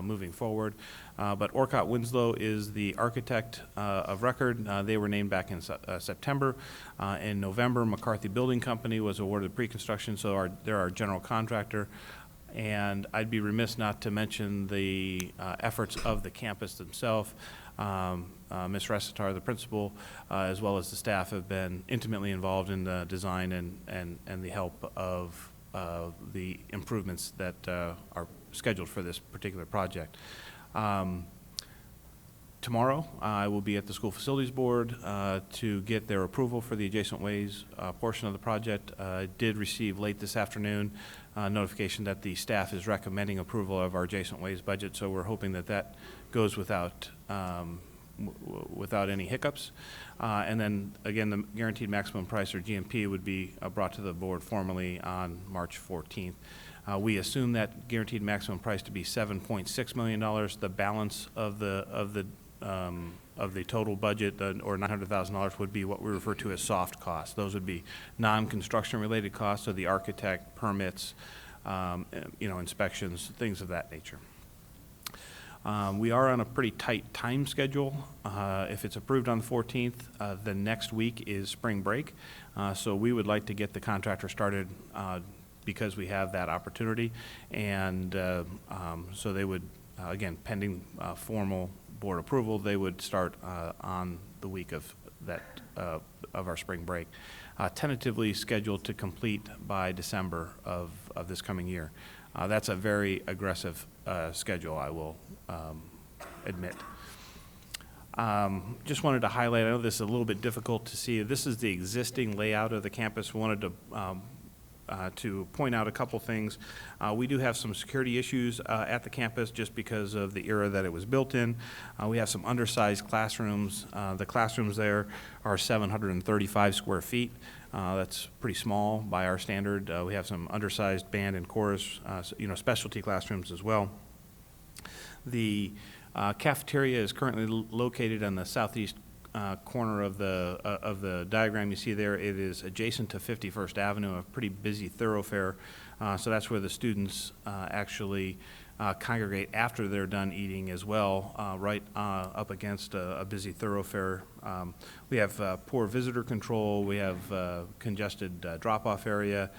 moving forward. But Orcott Winslow is the architect of record. They were named back in September. In November, McCarthy Building Company was awarded pre-construction, so they're our general contractor. And I'd be remiss not to mention the efforts of the campus themselves. Ms. Resitar, the principal, as well as the staff, have been intimately involved in the design and the help of the improvements that are scheduled for this particular project. Tomorrow, I will be at the School Facilities Board to get their approval for the adjacent ways portion of the project. I did receive late this afternoon notification that the staff is recommending approval of our adjacent ways budget, so we're hoping that that goes without any hiccups. And then, again, the guaranteed maximum price, or GMP, would be brought to the board formally on March 14th. We assume that guaranteed maximum price to be $7.6 million. The balance of the total budget, or $900,000, would be what we refer to as soft costs. Those would be non-construction related costs, so the architect, permits, inspections, things of that nature. We are on a pretty tight time schedule. If it's approved on the 14th, the next week is spring break. So we would like to get the contractor started because we have that opportunity. And so they would, again, pending formal board approval, they would start on the week of our spring break. Tentatively scheduled to complete by December of this coming year. That's a very aggressive schedule, I will admit. Just wanted to highlight, I know this is a little bit difficult to see. This is the existing layout of the campus. We wanted to point out a couple things. We do have some security issues at the campus just because of the era that it was built in. We have some undersized classrooms. The classrooms there are 735 square feet. That's pretty small by our standard. We have some undersized band and chorus, specialty classrooms as well. The cafeteria is currently located on the southeast corner of the diagram you see there. It is adjacent to 51st Avenue, a pretty busy thoroughfare. So that's where the students actually congregate after they're done eating as well, right up against a busy thoroughfare. We have poor visitor control. We have congested drop-off area.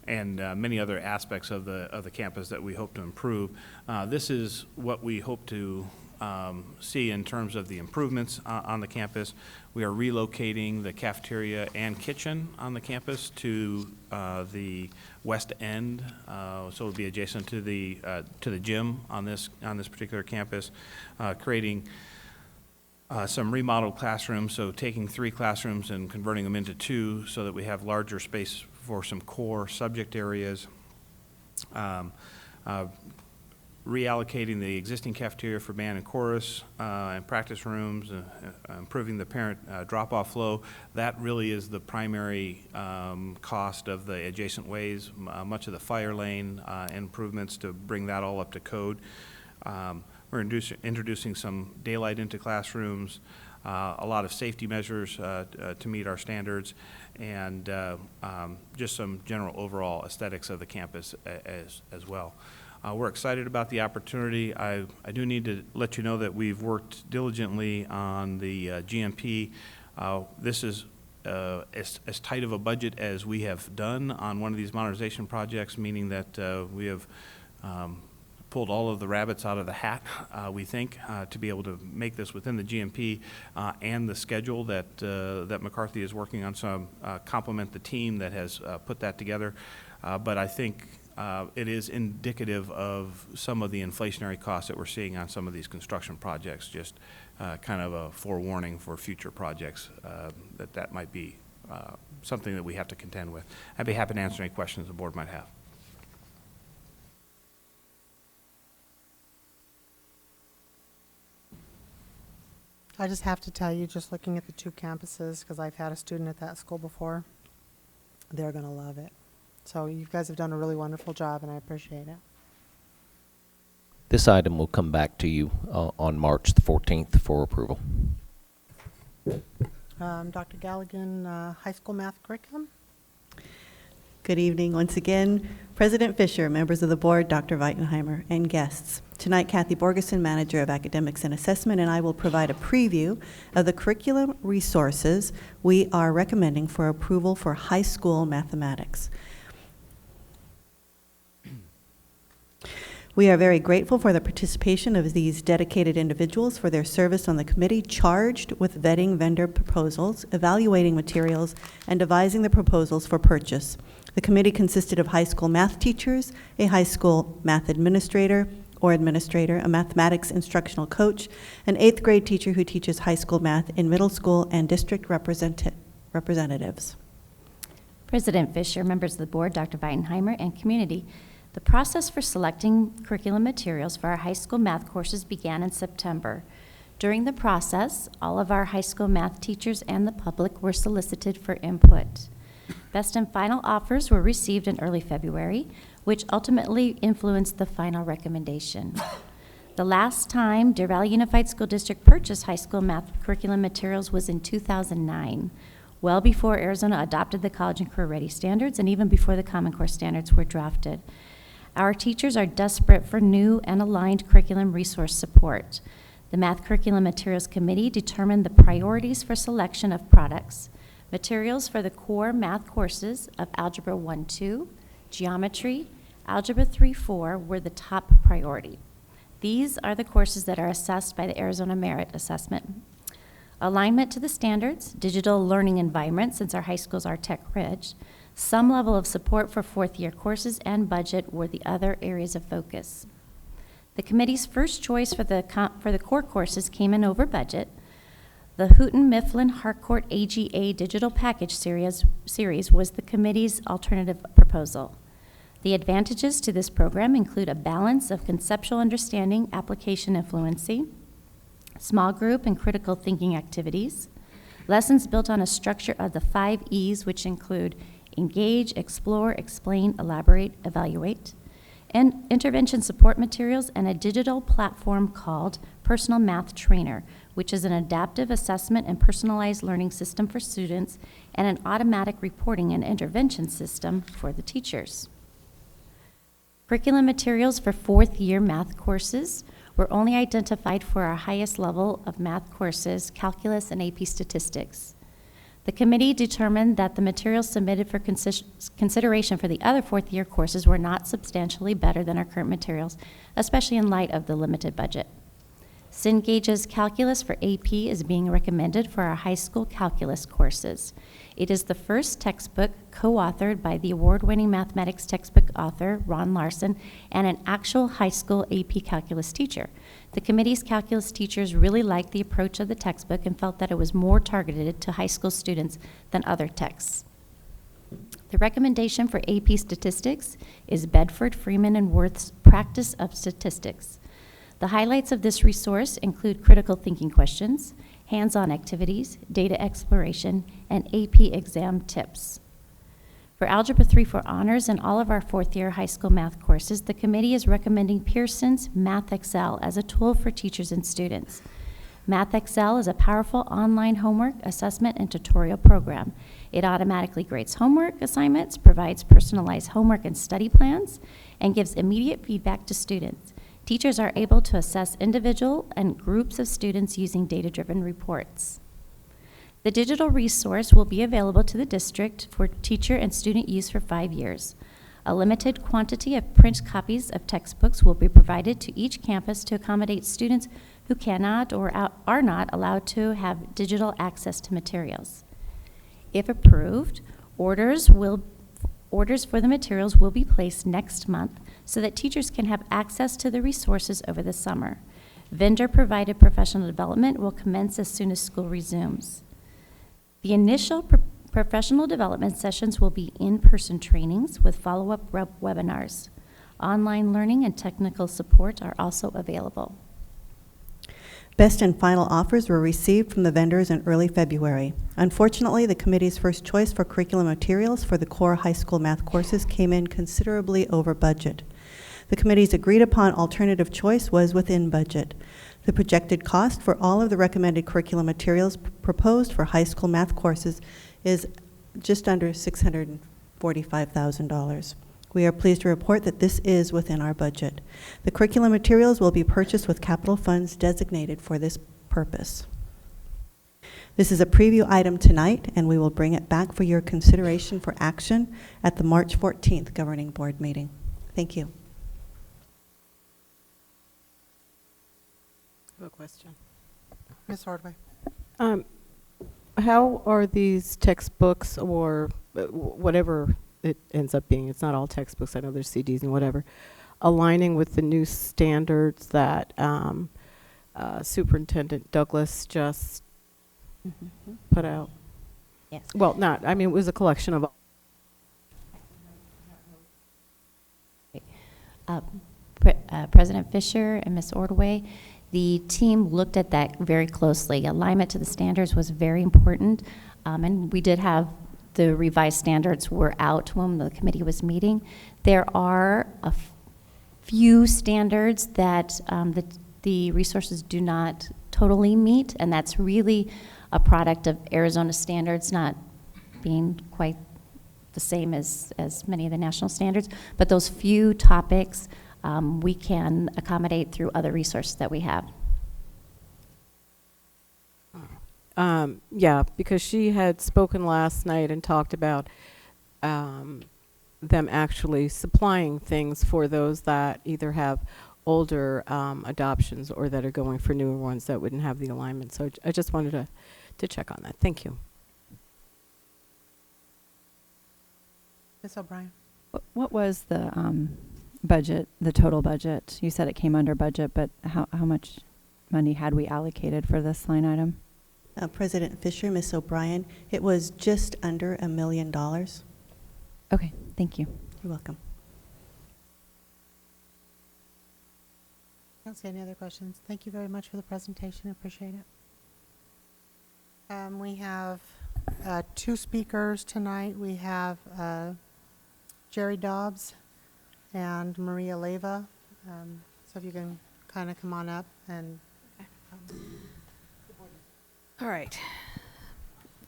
And many other aspects of the campus that we hope to improve. This is what we hope to see in terms of the improvements on the campus. We are relocating the cafeteria and kitchen on the campus to the west end, so it'll be adjacent to the gym on this particular campus, creating some remodeled classrooms, so taking 3 classrooms and converting them into 2 so that we have larger space for some core subject areas. Reallocating the existing cafeteria for band and chorus and practice rooms, improving the parent drop-off flow. That really is the primary cost of the adjacent ways. Much of the fire lane improvements to bring that all up to code. We're introducing some daylight into classrooms, a lot of safety measures to meet our standards, and just some general overall aesthetics of the campus as well. We're excited about the opportunity. I do need to let you know that we've worked diligently on the GMP. This is as tight of a budget as we have done on one of these modernization projects, meaning that we have pulled all of the rabbits out of the hat, we think, to be able to make this within the GMP and the schedule that McCarthy is working on. So compliment the team that has put that together. But I think it is indicative of some of the inflationary costs that we're seeing on some of these construction projects, just kind of a forewarning for future projects that might be something that we have to contend with. I'd be happy to answer any questions the board might have. I just have to tell you, just looking at the 2 campuses, because I've had a student at that school before, they're going to love it. So you guys have done a really wonderful job, and I appreciate it. This item will come back to you on March the 14th for approval. Dr. Galligan, high school math curriculum? Good evening once again. President Fisher, members of the board, Dr. Weitenheimer, and guests. Tonight, Kathy Borgeson, Manager of Academics and Assessment, and I will provide a preview of the curriculum resources we are recommending for approval for high school mathematics. We are very grateful for the participation of these dedicated individuals for their service on the committee charged with vetting vendor proposals, evaluating materials, and devising the proposals for purchase. The committee consisted of high school math teachers, a high school math administrator, a mathematics instructional coach, an 8th grade teacher who teaches high school math in middle school, and district representatives. President Fisher, members of the board, Dr. Weitenheimer, and community. The process for selecting curriculum materials for our high school math courses began in September. During the process, all of our high school math teachers and the public were solicited for input. Best and final offers were received in early February, which ultimately influenced the final recommendation. The last time Deer Valley Unified School District purchased high school math curriculum materials was in 2009, well before Arizona adopted the College and Career Ready standards and even before the Common Core standards were drafted. Our teachers are desperate for new and aligned curriculum resource support. The Math Curriculum Materials Committee determined the priorities for selection of products. Materials for the core math courses of Algebra 1-2, Geometry, Algebra 3-4 were the top priority. These are the courses that are assessed by the Arizona Merit Assessment. Alignment to the standards, digital learning environment, since our high schools are tech-rich, some level of support for fourth-year courses, and budget were the other areas of focus. The committee's first choice for the core courses came in over budget. The Houghton Mifflin Harcourt AGA Digital Package series was the committee's alternative proposal. The advantages to this program include a balance of conceptual understanding, application, and fluency, small group and critical thinking activities, lessons built on a structure of the 5 E's, which include engage, explore, explain, elaborate, evaluate, and intervention support materials, and a digital platform called Personal Math Trainer, which is an adaptive assessment and personalized learning system for students and an automatic reporting and intervention system for the teachers. Curriculum materials for fourth-year math courses were only identified for our highest level of math courses, calculus and AP statistics. The committee determined that the materials submitted for consideration for the other fourth-year courses were not substantially better than our current materials, especially in light of the limited budget. Cengage's Calculus for AP is being recommended for our high school calculus courses. It is the first textbook co-authored by the award-winning mathematics textbook author, Ron Larson, and an actual high school AP calculus teacher. The committee's calculus teachers really liked the approach of the textbook and felt that it was more targeted to high school students than other texts. The recommendation for AP statistics is Bedford, Freeman, and Worth's Practice of Statistics. The highlights of this resource include critical thinking questions, hands-on activities, data exploration, and AP exam tips. For Algebra 3-4 honors and all of our fourth-year high school math courses, the committee is recommending Pearson's Math Excel as a tool for teachers and students. Math Excel is a powerful online homework, assessment, and tutorial program. It automatically grades homework assignments, provides personalized homework and study plans, and gives immediate feedback to students. Teachers are able to assess individual and groups of students using data-driven reports. The digital resource will be available to the district for teacher and student use for 5 years. A limited quantity of print copies of textbooks will be provided to each campus to accommodate students who cannot or are not allowed to have digital access to materials. If approved, orders for the materials will be placed next month so that teachers can have access to the resources over the summer. Vendor-provided professional development will commence as soon as school resumes. The initial professional development sessions will be in-person trainings with follow-up webinars. Online learning and technical support are also available. Best and final offers were received from the vendors in early February. Unfortunately, the committee's first choice for curriculum materials for the core high school math courses came in considerably over budget. The committee's agreed upon alternative choice was within budget. The projected cost for all of the recommended curriculum materials proposed for high school math courses is just under $645,000. We are pleased to report that this is within our budget. The curriculum materials will be purchased with capital funds designated for this purpose. This is a preview item tonight, and we will bring it back for your consideration for action at the March 14th Governing Board meeting. Thank you. I have a question. Ms. Ordway. How are these textbooks or whatever it ends up being, it's not all textbooks, I know there's CDs and whatever, aligning with the new standards that Superintendent Douglas just put out? Yes. Well, not, I mean, it was a collection of President Fisher and Ms. Ordway, the team looked at that very closely. Alignment to the standards was very important, and we did have the revised standards were out when the committee was meeting. There are a few standards that the resources do not totally meet, and that's really a product of Arizona standards not being quite the same as many of the national standards. But those few topics we can accommodate through other resources that we have. Yeah, because she had spoken last night and talked about them actually supplying things for those that either have older adoptions or that are going for newer ones that wouldn't have the alignment. So I just wanted to check on that. Thank you. Ms. O'Brien. What was the budget, the total budget? You said it came under budget, but how much money had we allocated for this line item? President Fisher, Ms. O'Brien, it was just under $1 million. Okay, thank you. You're welcome. I don't see any other questions. Thank you very much for the presentation. I appreciate it. We have 2 speakers tonight. We have Jerry Dobbs and Maria Leyva. So if you can kind of come on up and... All right.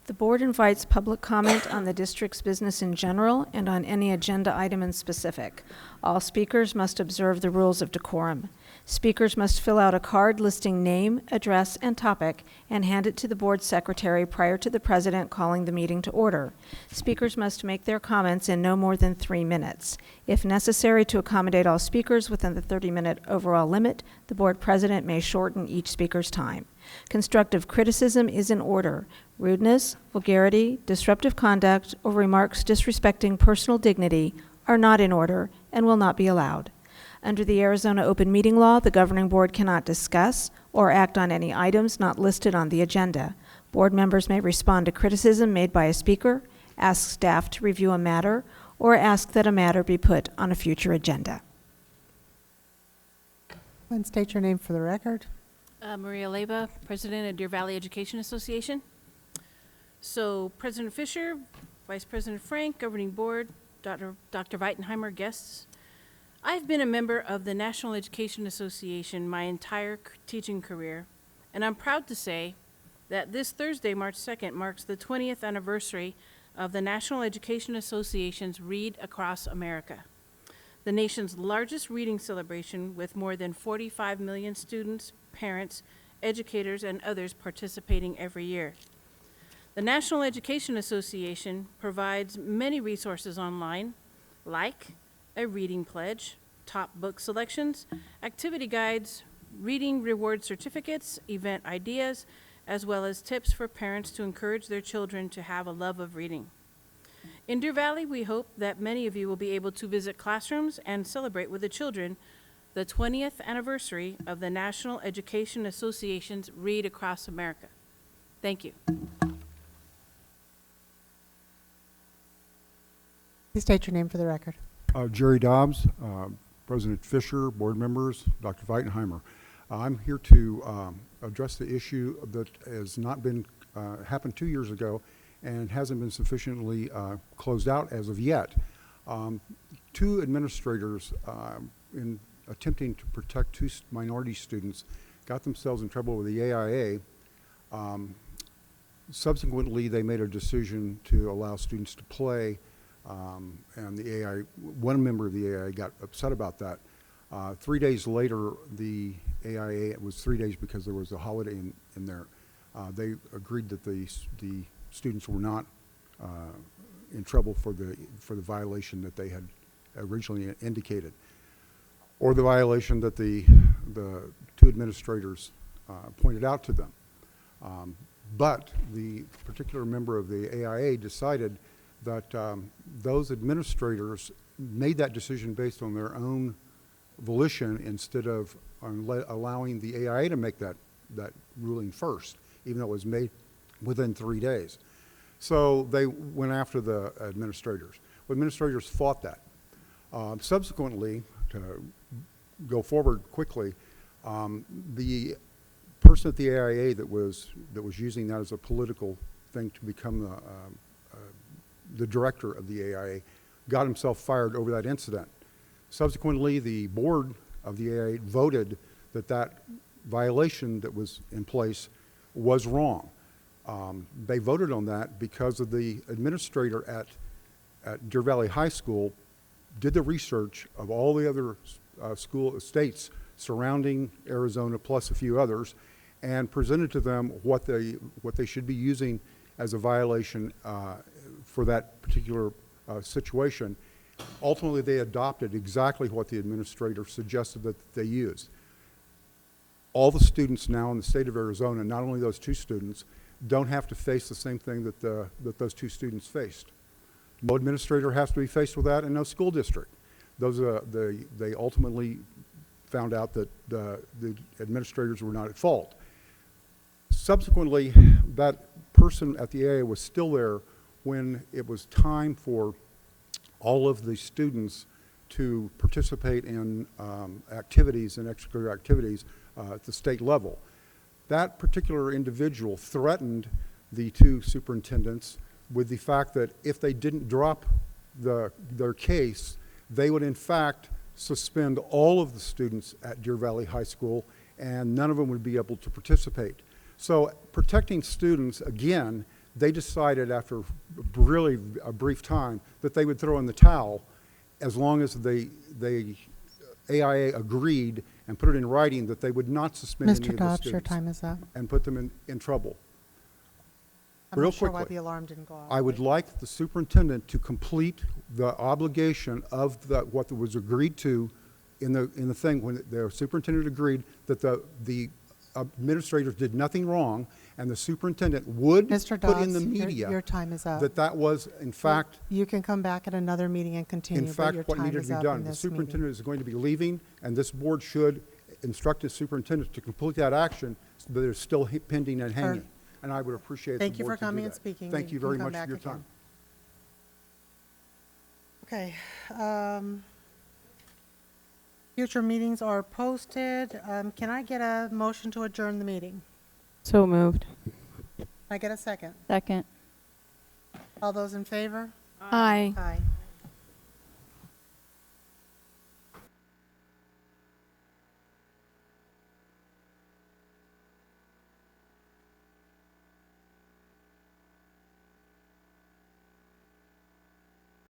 The board invites public comment on the district's business in general and on any agenda item in specific. All speakers must observe the rules of decorum. Speakers must fill out a card listing name, address, and topic and hand it to the board secretary prior to the president calling the meeting to order. Speakers must make their comments in no more than 3 minutes. If necessary to accommodate all speakers within the 30-minute overall limit, the board president may shorten each speaker's time. Constructive criticism is in order. Rudeness, vulgarity, disruptive conduct, or remarks disrespecting personal dignity are not in order and will not be allowed. Under the Arizona Open Meeting Law, the governing board cannot discuss or act on any items not listed on the agenda. Board members may respond to criticism made by a speaker, ask staff to review a matter, or ask that a matter be put on a future agenda. And state your name for the record. Maria Leyva, President of Deer Valley Education Association. So President Fisher, Vice President Frank, Governing Board, Dr. Weitenheimer, guests. I've been a member of the National Education Association my entire teaching career, and I'm proud to say that this Thursday, March 2nd, marks the 20th anniversary of the National Education Association's Read Across America, the nation's largest reading celebration with more than 45 million students, parents, educators, and others participating every year. The National Education Association provides many resources online, like a reading pledge, top book selections, activity guides, reading reward certificates, event ideas, as well as tips for parents to encourage their children to have a love of reading. In Deer Valley, we hope that many of you will be able to visit classrooms and celebrate with the children the 20th anniversary of the National Education Association's Read Across America. Thank you. Please state your name for the record. Jerry Dobbs, President Fisher, board members, Dr. Weitenheimer. I'm here to address the issue that has not been, happened 2 years ago and hasn't been sufficiently closed out as of yet. Two administrators, in attempting to protect two minority students, got themselves in trouble with the AIA. Subsequently, they made a decision to allow students to play, and the AIA, one member of the AIA got upset about that. 3 days later, the AIA, it was 3 days because there was a holiday in there, they agreed that the students were not in trouble for the violation that they had originally indicated, or the violation that the two administrators pointed out to them. But the particular member of the AIA decided that those administrators made that decision based on their own volition instead of allowing the AIA to make that ruling first, even though it was made within 3 days. So they went after the administrators. Well, administrators fought that. Subsequently, to go forward quickly, the person at the AIA that was using that as a political thing to become the director of the AIA got himself fired over that incident. Subsequently, the board of the AIA voted that that violation that was in place was wrong. They voted on that because of the administrator at Deer Valley High School did the research of all the other states surrounding Arizona plus a few others and presented to them what they should be using as a violation for that particular situation. Ultimately, they adopted exactly what the administrator suggested that they use. All the students now in the state of Arizona, not only those two students, don't have to face the same thing that those two students faced. No administrator has to be faced with that, and no school district. They ultimately found out that the administrators were not at fault. Subsequently, that person at the AIA was still there when it was time for all of the students to participate in activities and extracurricular activities at the state level. That particular individual threatened the two superintendents with the fact that if they didn't drop their case, they would in fact suspend all of the students at Deer Valley High School and none of them would be able to participate. So protecting students, again, they decided after really a brief time that they would throw in the towel as long as AIA agreed and put it in writing that they would not suspend any of the students. Mr. Dobbs, your time is up. And put them in trouble. I'm Real not sure quickly, why the alarm didn't go off. I would like the superintendent to complete the obligation of what was agreed to in the thing when the superintendent agreed that the administrators did nothing wrong, and the superintendent would Mr. put in Dobbs, the media your time is up. that was in fact You can come back at another meeting and continue, in but fact your what time needed is to be up done. in The this meeting. superintendent is going to be leaving, and this board should instruct the superintendent to complete that action so that it's still pending and hanging. And I would appreciate the board to do that. Thank you for coming and speaking. Thank you can very come much back for your again. time. Okay. Future meetings are posted. Can I get a motion to adjourn the meeting? So moved. Can I get a second? Second. All those in favor? Aye. Aye.